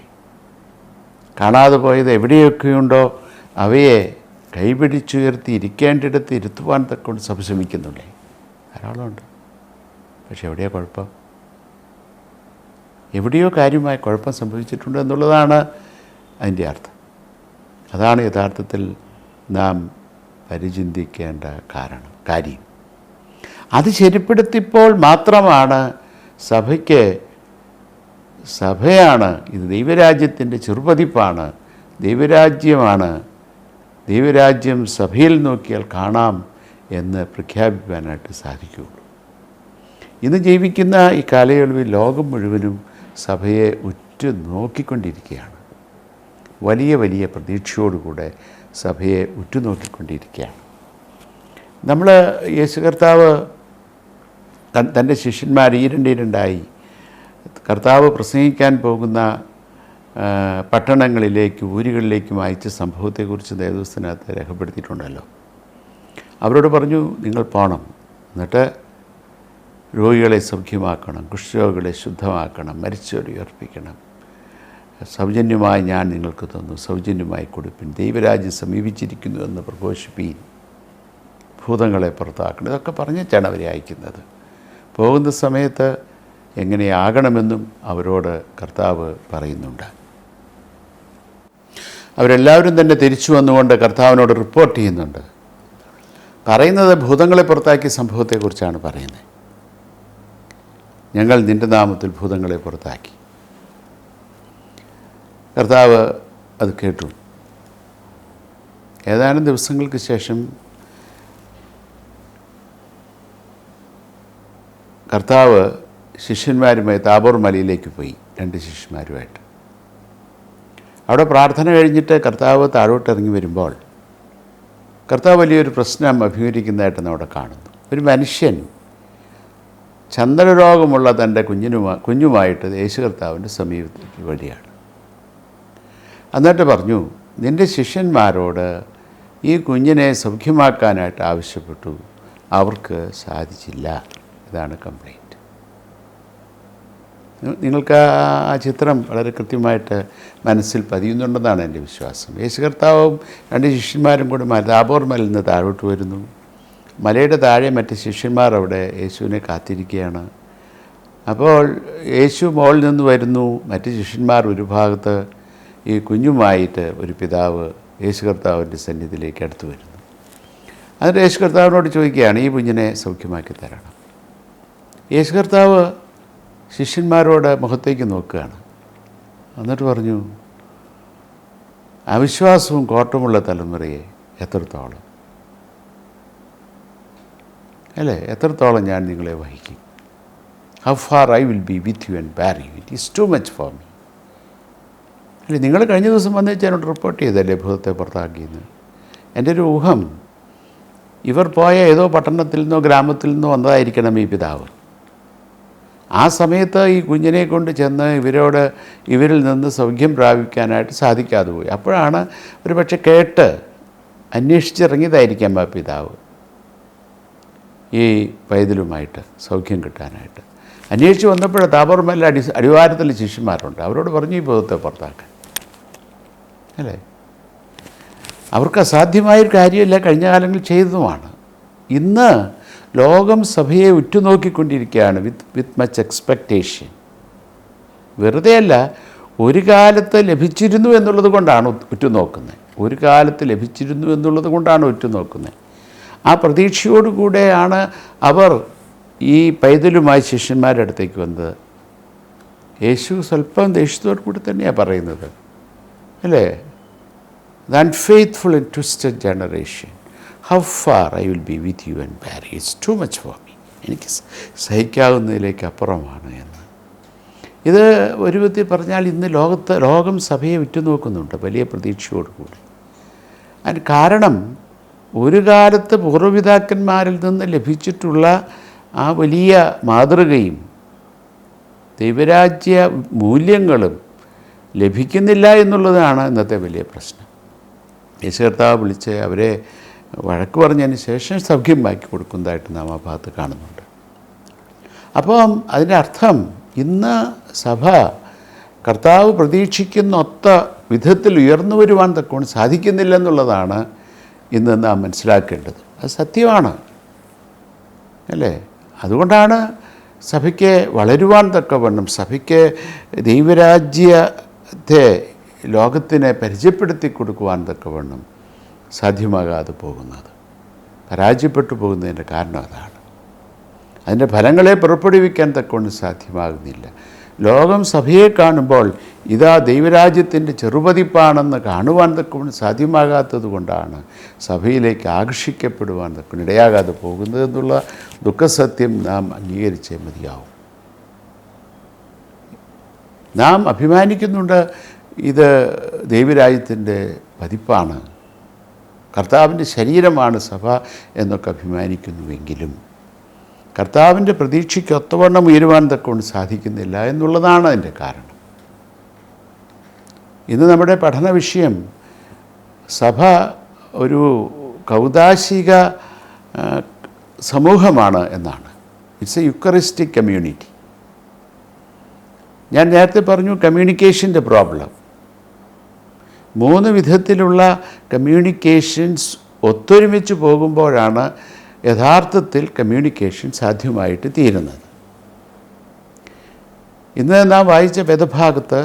കാണാതെ പോയത് എവിടെയൊക്കെയുണ്ടോ അവയെ കൈപിടിച്ചുയർത്തി ഇരിക്കേണ്ടിടത്ത് ഇരുത്തുവാൻ തക്കൊണ്ട് സഭ ശ്രമിക്കുന്നില്ലേ? ധാരാളമുണ്ട്. പക്ഷെ എവിടെയോ കുഴപ്പം? എവിടെയോ കാര്യമായ കുഴപ്പം സംഭവിച്ചിട്ടുണ്ട് എന്നുള്ളതാണ് അതിൻ്റെ അർത്ഥം. അതാണ് യഥാർത്ഥത്തിൽ നാം പരിചിന്തിക്കേണ്ട കാര്യം. അത് ശരിപ്പെടുത്തിയപ്പോൾ മാത്രമാണ് സഭയാണ് ഇത് ദൈവരാജ്യത്തിൻ്റെ ചെറുപതിപ്പാണ്, ദൈവരാജ്യമാണ്, ദൈവരാജ്യം സഭയിൽ നോക്കിയാൽ കാണാം എന്ന് പ്രഖ്യാപിക്കാനായിട്ട് സാധിക്കുകയുള്ളൂ. ഇന്ന് ജീവിക്കുന്ന ഈ കാലയളവിൽ ലോകം മുഴുവനും സഭയെ ഉറ്റു നോക്കിക്കൊണ്ടിരിക്കുകയാണ്. വലിയ വലിയ പ്രതീക്ഷയോടുകൂടെ സഭയെ ഉറ്റുനോക്കിക്കൊണ്ടിരിക്കുകയാണ്. നമ്മൾ യേശു കർത്താവ് തൻ്റെ ശിഷ്യന്മാർ ഈരണ്ടായി കർത്താവ് പ്രസംഗിക്കാൻ പോകുന്ന പട്ടണങ്ങളിലേക്ക് ഊരുകളിലേക്കും അയച്ച സംഭവത്തെക്കുറിച്ച് ദേവദൂതനകത്ത് രേഖപ്പെടുത്തിയിട്ടുണ്ടല്ലോ. അവരോട് പറഞ്ഞു, നിങ്ങൾ പോകണം, എന്നിട്ട് രോഗികളെ സൗഖ്യമാക്കണം, കുഷ്ഠരോഗികളെ ശുദ്ധമാക്കണം, മരിച്ചവരെ ഉയർപ്പിക്കണം, സൗജന്യമായി ഞാൻ നിങ്ങൾക്ക് തന്നു, സൗജന്യമായി കൊടുപ്പിൻ, ദൈവരാജ്യം സമീപിച്ചിരിക്കുന്നു എന്ന് പ്രഘോഷിപ്പീൻ, ഭൂതങ്ങളെ പുറത്താക്കണം. ഇതൊക്കെ പറഞ്ഞിട്ടാണ് അവരെ അയക്കുന്നത്. പോകുന്ന സമയത്ത് എങ്ങനെയാകണമെന്നും അവരോട് കർത്താവ് പറയുന്നുണ്ട്. അവരെല്ലാവരും തന്നെ തിരിച്ചു വന്നുകൊണ്ട് കർത്താവിനോട് റിപ്പോർട്ട് ചെയ്യുന്നുണ്ട്. പറയുന്നത് ഭൂതങ്ങളെ പുറത്താക്കിയ സംഭവത്തെക്കുറിച്ചാണ് പറയുന്നത്. ഞങ്ങൾ നിൻ്റെ നാമത്തിൽ ഭൂതങ്ങളെ പുറത്താക്കി. കർത്താവ് അത് കേട്ടു. ഏതാനും ദിവസങ്ങൾക്ക് ശേഷം കർത്താവ് ശിഷ്യന്മാരുമായി താബോർ മലയിലേക്ക് പോയി, 2 ശിഷ്യന്മാരുമായിട്ട്. അവിടെ പ്രാർത്ഥന കഴിഞ്ഞിട്ട് കർത്താവ് താഴോട്ട് ഇറങ്ങി വരുമ്പോൾ കർത്താവ് വലിയൊരു പ്രശ്നം അഭിമുഖീകരിക്കുന്നതായിട്ട് അവിടെ കാണുന്നു. ഒരു മനുഷ്യൻ ചന്ദ്രരോഗമുള്ള തൻ്റെ കുഞ്ഞുമായിട്ട് യേശു കർത്താവിൻ്റെ സമീപത്തേക്ക് വഴിയാണ്. എന്നിട്ട് പറഞ്ഞു, നിൻ്റെ ശിഷ്യന്മാരോട് ഈ കുഞ്ഞിനെ സൗഖ്യമാക്കാനായിട്ട് ആവശ്യപ്പെട്ടു, അവർക്ക് സാധിച്ചില്ല. ഇതാണ് കംപ്ലൈൻറ്റ്. നിങ്ങൾക്ക് ആ ചിത്രം വളരെ കൃത്യമായിട്ട് മനസ്സിൽ പതിയുന്നുണ്ടെന്നാണ് എൻ്റെ വിശ്വാസം. യേശു കർത്താവും 2 ശിഷ്യന്മാരും കൂടി താബോർ മലയിൽ നിന്ന് താഴോട്ട് വരുന്നു. മലയുടെ താഴെ മറ്റ് ശിഷ്യന്മാർ അവിടെ യേശുവിനെ കാത്തിരിക്കുകയാണ്. അപ്പോൾ യേശു മുകളിൽ നിന്ന് വരുന്നു, മറ്റ് ശിഷ്യന്മാർ ഒരു ഭാഗത്ത്, ഈ കുഞ്ഞുമായിട്ട് ഒരു പിതാവ് യേശു കർത്താവിൻ്റെ സന്നിധിയിലേക്ക് അടുത്ത് വരുന്നു. എന്നിട്ട് യേശു കർത്താവിനോട് ചോദിക്കുകയാണ്, ഈ കുഞ്ഞിനെ സൗഖ്യമാക്കി തരണം. യേശു കർത്താവ് ശിഷ്യന്മാരോട് മുഖത്തേക്ക് നോക്കുകയാണ്. എന്നിട്ട് പറഞ്ഞു, അവിശ്വാസവും കോട്ടമുള്ള തലമുറയെ എത്രത്തോളം എത്രത്തോളം ഞാൻ നിങ്ങളെ വഹിക്കും. How far I will be with you and bear you, it is too much for me. നിങ്ങൾ കഴിഞ്ഞ ദിവസം വന്നു വെച്ചാൽ എന്നോട് റിപ്പോർട്ട് ചെയ്തല്ലേ ഭൂതത്തെ പുറത്താക്കിയെന്ന്. എൻ്റെ ഒരു ഊഹം, ഇവർ പോയ ഏതോ പട്ടണത്തിൽ നിന്നോ ഗ്രാമത്തിൽ നിന്നോ വന്നതായിരിക്കണം ഈ പിതാവ്. ആ സമയത്ത് ഈ കുഞ്ഞിനെ കൊണ്ട് ചെന്ന് ഇവരിൽ നിന്ന് സൗഖ്യം പ്രാപിക്കാനായിട്ട് സാധിക്കാതെ പോയി. അപ്പോഴാണ് ഒരു പക്ഷെ കേട്ട് അന്വേഷിച്ചിറങ്ങിയതായിരിക്കാം ആ പിതാവ് ഈ പൈതലുമായിട്ട് സൗഖ്യം കിട്ടാനായിട്ട്. അന്വേഷിച്ച് വന്നപ്പോൾ താബോർമല അടിവാരത്തിൽ ശിഷ്യന്മാരുണ്ട്. അവരോട് പറഞ്ഞു ഈ ഭൂതത്തെ പുറത്താക്കാൻ, അല്ലേ? അവർക്ക് അസാധ്യമായൊരു കാര്യമല്ല, കഴിഞ്ഞ കാലങ്ങളിൽ ചെയ്തതുമാണ്. ഇന്ന് ലോകം സഭയെ ഉറ്റുനോക്കിക്കൊണ്ടിരിക്കുകയാണ് വിത്ത് മച്ച് എക്സ്പെക്റ്റേഷൻ. വെറുതെ അല്ല, ഒരു കാലത്ത് ലഭിച്ചിരുന്നു എന്നുള്ളത് കൊണ്ടാണ് ഉറ്റുനോക്കുന്നത്. ഒരു കാലത്ത് ലഭിച്ചിരുന്നു എന്നുള്ളത് കൊണ്ടാണ് ഉറ്റുനോക്കുന്നത്. ആ പ്രതീക്ഷയോടുകൂടെയാണ് അവർ ഈ പൈതലുമായി ശിഷ്യന്മാരുടെ അടുത്തേക്ക് വന്നത്. യേശു സ്വല്പം ദേഷ്യത്തോടു കൂടി തന്നെയാണ് പറയുന്നത്, അല്ലേ? The unfaithful and twisted generation, how far I will be with you and bear you. It's too much for me. എനിക്ക് സഹിക്കാവുന്നതിലേക്ക് അപ്പുറമാണ് എന്ന്. ഇത് ഒരു വിധത്തിൽ പറഞ്ഞാൽ ഇന്ന് ലോകം സഭയെ ഉറ്റുനോക്കുന്നുണ്ട് വലിയ പ്രതീക്ഷയോടുകൂടി. അതിന് കാരണം ഒരു കാലത്ത് പൂർവ്വപിതാക്കന്മാരിൽ നിന്ന് ലഭിച്ചിട്ടുള്ള ആ വലിയ മാതൃകയും ദൈവരാജ്യ മൂല്യങ്ങളും ലഭിക്കുന്നില്ല എന്നുള്ളതാണ് ഇന്നത്തെ വലിയ പ്രശ്നം. യേശു കർത്താവ് വിളിച്ച് അവരെ വഴക്ക് പറഞ്ഞതിന് ശേഷം സൗഖ്യമാക്കി കൊടുക്കുന്നതായിട്ട് നാം ആ ഭാഗത്ത് കാണുന്നുണ്ട്. അപ്പം അതിൻ്റെ അർത്ഥം ഇന്ന് സഭ കർത്താവ് പ്രതീക്ഷിക്കുന്ന ഒത്ത വിധത്തിൽ ഉയർന്നു വരുവാൻ തക്കോണം സാധിക്കുന്നില്ല എന്നുള്ളതാണ് ഇന്ന് നാം മനസ്സിലാക്കേണ്ടത്. അത് സത്യമാണ്, അല്ലേ? അതുകൊണ്ടാണ് സഭയ്ക്ക് വളരുവാൻ തക്കവണ്ണം, സഭയ്ക്ക് ദൈവരാജ്യത്തെ ലോകത്തിനെ പരിചയപ്പെടുത്തി കൊടുക്കുവാൻ തക്കവണ്ണം സാധ്യമാകാതെ പോകുന്നത്, പരാജയപ്പെട്ടു പോകുന്നതിൻ്റെ കാരണം അതാണ്. അതിൻ്റെ ഫലങ്ങളെ പുറപ്പെടുവിക്കാൻ തക്കവണ്ണം സാധ്യമാകുന്നില്ല. ലോകം സഭയെ കാണുമ്പോൾ ഇതാ ദൈവരാജ്യത്തിൻ്റെ ചെറുപതിപ്പാണെന്ന് കാണുവാൻ തക്കവണ്ണം സാധ്യമാകാത്തത് കൊണ്ടാണ് സഭയിലേക്ക് ആകർഷിക്കപ്പെടുവാൻ തക്കവണ്ണം ഇടയാകാതെ പോകുന്നത് എന്നുള്ള ദുഃഖസത്യം നാം അംഗീകരിച്ചേ മതിയാവും. നാം അഭിമാനിക്കുന്നുണ്ട്, ഇത് ദൈവരാജ്യത്തിൻ്റെ പതിപ്പാണ്, കർത്താവിൻ്റെ ശരീരമാണ് സഭ എന്നൊക്കെ അഭിമാനിക്കുന്നുവെങ്കിലും കർത്താവിൻ്റെ പ്രതീക്ഷയ്ക്ക് ഒത്തവണ്ണം ഉയരുവാൻ തക്കൊണ്ട് സാധിക്കുന്നില്ല എന്നുള്ളതാണ് അതിൻ്റെ കാരണം. ഇന്ന് നമ്മുടെ പഠന വിഷയം സഭ ഒരു കൗദാശിക സമൂഹമാണ് എന്നാണ്. It's a eucharistic community. ഞാൻ നേരത്തെ പറഞ്ഞു കമ്മ്യൂണിക്കേഷൻ്റെ പ്രോബ്ലം. 3 വിധത്തിലുള്ള കമ്മ്യൂണിക്കേഷൻസ് ഒത്തൊരുമിച്ച് പോകുമ്പോഴാണ് യഥാർത്ഥത്തിൽ കമ്മ്യൂണിക്കേഷൻ സാധ്യമായിട്ട് തീരുന്നത്. ഇന്ന് നാം വായിച്ച വേദഭാഗത്ത്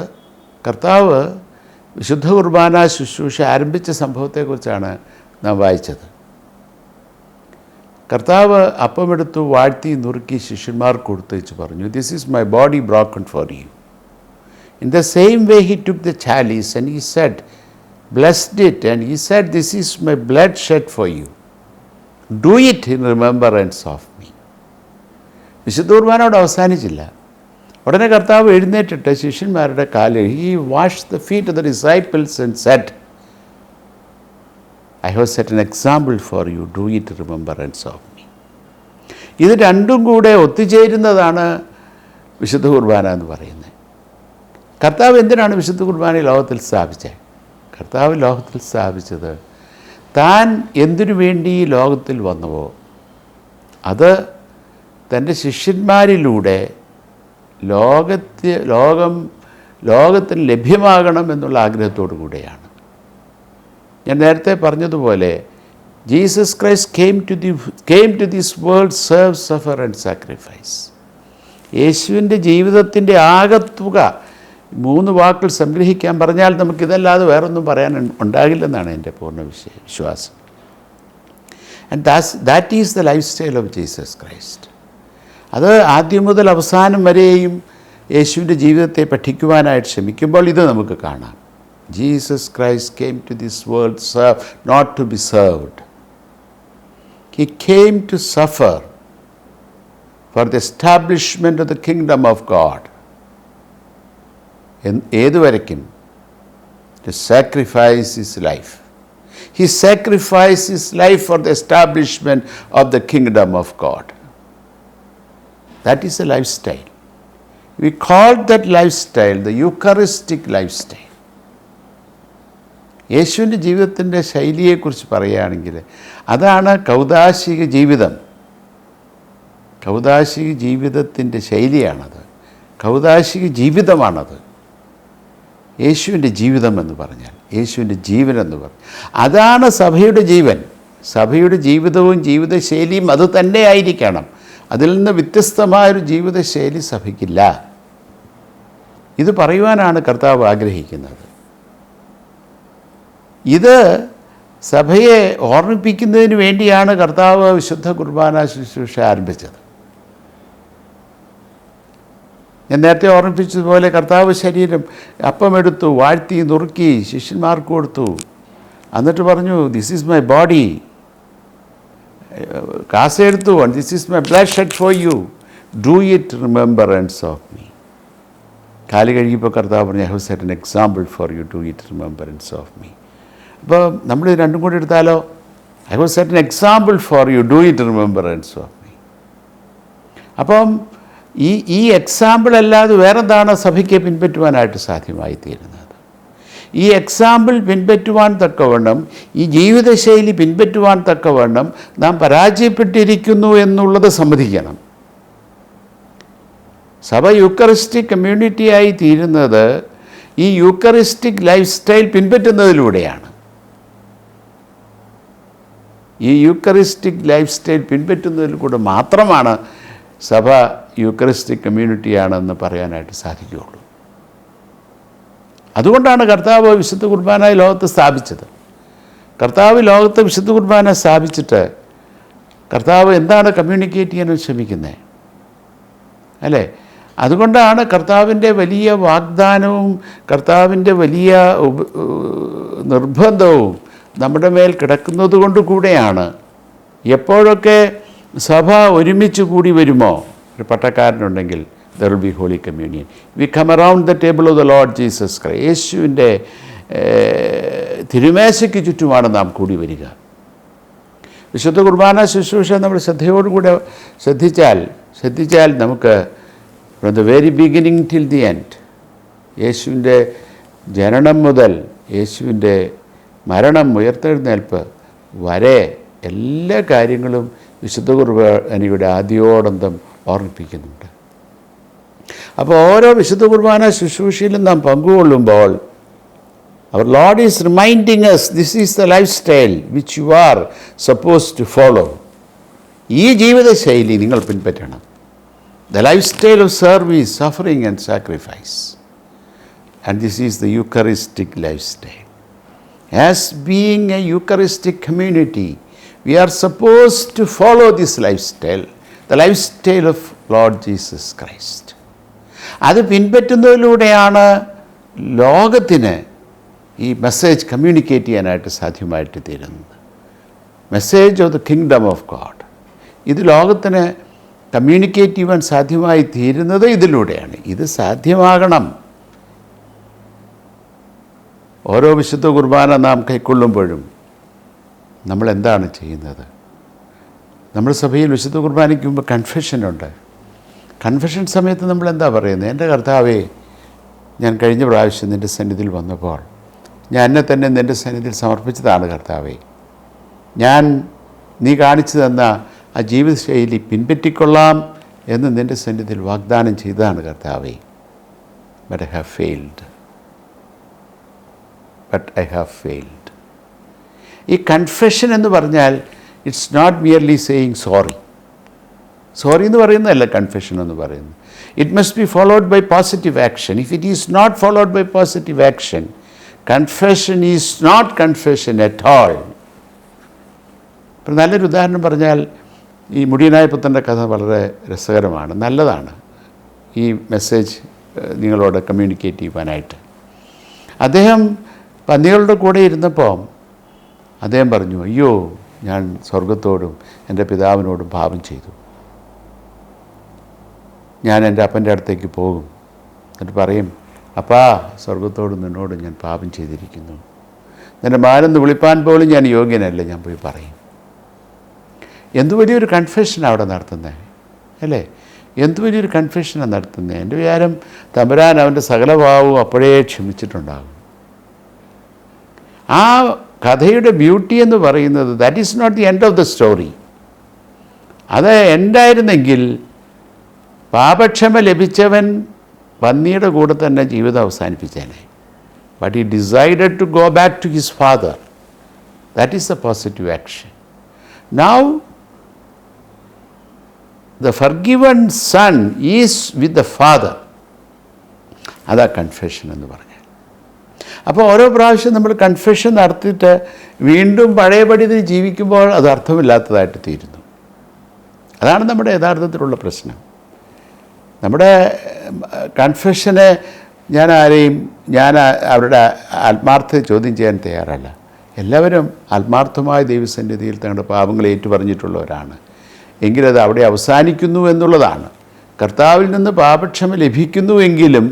കർത്താവ് വിശുദ്ധ കുർബാന ശുശ്രൂഷ ആരംഭിച്ച സംഭവത്തെക്കുറിച്ചാണ് നാം വായിച്ചത്. കർത്താവ് അപ്പമെടുത്തു വാഴ്ത്തി നുറുക്കി ശിഷ്യന്മാർക്ക് കൊടുത്തേച്ച് പറഞ്ഞു, this is my body broken for you. In the same way he took the chalice and he said, blessed it, and he said, this is my blood shed for you. Do it in remembrance of me. വിശുദ്ധ കുർബാനയോട് അവസാനിച്ചില്ല. ഉടനെ കർത്താവ് എഴുന്നേറ്റിട്ട് ശിഷ്യന്മാരുടെ കാലിൽ he washed the feet of the disciples and said, I have set an example for you, do it in remembrance of me. ഇത് രണ്ടും കൂടെ ഒത്തുചേരുന്നതാണ് വിശുദ്ധ കുർബാന എന്ന് പറയുന്നത്. കർത്താവ് എന്തിനാണ് വിശുദ്ധ കുർബാന ലോകത്തിൽ സ്ഥാപിച്ചത്? കർത്താവ് ലോകത്തിൽ സ്ഥാപിച്ചത് താൻ എന്തിനു വേണ്ടി ലോകത്തിൽ വന്നുവോ അത് തൻ്റെ ശിഷ്യന്മാരിലൂടെ ലോകത്തിന് ലഭ്യമാകണം എന്നുള്ള ആഗ്രഹത്തോടു കൂടെയാണ്. ഞാൻ നേരത്തെ പറഞ്ഞതുപോലെ Jesus Christ came to this world, serve, suffer and sacrifice. യേശുവിൻ്റെ ജീവിതത്തിൻ്റെ ആകത്തുക 3 വാക്കുകൾ സംഗ്രഹിക്കാൻ പറഞ്ഞാൽ നമുക്കിതല്ലാതെ വേറൊന്നും പറയാൻ ഉണ്ടാകില്ലെന്നാണ് എൻ്റെ പൂർണ്ണ വിശ്വാസം. And that is the lifestyle of Jesus Christ. അത് ആദ്യം മുതൽ അവസാനം വരെയും യേശുവിൻ്റെ ജീവിതത്തെ പഠിക്കുവാനായിട്ട് ശ്രമിക്കുമ്പോൾ ഇത് നമുക്ക് കാണാം. Jesus Christ came to this world, serve, not to be served. He came to suffer for the establishment of the kingdom of God. ഏതുവരയ്ക്കും? To sacrifice his life. He sacrificed his life for the establishment of the kingdom of God. That is a lifestyle. We call that lifestyle the Eucharistic lifestyle. യേശുവിൻ്റെ ജീവിതത്തിൻ്റെ ശൈലിയെക്കുറിച്ച് പറയുകയാണെങ്കിൽ അതാണ് കൗദാശിക ജീവിതം. കൗദാശിക ജീവിതത്തിൻ്റെ ശൈലിയാണത്, കൗദാശിക ജീവിതമാണത്. യേശുവിൻ്റെ ജീവിതം എന്ന് പറഞ്ഞാൽ, യേശുവിൻ്റെ ജീവൻ എന്ന് പറഞ്ഞാൽ അതാണ് സഭയുടെ ജീവൻ. സഭയുടെ ജീവിതവും ജീവിതശൈലിയും അത് തന്നെ ആയിരിക്കണം. അതിൽ നിന്ന് വ്യത്യസ്തമായൊരു ജീവിതശൈലി സഭയ്ക്കില്ല. ഇത് പറയുവാനാണ് കർത്താവ് ആഗ്രഹിക്കുന്നത്. ഇത് സഭയെ ഓർമ്മിപ്പിക്കുന്നതിന് വേണ്ടിയാണ് കർത്താവ് വിശുദ്ധ കുർബാന ശുശ്രൂഷ ആരംഭിച്ചത്. ഞാൻ നേരത്തെ ഓർമ്മിപ്പിച്ചതുപോലെ കർത്താവ് ശരീരം അപ്പമെടുത്തു, വാഴ്ത്തി നുറുക്കി ശിഷ്യന്മാർക്ക് കൊടുത്തു. എന്നിട്ട് പറഞ്ഞു, ദിസ് ഈസ് മൈ ബോഡി. കാസയെടുത്തു, this is my blood shed for you, do it remembrance of me. കാല് കഴുകിയപ്പോൾ കർത്താവ് പറഞ്ഞു, I have set an example for you, do it remembrance of me. അപ്പോൾ നമ്മൾ ഇത് രണ്ടും കൂടി എടുത്താലോ, I have set an example for you, do it remembrance of me. അപ്പം ഈ എക്സാമ്പിൾ അല്ലാതെ വേറെന്താണ് സഭയ്ക്ക് പിൻപറ്റുവാനായിട്ട് സാധ്യമായി തീരുന്നത്? ഈ എക്സാമ്പിൾ പിൻപറ്റുവാൻ തക്കവണ്ണം, ഈ ജീവിതശൈലി പിൻപറ്റുവാൻ തക്കവണ്ണം നാം പരാജയപ്പെട്ടിരിക്കുന്നു എന്നുള്ളത് സമ്മതിക്കണം. സഭ യൂക്കറിസ്റ്റിക് കമ്മ്യൂണിറ്റിയായി തീരുന്നത് ഈ യൂക്കറിസ്റ്റിക് ലൈഫ് സ്റ്റൈൽ പിൻപറ്റുന്നതിലൂടെയാണ്. ഈ യൂക്കറിസ്റ്റിക് ലൈഫ് സ്റ്റൈൽ പിൻപറ്റുന്നതിൽ കൂടെ മാത്രമാണ് സഭ യൂക്കറിസ്റ്റിക് കമ്മ്യൂണിറ്റിയാണെന്ന് പറയാനായിട്ട് സാധിക്കുകയുള്ളൂ. അതുകൊണ്ടാണ് കർത്താവ് വിശുദ്ധ കുർബാന ലോകത്ത് സ്ഥാപിച്ചത്. കർത്താവ് ലോകത്ത് വിശുദ്ധ കുർബാന സ്ഥാപിച്ചിട്ട് കർത്താവ് എന്താണ് കമ്മ്യൂണിക്കേറ്റ് ചെയ്യാൻ ശ്രമിക്കുന്നത്, അല്ലേ? അതുകൊണ്ടാണ് കർത്താവിൻ്റെ വലിയ വാഗ്ദാനവും കർത്താവിൻ്റെ വലിയ നിർബന്ധവും നമ്മുടെ മേൽ കിടക്കുന്നത് കൊണ്ട് കൂടെയാണ് എപ്പോഴൊക്കെ സഭ ഒരുമിച്ച് കൂടി വരുമോ, ഒരു പട്ടക്കാരനുണ്ടെങ്കിൽ there will be Holy Communion. We come around the table of the Lord Jesus Christ. യേശുവിൻ്റെ തിരുമേശയ്ക്ക് ചുറ്റുമാണ് നാം കൂടി വരിക. വിശുദ്ധ കുർബാന ശുശ്രൂഷ നമ്മൾ ശ്രദ്ധയോടുകൂടെ ശ്രദ്ധിച്ചാൽ നമുക്ക് from the very beginning till the end, യേശുവിൻ്റെ ജനനം മുതൽ യേശുവിൻ്റെ മരണം, ഉയർത്തെഴുന്നേൽപ്പ് വരെ എല്ലാ കാര്യങ്ങളും വിശുദ്ധ കുർബാനയുടെ ആദ്യോടന്തം ഓർമ്മിപ്പിക്കുന്നുണ്ട്. അപ്പോൾ ഓരോ വിശുദ്ധ കുർബാന ശുശ്രൂഷയിലും നാം പങ്കുകൊള്ളുമ്പോൾ അവർ lord is reminding us, this is the lifestyle which you are supposed to follow. ഈ ജീവിതശൈലി നിങ്ങൾ പിൻപറ്റണം. The lifestyle of service, suffering and sacrifice. And this is the eucharistic lifestyle. As being a eucharistic community, we are supposed to follow this lifestyle, the lifestyle of Lord Jesus Christ. അത് പിൻപറ്റുന്നതിലൂടെയാണ് ലോകത്തിന് ഈ മെസ്സേജ് കമ്മ്യൂണിക്കേറ്റ് ചെയ്യാനായിട്ട് സാധ്യമായിട്ട് തീരുന്നത്. Message of the kingdom of God ഇത് ലോകത്തിന് കമ്മ്യൂണിക്കേറ്റ് ചെയ്യുവാൻ സാധ്യമായി തീരുന്നത് ഇതിലൂടെയാണ്. ഇത് സാധ്യമാകണം. ഓരോ വിശുദ്ധ കുർബാന നാം കൈക്കൊള്ളുമ്പോഴും നമ്മൾ എന്താണ് ചെയ്യുന്നത്? നമ്മുടെ സഭയിൽ വിശുദ്ധ കുർബാനയ്ക്ക് മുമ്പ് കൺഫെഷനുണ്ട്. കൺഫെഷൻ സമയത്ത് നമ്മൾ എന്താ പറയുന്നത്? എൻ്റെ കർത്താവേ, ഞാൻ കഴിഞ്ഞ പ്രാവശ്യം നിൻ്റെ സന്നിധിയിൽ വന്നപ്പോൾ ഞാൻ എന്നെ തന്നെ നിൻ്റെ സന്നിധിയിൽ സമർപ്പിച്ചതാണ് കർത്താവേ. ഞാൻ നീ കാണിച്ചു തന്ന ആ ജീവിതശൈലി പിൻപറ്റിക്കൊള്ളാം എന്ന് നിൻ്റെ സന്നിധിയിൽ വാഗ്ദാനം ചെയ്തതാണ് കർത്താവേ. But I have failed. ഈ കൺഫെഷൻ എന്ന് പറഞ്ഞാൽ it's not merely saying sorry. Sorry എന്ന് പറയുന്നതല്ല കൺഫെഷൻ എന്ന് പറയുന്നത്. It must be followed by positive action. If it is not followed by positive action, confession is not confession at all. ഇപ്പം നല്ലൊരു ഉദാഹരണം പറഞ്ഞാൽ ഈ മുടിയനായ പുത്രൻ്റെ കഥ വളരെ രസകരമാണ്, നല്ലതാണ് ഈ മെസ്സേജ് നിങ്ങളോട് കമ്മ്യൂണിക്കേറ്റ് ചെയ്യുവാനായിട്ട്. അദ്ദേഹം പന്നികളുടെ കൂടെ ഇരുന്നപ്പോൾ അദ്ദേഹം പറഞ്ഞു, അയ്യോ, ഞാൻ സ്വർഗത്തോടും എൻ്റെ പിതാവിനോടും പാപം ചെയ്തു. ഞാൻ എൻ്റെ അപ്പൻ്റെ അടുത്തേക്ക് പോകും. എന്നിട്ട് പറയും, അപ്പാ, സ്വർഗത്തോടും നിന്നോടും ഞാൻ പാപം ചെയ്തിരിക്കുന്നു. നിൻ്റെ മാനെന്ന് വിളിപ്പാൻ പോലും ഞാൻ യോഗ്യനല്ല. ഞാൻ പോയി പറയും. എന്തു വലിയൊരു കൺഫെഷൻ അവിടെ നടത്തുന്നത്, അല്ലേ? എന്ത് വലിയൊരു കൺഫെഷനാണ് നടത്തുന്നത്. എൻ്റെ വിചാരം തമ്പുരാൻ അവൻ്റെ സകലഭാവവും അപ്പോഴേ ക്ഷമിച്ചിട്ടുണ്ടാകും. ആ കഥയുടെ ബ്യൂട്ടി എന്ന് പറയുന്നത് that is not the end of the story. അത് എൻഡായിരുന്നെങ്കിൽ പാപക്ഷമ ലഭിച്ചവൻ പന്നിയുടെ കൂടെ തന്നെ ജീവിതം അവസാനിപ്പിച്ചേനെ. But he decided to go back to his father. That is the positive action. Now the forgiven son is with the father. അതാ കൺഫെഷൻ എന്ന് പറഞ്ഞാൽ. അപ്പോൾ ഓരോ പ്രാവശ്യം നമ്മൾ കൺഫെഷൻ നടത്തിയിട്ട് വീണ്ടും പഴയപടി ഇതിൽ ജീവിക്കുമ്പോൾ അത് അർത്ഥമില്ലാത്തതായിട്ട് തീരുന്നു. അതാണ് നമ്മുടെ യഥാർത്ഥത്തിലുള്ള പ്രശ്നം. നമ്മുടെ കൺഫെഷന് ഞാൻ അവരുടെ ആത്മാർത്ഥത ചോദ്യം ചെയ്യാൻ തയ്യാറല്ല. എല്ലാവരും ആത്മാർത്ഥമായ ദൈവസന്നിധിയിൽ തങ്ങളുടെ പാപങ്ങൾ ഏറ്റുപറഞ്ഞിട്ടുള്ളവരാണ്. എങ്കിലത് അവിടെ അവസാനിക്കുന്നു എന്നുള്ളതാണ്. കർത്താവിൽ നിന്ന് പാപക്ഷമ ലഭിക്കുന്നുവെങ്കിലും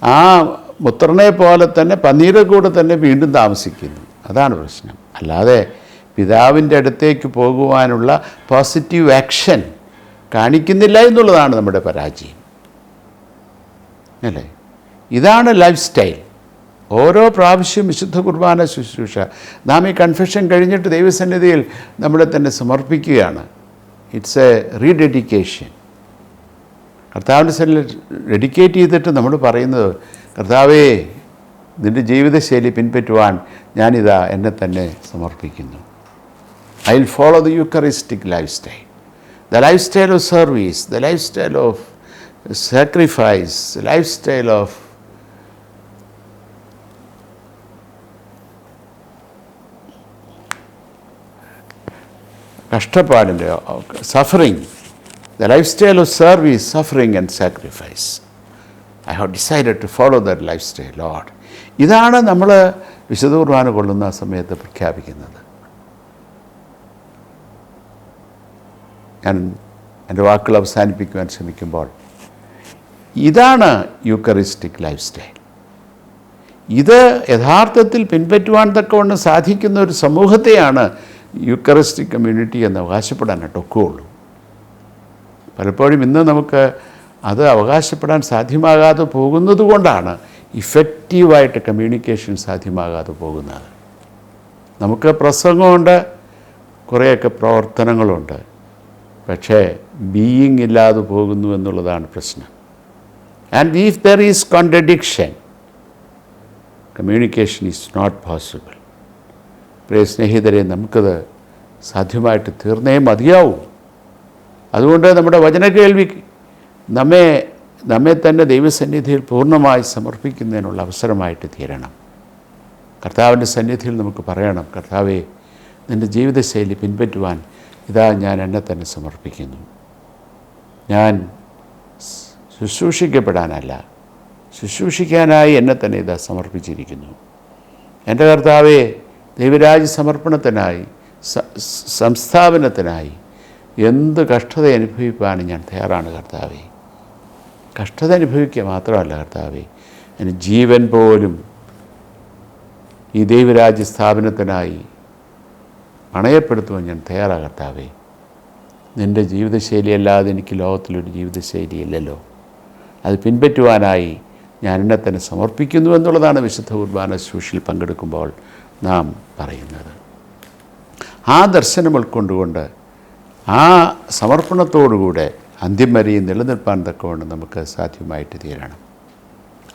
ആ പുത്രനെ പോലെ തന്നെ പന്നീരുടെ കൂടെ തന്നെ വീണ്ടും താമസിക്കുന്നു. അതാണ് പ്രശ്നം. അല്ലാതെ പിതാവിൻ്റെ അടുത്തേക്ക് പോകുവാനുള്ള പോസിറ്റീവ് ആക്ഷൻ കാണിക്കുന്നില്ല എന്നുള്ളതാണ് നമ്മുടെ പരാജയം, അല്ലേ? ഇതാണ് ലൈഫ് സ്റ്റൈൽ. ഓരോ പ്രാവശ്യവും വിശുദ്ധ കുർബാന ശുശ്രൂഷ നാം ഈ കൺഫെഷൻ കഴിഞ്ഞിട്ട് ദൈവസന്നിധിയിൽ നമ്മളെ തന്നെ സമർപ്പിക്കുകയാണ്. It's a rededication. കർത്താവിൻ്റെ സന്നിധിയിൽ ഡെഡിക്കേറ്റ് ചെയ്തിട്ട് നമ്മൾ പറയുന്നത്, കർത്താവേ, നിൻ്റെ ജീവിതശൈലി പിൻപറ്റുവാൻ ഞാനിതാ എന്നെ തന്നെ സമർപ്പിക്കുന്നു. I will follow the eucharistic lifestyle, the lifestyle of service, the lifestyle of sacrifice, lifestyle of കഷ്ടപ്പാടിൻ്റെ suffering, the lifestyle of service, suffering and sacrifice. I have decided to follow that lifestyle lord. ഇതാണ് നമ്മൾ വിശുദ്ധ കുർബാന കൊള്ളുന്ന സമയത്ത് പ്രഖ്യാപിക്കുന്നത്. ഞാൻ എൻ്റെ വാക്കുകൾ അവസാനിപ്പിക്കുവാൻ ശ്രമിക്കുമ്പോൾ ഇതാണ് യൂക്കറിസ്റ്റിക് ലൈഫ് സ്റ്റൈൽ. ഇത് യഥാർത്ഥത്തിൽ പിൻപറ്റുവാൻ തക്കവണ്ണം സാധിക്കുന്ന ഒരു സമൂഹത്തെയാണ് യൂക്കറിസ്റ്റിക് കമ്മ്യൂണിറ്റി എന്ന് അവകാശപ്പെടാനായിട്ട് ഒക്കുകയുള്ളൂ. പലപ്പോഴും ഇന്ന് നമുക്ക് അത് അവകാശപ്പെടാൻ സാധ്യമാകാതെ പോകുന്നത് കൊണ്ടാണ് ഇഫക്റ്റീവായിട്ട് കമ്മ്യൂണിക്കേഷൻ സാധ്യമാകാതെ പോകുന്നത്. നമുക്ക് പ്രസംഗമുണ്ട്, കുറേയൊക്കെ പ്രവർത്തനങ്ങളുണ്ട്, പക്ഷേ ബീയിങ് ഇല്ലാതെ പോകുന്നു എന്നുള്ളതാണ് പ്രശ്നം. And if there is contradiction, communication is not possible. പ്രിയ സ്നേഹിതരെ, നമുക്കത് സാധ്യമായിട്ട് തീർന്നേ മതിയാവൂ. അതുകൊണ്ട് നമ്മുടെ വചനകേൾവി നമ്മെ തന്നെ ദൈവസന്നിധിയിൽ പൂർണ്ണമായി സമർപ്പിക്കുന്നതിനുള്ള അവസരമായിട്ട് തീരണം. കർത്താവിൻ്റെ സന്നിധിയിൽ നമുക്ക് പറയണം, കർത്താവേ, നിൻ്റെ ജീവിതശൈലി പിൻപറ്റുവാൻ ഇതാ ഞാൻ എന്നെ തന്നെ സമർപ്പിക്കുന്നു. ഞാൻ ശുശ്രൂഷിക്കപ്പെടാനല്ല, ശുശ്രൂഷിക്കാനായി എന്നെ തന്നെ ഇതാ സമർപ്പിച്ചിരിക്കുന്നു. എൻ്റെ കർത്താവേ, ദൈവരാജ്യ സമർപ്പണത്തിനായി, സംസ്ഥാപനത്തിനായി എന്ത് കഷ്ടത അനുഭവിക്കാനും ഞാൻ തയ്യാറാണ് കർത്താവേ. കഷ്ടത അനുഭവിക്കുക മാത്രമല്ല കർത്താവേ, എൻ്റെ ജീവൻ പോലും ഈ ദൈവരാജ്യ സ്ഥാപനത്തിനായി പണയപ്പെടുത്തുവാൻ ഞാൻ തയ്യാറാണ് കർത്താവേ. നിൻ്റെ ജീവിതശൈലി അല്ലാതെ എനിക്ക് ലോകത്തിലൊരു ജീവിതശൈലി ഇല്ലല്ലോ. അത് പിൻപറ്റുവാനായി ഞാൻ എന്നെ തന്നെ സമർപ്പിക്കുന്നു എന്നുള്ളതാണ് വിശുദ്ധ കുർബാന ശുശ്രൂഷയിൽ പങ്കെടുക്കുമ്പോൾ നാം പറയുന്നത്. ആ ദർശനം ഉൾക്കൊണ്ടുകൊണ്ട് ആ സമർപ്പണത്തോടുകൂടെ അന്ത്യം വരെയും നിലനിൽപ്പാൻ തക്കവണ്ണം നമുക്ക് സാധ്യമായിട്ട് തീരണം.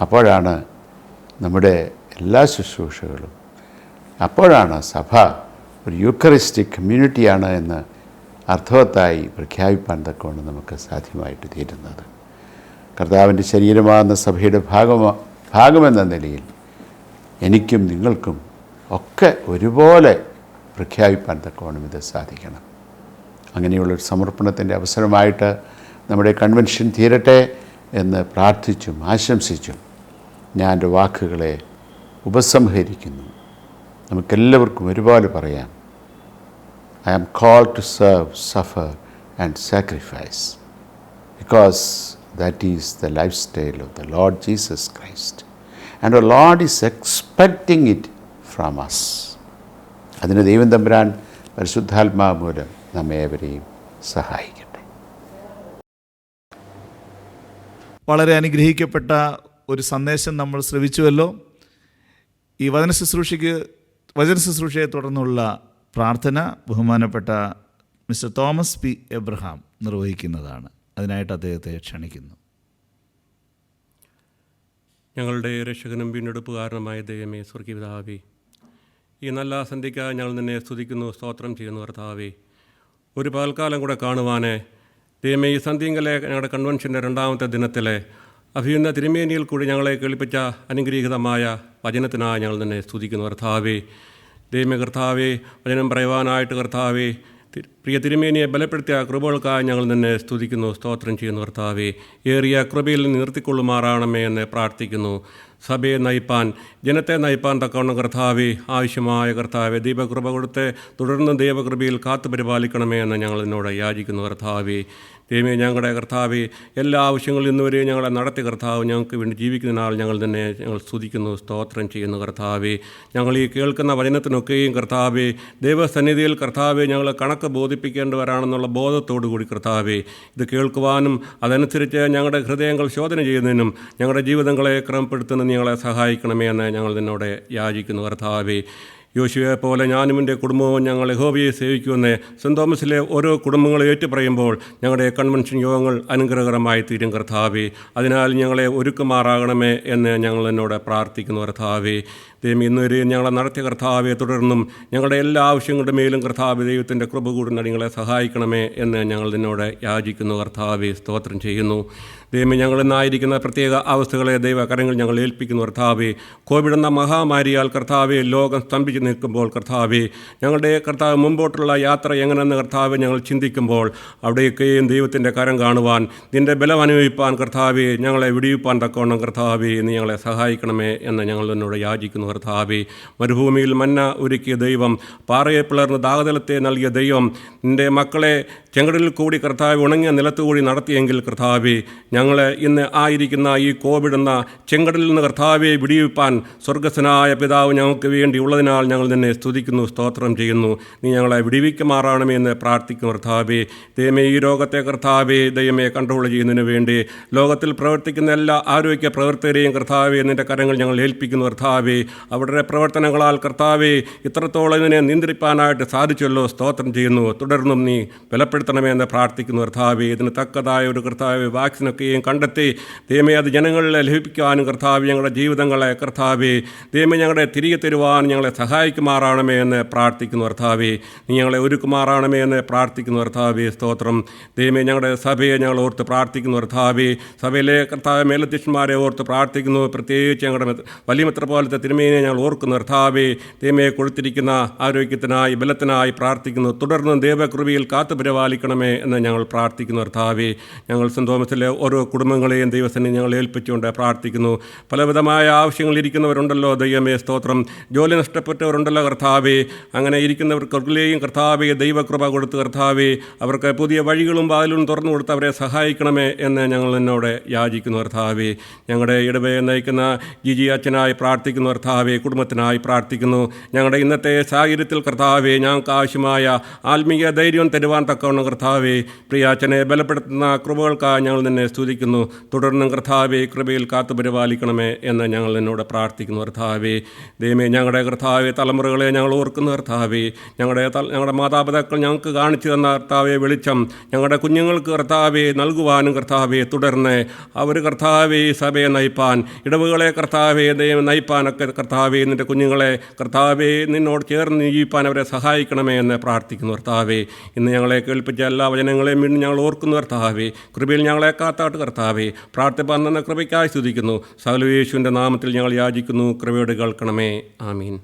അപ്പോഴാണ് നമ്മുടെ എല്ലാ ശുശ്രൂഷകളും, അപ്പോഴാണ് സഭ ഒരു യൂക്കറിസ്റ്റിക് കമ്മ്യൂണിറ്റിയാണ് എന്ന് അർത്ഥവത്തായി പ്രഖ്യാപിപ്പാൻ തക്കവണ്ണം നമുക്ക് സാധ്യമായിട്ട് തീരുന്നത്. കർത്താവിൻ്റെ ശരീരമാകുന്ന സഭയുടെ ഭാഗമെന്ന നിലയിൽ എനിക്കും നിങ്ങൾക്കും ഒക്കെ ഒരുപോലെ പ്രഖ്യാപിപ്പാൻ തക്കവണ്ണം ഇത് സാധിക്കണം. അങ്ങനെയുള്ളൊരു സമർപ്പണത്തിൻ്റെ അവസരമായിട്ട് നമ്മുടെ കൺവെൻഷൻ തീരട്ടെ എന്ന് പ്രാർത്ഥിച്ചും ആശംസിച്ചും ഞാൻ എൻ്റെ വാക്കുകളെ ഉപസംഹരിക്കുന്നു. നമുക്കെല്ലാവർക്കും ഒരുപോലെ പറയാം, I am called to serve, suffer and sacrifice, because that is the lifestyle of the Lord Jesus Christ. And our Lord is expecting it from us. അതിന് ദൈവം തമ്പുരാൻ പരിശുദ്ധാത്മാവ് മൂലം നമ്മേവരെയും സഹായിക്കും. വളരെ അനുഗ്രഹിക്കപ്പെട്ട ഒരു സന്ദേശം നമ്മൾ ശ്രവിച്ചുവല്ലോ. ഈ വചന ശുശ്രൂഷയെ തുടർന്നുള്ള പ്രാർത്ഥന ബഹുമാനപ്പെട്ട മിസ്റ്റർ തോമസ് പി എബ്രഹാം നിർവഹിക്കുന്നതാണ്. അതിനായിട്ട് അദ്ദേഹത്തെ ക്ഷണിക്കുന്നു. ഞങ്ങളുടെ രക്ഷകനും വീണ്ടെടുപ്പുകാരനുമായ ദൈവമേ, സ്വർഗീയ പിതാവേ, ഈ നല്ല സന്ധ്യയ്ക്കായി ഞങ്ങൾ നിന്നെ സ്തുതിക്കുന്നു, സ്തോത്രം ചെയ്യുന്നു. കർത്താവേ, ഒരു പകൽക്കാലം കൂടെ കാണുവാനേ ദൈവമേ, ഈ സന്ധ്യങ്കലെ ഞങ്ങളുടെ കൺവെൻഷൻ്റെ 2ാമത്തെ ദിനത്തിലെ അഭിയുന്ന തിരുമേനിയിൽ കൂടി ഞങ്ങളെ കേൾപ്പിച്ച അനുഗ്രഹീതമായ വചനത്തിനായി ഞങ്ങൾ നിന്നെ സ്തുതിക്കുന്നു. കർത്താവേ, ദൈവമേ കർത്താവേ, വചനം പറയുവാനായിട്ട് കർത്താവേ പ്രിയ തിരുമേനിയെ ബലപ്പെടുത്തിയ കൃപകൾക്കായി ഞങ്ങൾ നിന്നെ സ്തുതിക്കുന്നു, സ്തോത്രം ചെയ്യുന്നു. കർത്താവേ, ഏറിയ കൃപയിൽ നിർത്തിക്കൊള്ളുമാറാണമേ എന്ന് പ്രാർത്ഥിക്കുന്നു. സഭയെ നയിപ്പാൻ, ജനത്തെ നയിപ്പാൻ തക്കവണ്ണം കർത്താവേ ആവശ്യമായ കർത്താവെ ദൈവകൃപ കൊടുത്ത് തുടർന്ന് ദൈവകൃപയിൽ കാത്തു പരിപാലിക്കണമേ എന്ന് ഞങ്ങൾ നിന്നോട് യാചിക്കുന്നു. കർത്താവേ, ദൈവമേ, ഞങ്ങളുടെ കർത്താവേ, എല്ലാ ആവശ്യങ്ങളിൽ ഇന്നുവരെ ഞങ്ങളെ നടത്തി കർത്താവ് ഞങ്ങൾക്ക് വേണ്ടി ജീവിക്കുന്നതിനാൽ ഞങ്ങൾ സ്തുതിക്കുന്നു, സ്തോത്രം ചെയ്യുന്നു. കർത്താവേ, ഞങ്ങൾ ഈ കേൾക്കുന്ന വചനത്തിനൊക്കെയും കർത്താവേ ദൈവസന്നിധിയിൽ കർത്താവെ ഞങ്ങൾ കണക്ക് ബോധിപ്പിക്കേണ്ടവരാണെന്നുള്ള ബോധത്തോടു കൂടി കർത്താവേ ഇത് കേൾക്കുവാനും അതനുസരിച്ച് ഞങ്ങളുടെ ഹൃദയങ്ങൾ ശോധന ചെയ്യുന്നതിനും ഞങ്ങളുടെ ജീവിതങ്ങളെ ക്രമപ്പെടുത്തുന്നതിന് ഞങ്ങളെ സഹായിക്കണമേ എന്ന് ഞങ്ങൾ നിന്നോട് യാചിക്കുന്നു. കർത്താവേ, യോശുവയെ പോലെ ഞാനും എൻ്റെ കുടുംബവും ഞങ്ങൾ യഹോവയെ സേവിക്കുമെന്ന് സെൻറ് തോമസിലെ ഓരോ കുടുംബങ്ങളെ ഏറ്റുപറയുമ്പോൾ ഞങ്ങളുടെ കൺവെൻഷൻ യോഗങ്ങൾ അനുഗ്രഹകരമായി തീരും. കർത്താവേ, അതിനാൽ ഞങ്ങളെ ഒരുക്കുമാറാകണമേ എന്ന് ഞങ്ങൾ എന്നോട് പ്രാർത്ഥിക്കുന്നു. കർത്താവേ, ദൈവം ഇന്നുവരെ ഞങ്ങളെ നടത്തിയ കർത്താവെ തുടർന്നും ഞങ്ങളുടെ എല്ലാ ആവശ്യങ്ങളുടെ മേലും കർത്താവ് ദൈവത്തിൻ്റെ കൃപ കൂടുന്ന നിങ്ങളെ സഹായിക്കണമേ എന്ന് ഞങ്ങൾ നിന്നോട് യാചിക്കുന്നു. കർത്താവെ, സ്തോത്രം ചെയ്യുന്നു. ദൈവമേ, ഞങ്ങളിന്നായിരിക്കുന്ന പ്രത്യേക അവസ്ഥകളെ ദൈവകരങ്ങൾ ഞങ്ങൾ ഏൽപ്പിക്കുന്നു. കർത്താവെ, കോവിഡ് എന്ന മഹാമാരിയാൽ കർത്താവെ ലോകം സ്തംഭിച്ച് നിൽക്കുമ്പോൾ കർത്താവെ ഞങ്ങളുടെ കർത്താവ് മുമ്പോട്ടുള്ള യാത്ര എങ്ങനെയെന്ന് കർത്താവെ ഞങ്ങൾ ചിന്തിക്കുമ്പോൾ അവിടെയൊക്കെയും ദൈവത്തിൻ്റെ കരം കാണുവാൻ, നിൻ്റെ ബലം അനുഭവിപ്പാൻ കർത്താവെ ഞങ്ങളെ വിടിയിപ്പാൻ തക്കവണ്ണം കർത്താവെ നീ ഞങ്ങളെ സഹായിക്കണമേ എന്ന് ഞങ്ങൾ എന്നോട് യാചിക്കുന്നു. കർത്താവെ, മരുഭൂമിയിൽ മന്ന ഒരുക്കിയ ദൈവം, പാറയെ പിളർന്ന് ദാഹജലത്തെ നൽകിയ ദൈവം, നിൻ്റെ മക്കളെ ചെങ്കടലിൽ കൂടി കർത്താവ് ഉണങ്ങിയ നിലത്തുകൂടി നടത്തിയെങ്കിൽ കർത്താവെ ഞങ്ങൾ ഇന്ന് ആയിരിക്കുന്ന ഈ കോവിഡ് എന്ന ചെങ്കടലിൽ നിന്ന് കർത്താവെ വിടിയിപ്പാൻ സ്വർഗസ്വനായ പിതാവ് ഞങ്ങൾക്ക് വേണ്ടി ഉള്ളതിനാൽ ഞങ്ങൾ നിന്നെ സ്തുതിക്കുന്നു, സ്തോത്രം ചെയ്യുന്നു. നീ ഞങ്ങളെ വിടിവിക്കുമാറാണമേ എന്ന് പ്രാർത്ഥിക്കുന്നു. കർത്താവെ, ദൈവമേ, ഈ രോഗത്തെ കർത്താവെ ദൈവമേ കൺട്രോൾ ചെയ്യുന്നതിന് വേണ്ടി ലോകത്തിൽ പ്രവർത്തിക്കുന്ന എല്ലാ ആരോഗ്യ പ്രവർത്തകരെയും കർത്താവെ നിൻ്റെ കരങ്ങൾ ഞങ്ങൾ ഏൽപ്പിക്കുന്നു. കർത്താവെ, അവരുടെ പ്രവർത്തനങ്ങളാൽ കർത്താവെ ഇത്രത്തോളം ഇതിനെ നിയന്ത്രിപ്പാനായിട്ട് സാധിച്ചല്ലോ, സ്തോത്രം ചെയ്യുന്നു. തുടർന്നും നീ ബലപ്പെടുത്തണമേ എന്ന് പ്രാർത്ഥിക്കുന്നു. കർത്താവെ, ഇതിന് തക്കതായ ഒരു കർത്താവെ വാക്സിനൊക്കെയും കണ്ടെത്തി ദൈവമേ അത് ജനങ്ങളെ ലഭിക്കാനും കർത്താവെ ഞങ്ങളുടെ ജീവിതങ്ങളെ കർത്താവെ ദൈവമേ ഞങ്ങളുടെ തിരികെ തരുവാൻ ഞങ്ങളെ സഹായിക്കുമാറാണമേ എന്ന് പ്രാർത്ഥിക്കുന്നു. കർത്താവെ, നീ ഞങ്ങളെ ഒരുക്കുമാറാണമേ എന്ന് പ്രാർത്ഥിക്കുന്നു. കർത്താവെ, സ്തോത്രം. ദൈവമേ, ഞങ്ങളുടെ സഭയെ ഞങ്ങൾ ഓർത്ത് പ്രാർത്ഥിക്കുന്നു. കർത്താവെ, സഭയിലെ കർത്താവ് മേലധ്യക്ഷന്മാരെ ഓർത്ത് പ്രാർത്ഥിക്കുന്നു. പ്രത്യേകിച്ച് ഞങ്ങളുടെ വലിയ മെത്രാപ്പോലീത്ത തിരുമേനിയെ ഞങ്ങൾ ഓർക്കുന്നു. കർത്താവെ, ദൈവമേ കൊടുത്തിരിക്കുന്ന ആരോഗ്യത്തിനായി ബലത്തിനായി പ്രാർത്ഥിക്കുന്നു. തുടർന്ന് ദൈവകൃപയിൽ കാത്തു പരിപാലിക്കണമേ എന്ന് ഞങ്ങൾ പ്രാർത്ഥിക്കുന്നു. കർത്താവെ, ഞങ്ങൾ സെൻറ് തോമസിലെ ഓരോ കുടുംബങ്ങളെയും ദൈവസന്നിധി ഞങ്ങൾ ഏൽപ്പിച്ചുകൊണ്ട് പ്രാർത്ഥിക്കുന്നു. പലവിധമായ ആവശ്യങ്ങളിരിക്കുന്നവരുണ്ടല്ലോ ദൈവമേ, സ്തോത്രം. ജോലി നഷ്ടപ്പെട്ടവരുണ്ടല്ലോ കർത്താവെ, അങ്ങനെ ഇരിക്കുന്നവർക്കൊക്കെയും കർത്താവെ ദൈവകൃപ കൊടുത്ത് കർത്താവെ അവർക്ക് പുതിയ വഴികളും വാതിലും തുറന്നു കൊടുത്ത് അവരെ സഹായിക്കണമേ എന്ന് ഞങ്ങൾ എന്നോട് യാചിക്കുന്നു. കർത്താവെ, ഞങ്ങളുടെ ഇടവയെ നയിക്കുന്ന ജിജി അച്ഛനായി പ്രാർത്ഥിക്കുന്നു. കർത്താവെ, കുടുംബത്തിനായി പ്രാർത്ഥിക്കുന്നു. ഞങ്ങളുടെ ഇന്നത്തെ സാഹചര്യത്തിൽ കർത്താവെ ഞങ്ങൾക്ക് ആവശ്യമായ ആത്മീയ ധൈര്യം തരുവാൻ തക്കവണ്ണം കർത്താവെ പ്രിയ അച്ഛനെ ബലപ്പെടുത്തുന്ന കൃപകൾക്കായി ഞങ്ങൾ നിന്നെ സ്തുതിക്കുന്നു. തുടർന്നും കർത്താവെ കൃപയിൽ കാത്തു പരിപാലിക്കണമേ എന്ന് ഞങ്ങൾ എന്നോട് പ്രാർത്ഥിക്കുന്നു. കർത്താവെ, ദൈവമേ, ഞങ്ങളുടെ കർത്താവെ തലമുറകളെ ഞങ്ങൾ ഓർക്കുന്നു. കർത്താവെ, ഞങ്ങളുടെ മാതാപിതാക്കൾ ഞങ്ങൾക്ക് കാണിച്ചു തന്ന കർത്താവെ വെളിച്ചം ഞങ്ങളുടെ കുഞ്ഞുങ്ങൾക്ക് കർത്താവെ നൽകുവാനും കർത്താവെ തുടർന്ന് അവർ കർത്താവെ സഭയെ നയിപ്പാൻ, ഇടവുകളെ കർത്താവെ ദൈവം നയിപ്പാനൊക്കെ കർത്താവെ നിൻ്റെ കുഞ്ഞുങ്ങളെ കർത്താവെ നിന്നോട് ചേർന്ന് ജീവിപ്പാൻ അവരെ സഹായിക്കണമേ എന്ന് പ്രാർത്ഥിക്കുന്നു. കർത്താവെ, ഇന്ന് ഞങ്ങളെ കേൾപ്പിച്ച എല്ലാ വചനങ്ങളെയും വീണ്ടും ഞങ്ങൾ ഓർക്കുന്നു. കർത്താവെ, കൃപയിൽ ഞങ്ങളെ കാത്താട്ട് കർത്താവെ പ്രാർത്ഥിപ്പാൻ തന്ന കൃപയ്ക്കായി സ്തുതിക്കുന്നു. സകല യേശുവിൻ്റെ നാമത്തിൽ ഞങ്ങൾ യാചിക്കുന്നു. കൃപയോട് കേൾക്കണമേ. ആമീൻ.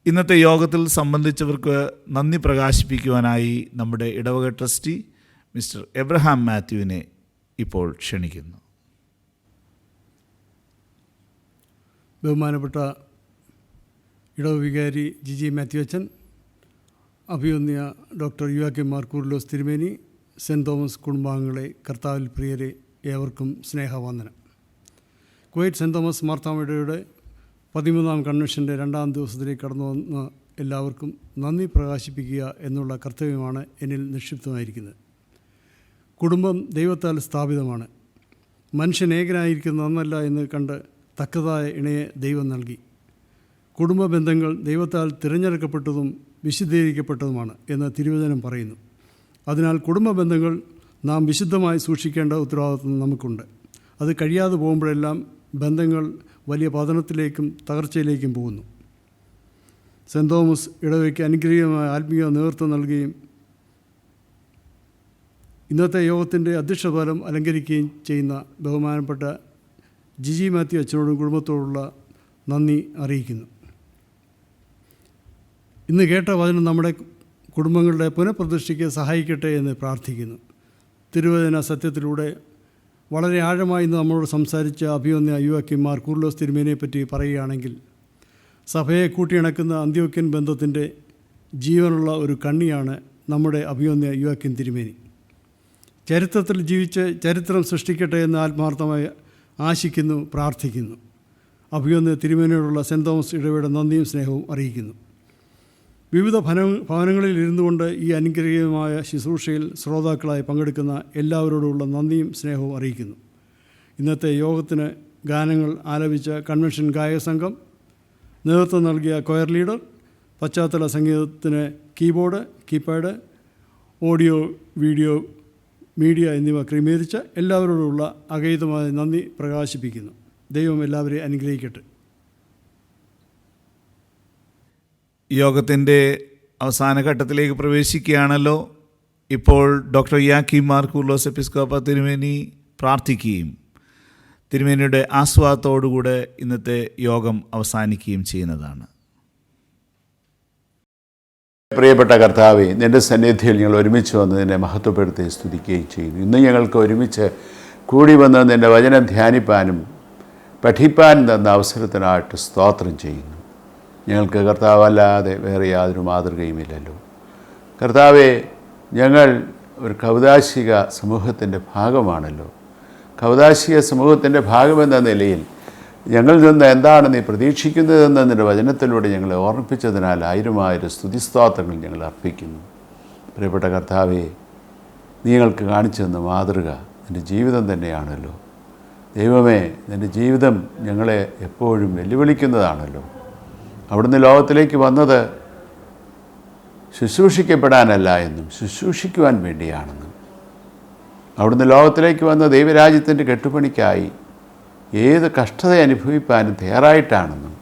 ഇന്നത്തെ യോഗത്തിൽ സംബന്ധിച്ചവർക്ക് നന്ദി പ്രകാശിപ്പിക്കുവാനായി നമ്മുടെ ഇടവക ട്രസ്റ്റി മിസ്റ്റർ എബ്രഹാം മാത്യുവിനെ ഇപ്പോൾ ക്ഷണിക്കുന്നു. ബഹുമാനപ്പെട്ട ഇടവ വികാരി ജിജി മാത്യു അച്ഛൻ, അഭിവന്യ ഡോക്ടർ യുവാക്കിം മാർ കൂറിലോസ് തിരുമേനി, സെൻറ് തോമസ് കുടുംബാംഗങ്ങളെ, കർത്താവിൽ പ്രിയരെ, ഏവർക്കും സ്നേഹവന്ദനം. കുവൈറ്റ് സെൻറ് തോമസ് മാർത്താമയുടെ 13ാം കൺവെൻഷൻ്റെ 2ാം ദിവസത്തിലേക്ക് കടന്നു വന്ന എല്ലാവർക്കും നന്ദി പ്രകാശിപ്പിക്കുക എന്നുള്ള കർത്തവ്യമാണ് എന്നിൽ നിക്ഷിപ്തമായിരിക്കുന്നത്. കുടുംബം ദൈവത്താൽ സ്ഥാപിതമാണ്. മനുഷ്യൻ ഏകനായിരിക്കുന്ന നന്നല്ല എന്ന് കണ്ട് തക്കതായ ഇണയെ ദൈവം നൽകി. കുടുംബ ബന്ധങ്ങൾ ദൈവത്താൽ തിരഞ്ഞെടുക്കപ്പെട്ടതും വിശുദ്ധീകരിക്കപ്പെട്ടതുമാണ് എന്ന് തിരുവചനം പറയുന്നു. അതിനാൽ കുടുംബ ബന്ധങ്ങൾ നാം വിശുദ്ധമായി സൂക്ഷിക്കേണ്ട ഉത്തരവാദിത്വം നമുക്കുണ്ട്. അത് കഴിയാതെ പോകുമ്പോഴെല്ലാം ബന്ധങ്ങൾ വലിയ പതനത്തിലേക്കും തകർച്ചയിലേക്കും പോകുന്നു. സെൻറ് തോമസ് ഇടവയ്ക്ക് അനുഗ്രഹീതമായ ആത്മീയ നേതൃത്വം നൽകുകയും ഇന്നത്തെ യോഗത്തിൻ്റെ അധ്യക്ഷപദം അലങ്കരിക്കുകയും ചെയ്യുന്ന ബഹുമാനപ്പെട്ട ജിജി മാത്യു അച്ഛനോടും കുടുംബത്തോടുള്ള നന്ദി അറിയിക്കുന്നു. ഇന്ന് കേട്ട വചനം നമ്മുടെ കുടുംബങ്ങളുടെ പുനഃപ്രതിഷ്ഠയ്ക്ക് സഹായിക്കട്ടെ എന്ന് പ്രാർത്ഥിക്കുന്നു. തിരുവചന സത്യത്തിലൂടെ വളരെ ആഴമായി ഇന്ന് നമ്മളോട് സംസാരിച്ച അഭിവന്യ യുവാക്യം മാർ കൂർലോസ് തിരുമേനിയെപ്പറ്റി പറയുകയാണെങ്കിൽ, സഭയെ കൂട്ടിയിണക്കുന്ന അന്ത്യോക്യൻ ബന്ധത്തിൻ്റെ ജീവനുള്ള ഒരു കണ്ണിയാണ് നമ്മുടെ അഭിവന്യ യുവാക്യം തിരുമേനി. ചരിത്രത്തിൽ ജീവിച്ച് ചരിത്രം സൃഷ്ടിക്കട്ടെ എന്ന് ആത്മാർത്ഥമായി ആശിക്കുന്നു, പ്രാർത്ഥിക്കുന്നു. അഭിവന്യ തിരുമേനിയോടുള്ള സെൻറ് തോമസ് ഇടവയുടെ നന്ദിയും സ്നേഹവും അറിയിക്കുന്നു. വിവിധ ഭവനങ്ങളിൽ ഇരുന്നു കൊണ്ട് ഈ അനുഗ്രഹീതമായ ശുശ്രൂഷയിൽ ശ്രോതാക്കളായി പങ്കെടുക്കുന്ന എല്ലാവരോടുമുള്ള നന്ദിയും സ്നേഹവും അറിയിക്കുന്നു. ഇന്നത്തെ യോഗത്തിന് ഗാനങ്ങൾ ആലപിച്ച കൺവെൻഷൻ ഗായക സംഘം, നേതൃത്വം നൽകിയ കൊയർ ലീഡർ, പശ്ചാത്തല സംഗീതത്തിന് keyboard, keypad, audio, video, media എന്നിവ ക്രമീകരിച്ച എല്ലാവരോടുമുള്ള അഗൈതമായ നന്ദി പ്രകാശിപ്പിക്കുന്നു. ദൈവം എല്ലാവരെയും അനുഗ്രഹിക്കട്ടെ. യോഗത്തിൻ്റെ അവസാന ഘട്ടത്തിലേക്ക് പ്രവേശിക്കുകയാണല്ലോ. ഇപ്പോൾ ഡോക്ടർ യാക്കീം മാർ കൂർലോസ് എപ്പിസ്കോപ്പ തിരുമേനി പ്രാർത്ഥിക്കുകയും തിരുമേനിയുടെ ആസ്വാദത്തോടുകൂടെ ഇന്നത്തെ യോഗം അവസാനിക്കുകയും ചെയ്യുന്നതാണ്. പ്രിയപ്പെട്ട കർത്താവേ, നിൻ്റെ സന്നിധിയിൽ ഞങ്ങൾ ഒരുമിച്ച് വന്ന് നിന്നെ മഹത്വപ്പെടുത്തി സ്തുതിക്കുകയും ചെയ്യുന്നു. ഇന്ന് ഞങ്ങൾക്ക് ഒരുമിച്ച് കൂടി വന്ന് നിൻ്റെ വചനം ധ്യാനിപ്പാനും പഠിപ്പാനും തന്ന അവസരത്തിനായിട്ട് സ്തോത്രം ചെയ്യുന്നു. ഞങ്ങൾക്ക് കർത്താവല്ലാതെ വേറെ യാതൊരു മാതൃകയുമില്ലല്ലോ. കർത്താവെ, ഞങ്ങൾ ഒരു കൗദാശിക സമൂഹത്തിൻ്റെ ഭാഗമാണല്ലോ. കൗദാശിക സമൂഹത്തിൻ്റെ ഭാഗമെന്ന നിലയിൽ ഞങ്ങളിൽ നിന്ന് എന്താണ് നീ പ്രതീക്ഷിക്കുന്നതെന്ന് നിൻ്റെ വചനത്തിലൂടെ ഞങ്ങളെ ഓർമ്മിപ്പിച്ചതിനാൽ ആയിരമായിരം സ്തുതിസ്തോത്രങ്ങൾ ഞങ്ങൾ അർപ്പിക്കുന്നു. പ്രിയപ്പെട്ട കർത്താവെ, നീ ഞങ്ങൾക്ക് കാണിച്ചു തന്ന മാതൃക നിൻ്റെ ജീവിതം തന്നെയാണല്ലോ. ദൈവമേ, നിൻ്റെ ജീവിതം ഞങ്ങളെ എപ്പോഴും വെല്ലുവിളിക്കുന്നതാണല്ലോ. അവിടുന്ന് ലോകത്തിലേക്ക് വന്നത് ശുശ്രൂഷിക്കപ്പെടാനല്ല എന്നും ശുശ്രൂഷിക്കുവാൻ വേണ്ടിയാണെന്നും, അവിടുന്ന് ലോകത്തിലേക്ക് വന്ന ദൈവരാജ്യത്തിൻ്റെ കെട്ടുപണിക്കായി ഏത് കഷ്ടത അനുഭവിപ്പാനും തയ്യാറായിട്ടാണെന്നും,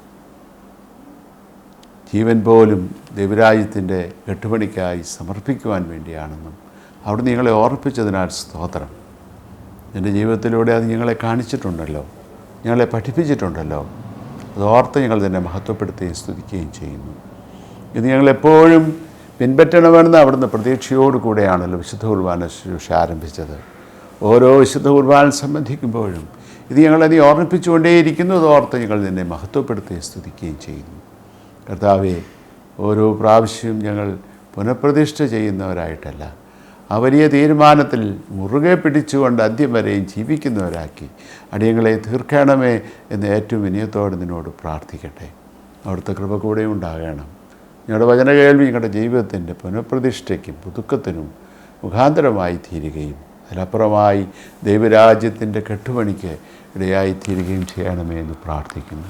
ജീവൻ പോലും ദൈവരാജ്യത്തിൻ്റെ കെട്ടുപണിക്കായി സമർപ്പിക്കുവാൻ വേണ്ടിയാണെന്നും അവിടുന്ന് ഞങ്ങളെ ഓർമ്മിപ്പിച്ചതിനാൽ സ്തോത്രം. എൻ്റെ ജീവിതത്തിലൂടെ അത് ഞങ്ങളെ കാണിച്ചിട്ടുണ്ടല്ലോ, ഞങ്ങളെ പഠിപ്പിച്ചിട്ടുണ്ടല്ലോ. അതോർത്ത് ഞങ്ങൾ തന്നെ മഹത്വപ്പെടുത്തുകയും സ്തുതിക്കുകയും ചെയ്യുന്നു. ഇത് ഞങ്ങളെപ്പോഴും പിൻപറ്റണമെന്ന് അവിടുന്ന് പ്രതീക്ഷയോടുകൂടെയാണല്ലോ വിശുദ്ധ കുർബാന ശുശ്രൂഷ ആരംഭിച്ചത്. ഓരോ വിശുദ്ധ കുർബാന സംബന്ധിക്കുമ്പോഴും ഇത് ഞങ്ങളെ ഓർമ്മിപ്പിച്ചുകൊണ്ടേയിരിക്കുന്നു. അതോർത്ത് ഞങ്ങൾ നിന്നെ മഹത്വപ്പെടുത്തുകയും സ്തുതിക്കുകയും ചെയ്യുന്നു. കർത്താവെ, ഓരോ പ്രാവശ്യവും ഞങ്ങൾ പുനഃപ്രതിഷ്ഠ ചെയ്യുന്നവരായിട്ടല്ല, ആ വലിയ തീരുമാനത്തിൽ മുറുകെ പിടിച്ചുകൊണ്ട് അന്ത്യം വരെയും ജീവിക്കുന്നവരാക്കി അടിയങ്ങളെ തീർക്കണമേ എന്ന് ഏറ്റവും വിനയത്തോടെ നിന്നോട് പ്രാർത്ഥിക്കട്ടെ. അവിടുത്തെ കൃപ കൂടെ ഉണ്ടാകണം. ഞങ്ങളുടെ വചന കേൾവി ഞങ്ങളുടെ ജീവിതത്തിൻ്റെ പുനഃപ്രതിഷ്ഠയ്ക്കും പുതുക്കത്തിനും മുഖാന്തരമായി തീരുകയും അതിലപ്പുറമായി ദൈവരാജ്യത്തിൻ്റെ കെട്ടുപണിക്ക് ഇടയായി തീരുകയും ചെയ്യണമേ എന്ന് പ്രാർത്ഥിക്കുന്നു.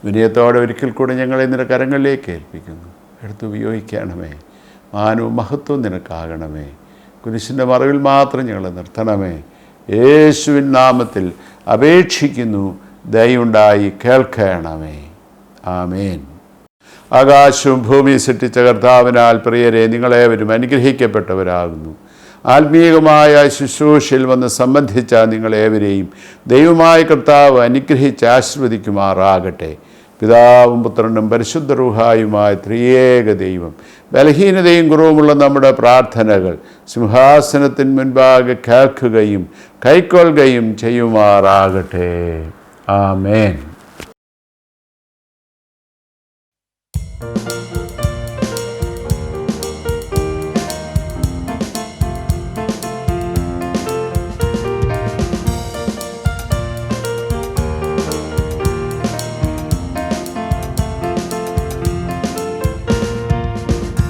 വിനയത്തോടെ ഒരിക്കൽ കൂടെ ഞങ്ങളെ നിന്റെ കരങ്ങളിലേക്ക് ഏൽപ്പിക്കുന്നു. എടുത്ത് ഉപയോഗിക്കണമേ. മാനവും മഹത്വവും നിനക്കാകണമേ. കുരിശിൻ്റെ മറവിൽ മാത്രം ഞങ്ങളെ നിർത്തണമേ. യേശുവിൻ നാമത്തിൽ അപേക്ഷിക്കുന്നു, ദയുണ്ടായി കേൾക്കണമേ. ആമേൻ. ആകാശവും ഭൂമിയും സൃഷ്ടിച്ച കർത്താവിനാൽ പ്രിയരെ, നിങ്ങളേവരും അനുഗ്രഹിക്കപ്പെട്ടവരാകുന്നു. ആത്മീയമായ ശുശ്രൂഷയിൽ വന്ന് സംബന്ധിച്ച നിങ്ങളേവരെയും ദൈവമായ കർത്താവ് അനുഗ്രഹിച്ച് ആശീർവദിക്കുമാറാകട്ടെ. പിതാവും പുത്രനും പരിശുദ്ധ റൂഹായുമായ ത്രിയേക ദൈവം ബലഹീനതയും കുറവുമുള്ള നമ്മുടെ പ്രാർത്ഥനകൾ സിംഹാസനത്തിന് മുൻപാകെ കേൾക്കുകയും കൈക്കൊള്ളുകയും ചെയ്യുമാറാകട്ടെ. ആമേൻ.